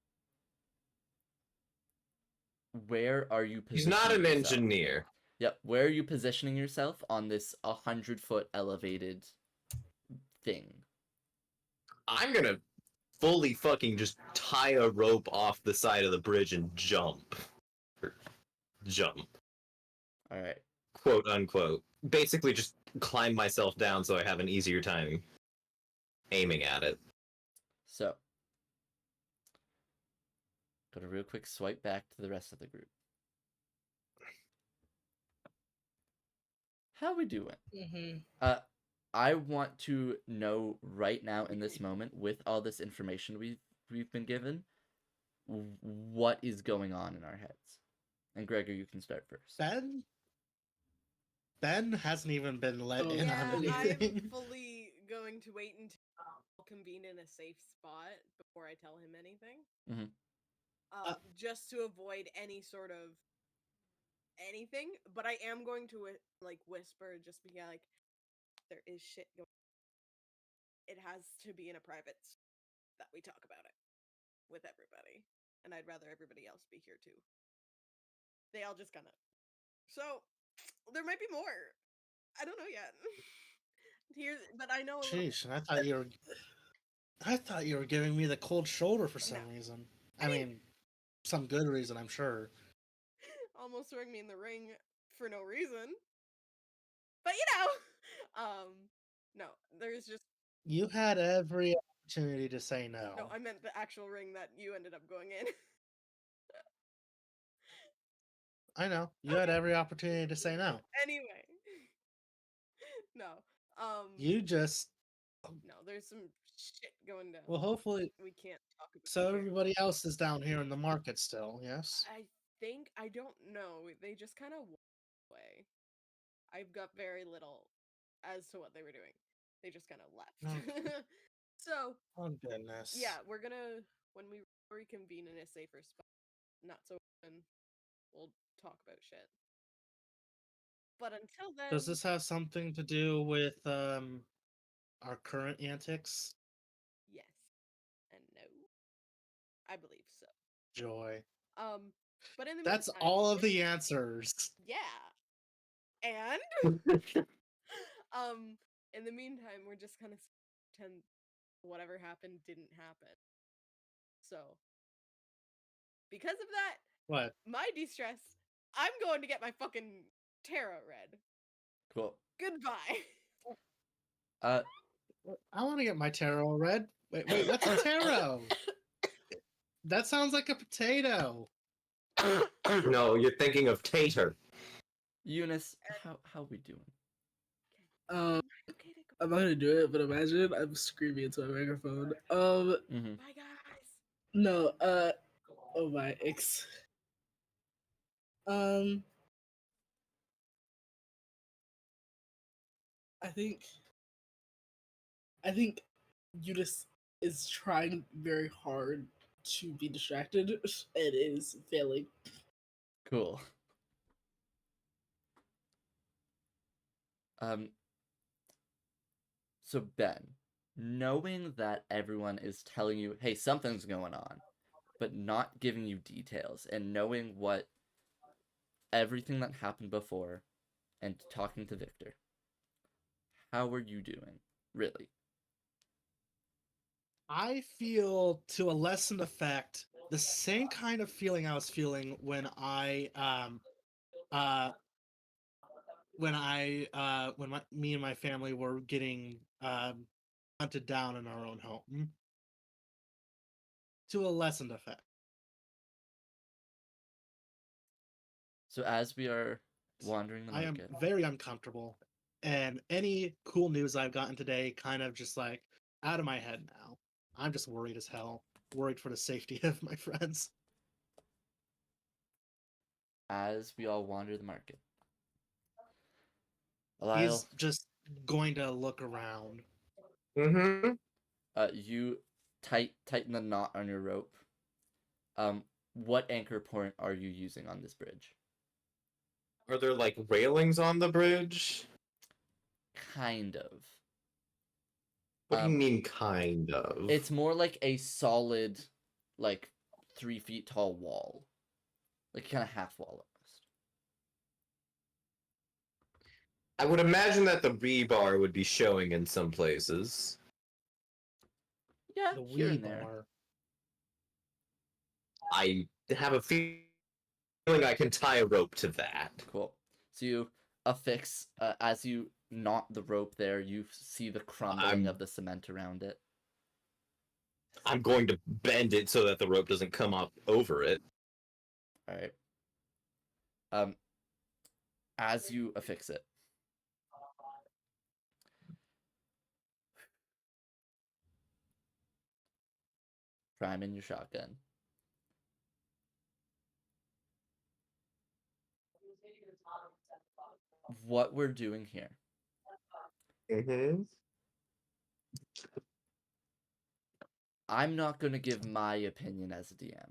where are you positioning He's not an yourself? engineer. Yep, where are you positioning yourself on this 100-foot elevated thing? I'm gonna fully fucking just tie a rope off the side of the bridge and jump. Jump. Alright. Quote unquote. Basically just climb myself down so I have an easier time aiming at it. So, got a real quick swipe back to the rest of the group. how we doing? Mm-hmm. I want to know right now in this moment, with all this information we've been given, what is going on in our heads. And Gregor, you can start first. Ben hasn't even been let Oh, in on Yeah, I'm anything. fully going to wait until I'll convene in a safe spot before I tell him anything. Mhm. Just to avoid any sort of anything. But I am going to like whisper, just be like, there is shit going. It has to be in a private that we talk about it with everybody, and I'd rather everybody else be here too. They all just kind of. So there might be more. I don't know yet. Here, but I know a little. Sheesh, and I thought you were giving me the cold shoulder for some No. reason. I I mean- mean, some good reason, I'm sure. Almost throwing me in the ring for no reason. But no, there's just You had every opportunity to say no. no. I meant the actual ring that you ended up going in. I know. You had every opportunity to say no. Anyway, no. You just No, there's some shit going down. well, hopefully, We can't talk about. so here. everybody else is down here in the market still. Yes. I think I don't know. They just kind of walked away. I've got very little as to what they were doing. They just kind of left. So Oh goodness. yeah, we're gonna when we reconvene in a safer spot, not so open, we'll talk about shit. But until then, Does this have something to do with our current antics? yes and no, I believe so. Joy. But in the That's meantime, all of the answers. yeah, and in the meantime, we're just kind of pretend whatever happened didn't happen. So because of that, What? my de-stress, I'm going to get my fucking tarot read. Cool. Goodbye. I want to get my taro read. Wait, what's a taro? That sounds like a potato. No, you're thinking of Tater. Eunice, how we doing? Um, Okay to go. I'm not gonna do it, but imagine I'm screaming into a microphone. Mm-hmm. Bye guys. No, oh my ex. Um, I think Eunice is trying very hard to be distracted and is failing. Cool. So Ben, knowing that everyone is telling you, hey, something's going on, but not giving you details, and knowing what everything that happened before, and talking to Victor, how are you doing? Really? I feel, to a lessened effect, the same kind of feeling I was feeling when me and my family were getting hunted down in our own home. To a lessened effect. So as we are wandering the I am market, very uncomfortable, and any cool news I've gotten today kind of just like out of my head now. I'm just worried as hell. Worried for the safety of my friends. as we all wander the market, He's Lyle, just going to look around. Mm-hmm. you tighten the knot on your rope. What anchor point are you using on this bridge? Are there like railings on the bridge? Kind of. What do you mean, kind of? It's more like a solid, like 3 feet tall wall, like kind of half wall almost. I would imagine that the rebar would be showing in some places. Yeah, The here wee and there. bar. I have a feeling I can tie a rope to that. Cool. So you affix as you knot the rope there. You see the crumbling of the cement around it. I'm going to bend it so that the rope doesn't come up over it. All right. As you affix it, Prime in your shotgun. What we're doing here. Mm-hmm. I'm not going to give my opinion as a DM.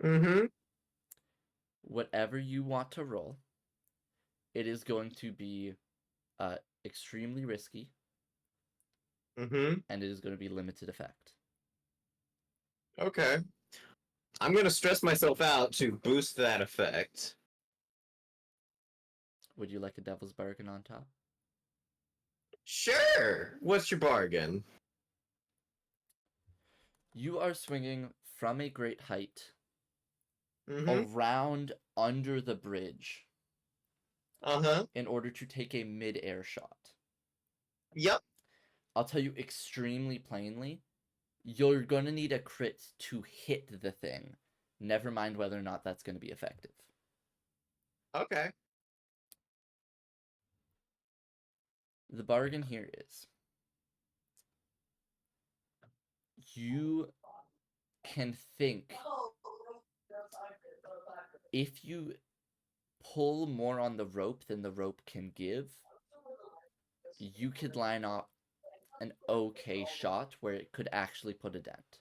Mm-hmm. Whatever you want to roll, it is going to be extremely risky, Mm-hmm. and it is going to be limited effect. Okay. I'm gonna stress myself out to boost that effect. Would you like a devil's bargain on top? Sure! What's your bargain? You are swinging from a great height Mm-hmm. around under the bridge Uh-huh. in order to take a mid-air shot. Yep. I'll tell you extremely plainly, you're going to need a crit to hit the thing. Never mind whether or not that's going to be effective. Okay. The bargain here is you can think if you pull more on the rope than the rope can give, you could line up an okay shot where it could actually put a dent.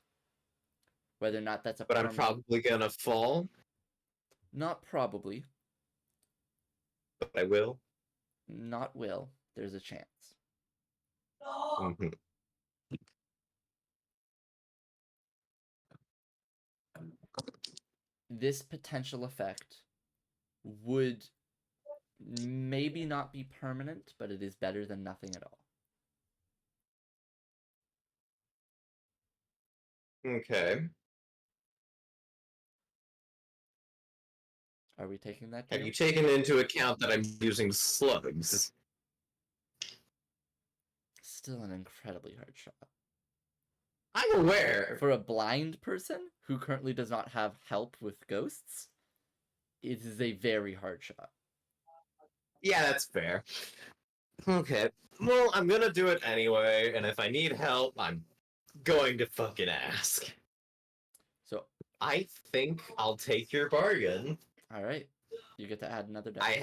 Whether or not that's a But I'm permanent... probably gonna fall. Not probably. But I will. Not will. There's a chance. Mm-hmm. This potential effect would maybe not be permanent, but it is better than nothing at all. Okay. Are we taking that Have deal? you taken into account that I'm using slugs? Still an incredibly hard shot. I'm aware. For a blind person who currently does not have help with ghosts, it is a very hard shot. Yeah, that's fair. Okay. Well, I'm gonna do it anyway, and if I need help, I'm going to fucking ask. So, I think I'll take your bargain. alright. You get to add another die.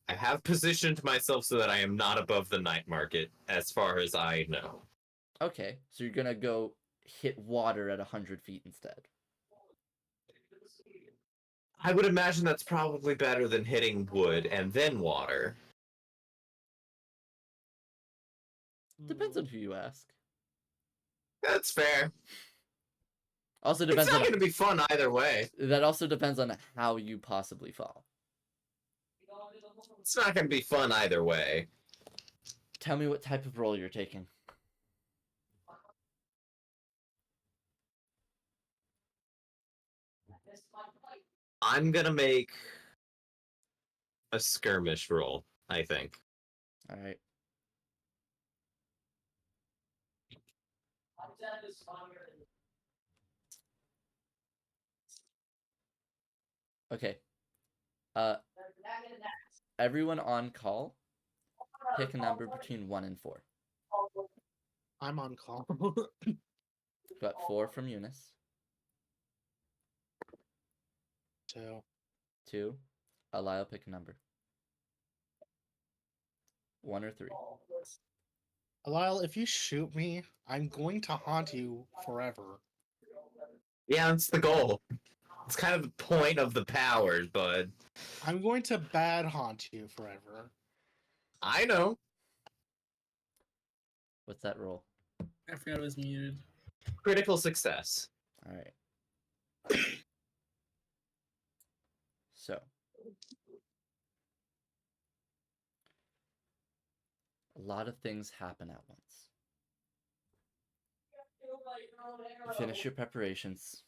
I have positioned myself so that I am not above the night market, as far as I know. Okay, so you're gonna go hit water at 100 feet instead. I would imagine that's probably better than hitting wood and then water. Depends on who you ask. That's fair. Also It's depends not on... going to be fun either way. That also depends on how you possibly fall. It's not going to be fun either way. Tell me what type of roll you're taking. I'm going to make a skirmish roll, I think. Alright. Okay. Everyone on call, pick a number between 1 and 4. I'm on call. Got 4 from Eunice. 2. 2. Alile, pick a number. 1 or 3. Lyle, if you shoot me, I'm going to haunt you forever. Yeah, that's the goal. It's kind of the point of the powers, bud. I'm going to bad haunt you forever. I know. What's that roll? I forgot it was muted. Critical success. Alright. So. A lot of things happen at once. Finish your preparations.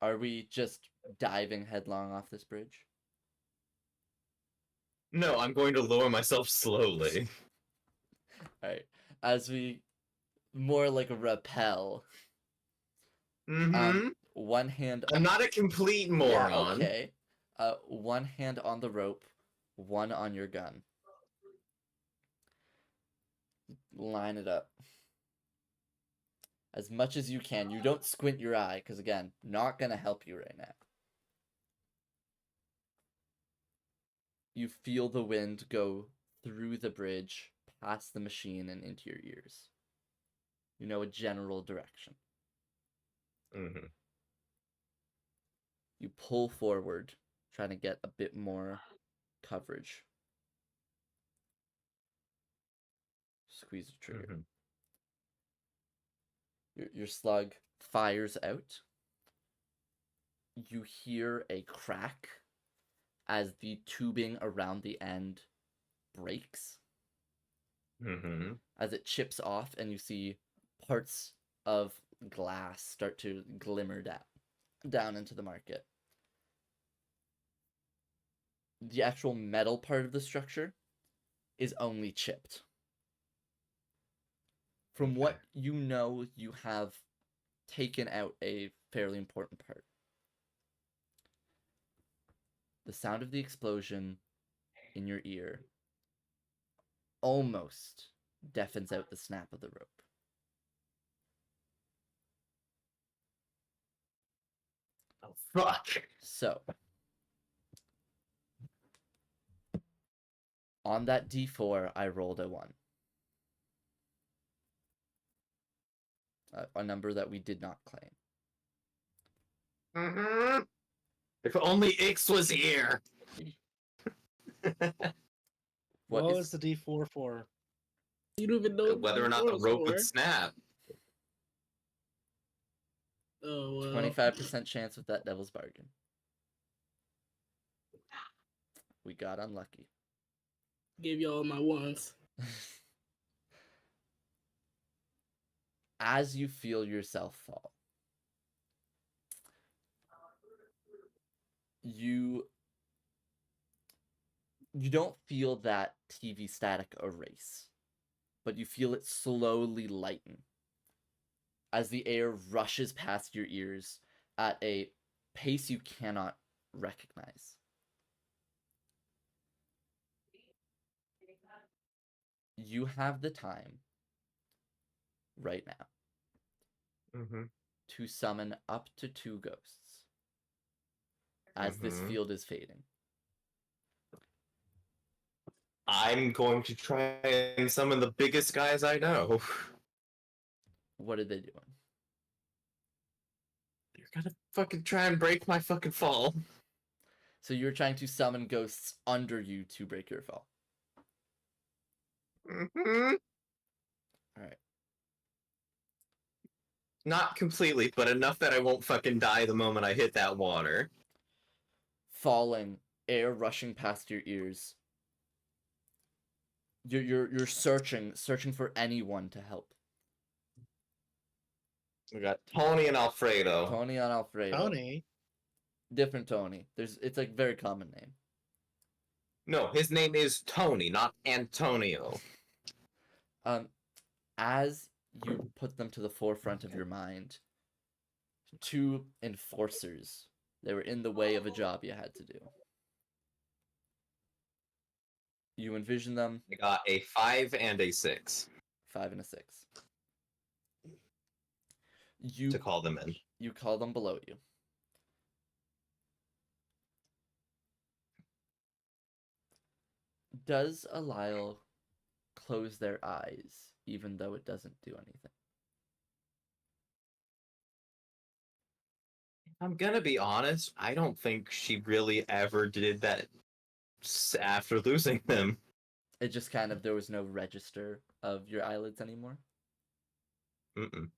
Are we just diving headlong off this bridge? No, I'm going to lower myself slowly. Alright. As we more like rappel. Mm-hmm. One hand... I'm not a complete moron. Yeah, okay. One hand on the rope, one on your gun. line it up. As much as you can. You don't squint your eye, because again, not going to help you right now. You feel the wind go through the bridge, past the machine, and into your ears. You know a general direction. Mm-hmm. You pull forward, trying to get a bit more coverage. Squeeze the trigger. Mm-hmm. Your slug fires out. You hear a crack as the tubing around the end breaks. Mm-hmm. As it chips off, and you see parts of glass start to glimmer down into the market. The actual metal part of the structure is only chipped. From Okay. what you know, you have taken out a fairly important part. The sound of the explosion in your ear almost deafens out the snap of the rope. Oh, fuck. So, on that D4, I rolled a 1. A number that we did not claim. Mm-hmm. If only Ix was here. What What was the D4 for? You don't even know what Whether or not D4 the is rope for. would snap. Oh, well. 25% chance with that devil's bargain. We got unlucky. Gave y'all my ones. As you feel yourself fall, you don't feel that TV static erase, but you feel it slowly lighten as the air rushes past your ears at a pace you cannot recognize. You have the time right now Mm-hmm. to summon up to 2 ghosts as this Mhm. field is fading. I'm going to try and summon the biggest guys I know. What are they doing? You're gonna fucking try and break my fucking fall. So you're trying to summon ghosts under you to break your fall. Mm-hmm. Alright. Not completely, but enough that I won't fucking die the moment I hit that water. Falling, air rushing past your ears. You're searching for anyone to help. We got Tony and Alfredo. Tony and Alfredo. Tony? Different Tony. It's a very common name. No, his name is Tony, not Antonio. As you put them to the forefront of your mind, 2 enforcers. They were in the way of a job you had to do. You envision them. I got a 5 and a 6 5 and a 6. to call them in. You call them below you. Does Alile close their eyes even though it doesn't do anything? I'm gonna be honest, I don't think she really ever did that after losing them. It just kind of, there was no register of your eyelids anymore? Mm-mm.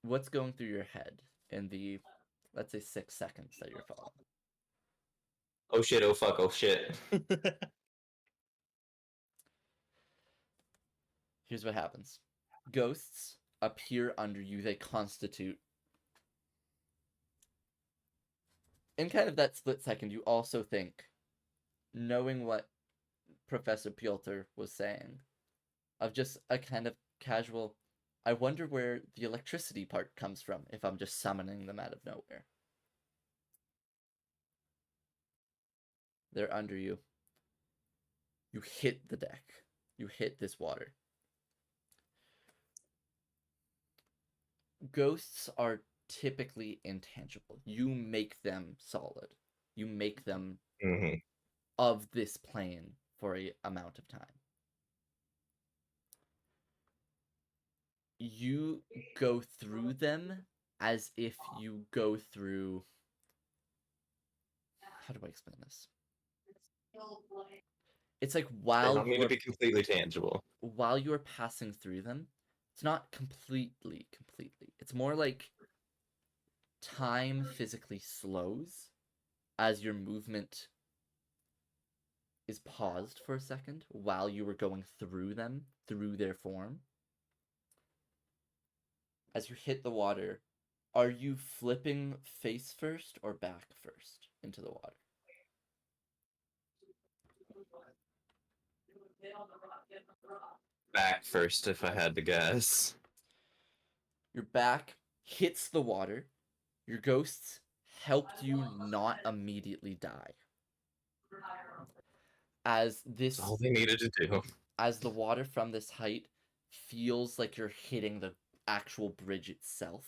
What's going through your head in the, let's say, 6 seconds that you're falling? Oh shit, oh fuck, oh shit. Here's what happens. Ghosts appear under you. They constitute. In kind of that split second, you also think, knowing what Professor Piotr was saying, of just a kind of casual, I wonder where the electricity part comes from if I'm just summoning them out of nowhere. They're under you. You hit the deck. You hit this water. Ghosts are typically intangible. You make them solid. You make them Hmm. of this plane for a amount of time. You go through them as if you go through... How do I explain this? It's like They while don't need you to are be completely tangible. passing through them, it's not completely. It's more like time physically slows as your movement is paused for a second while you were going through them, through their form. As you hit the water, are you flipping face first or back first into the water? Back first, if I had to guess. Your back hits the water. Your ghosts helped you not immediately die. As That's all they needed to do. as the water from this height feels like you're hitting the actual bridge itself.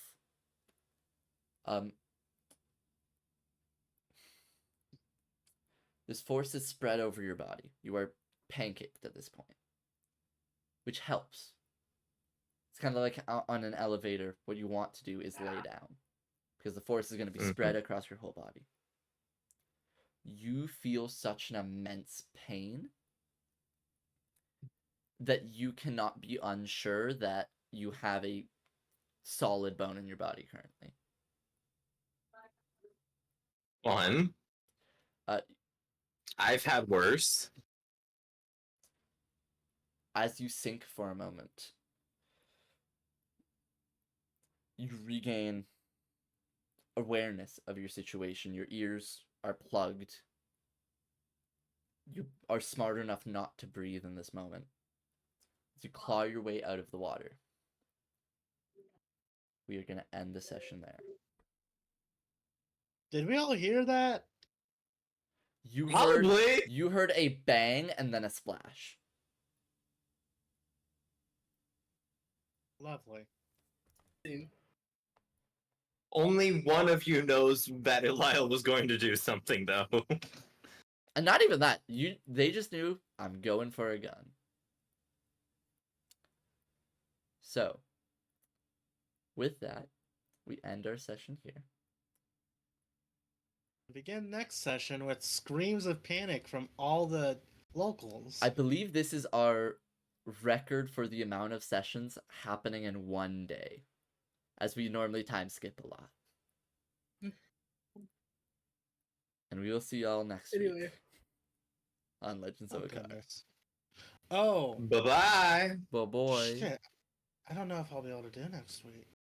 This force is spread over your body. You are pancaked at this point, which helps. It's kind of like on an elevator. What you want to do is lay down because the force is going to be spread across your whole body. You feel such an immense pain that you cannot be unsure that you have a solid bone in your body currently. One. I've had worse. As you sink for a moment, you regain awareness of your situation. Your ears are plugged. You are smart enough not to breathe in this moment. As you claw your way out of the water, we are going to end the session there. Did we all hear that? Probably. You heard a bang and then a splash. Lovely. Only one of you knows that Lyle was going to do something, though. And not even that. They just knew I'm going for a gun. So, with that, we end our session here. Begin next session with screams of panic from all the locals. I believe this is our record for the amount of sessions happening in one day, as we normally time skip a lot. And we will see y'all next week on Legends of Aqquar. Goodness. Oh. Bye-bye. Bye-bye. Shit. I don't know if I'll be able to do next week.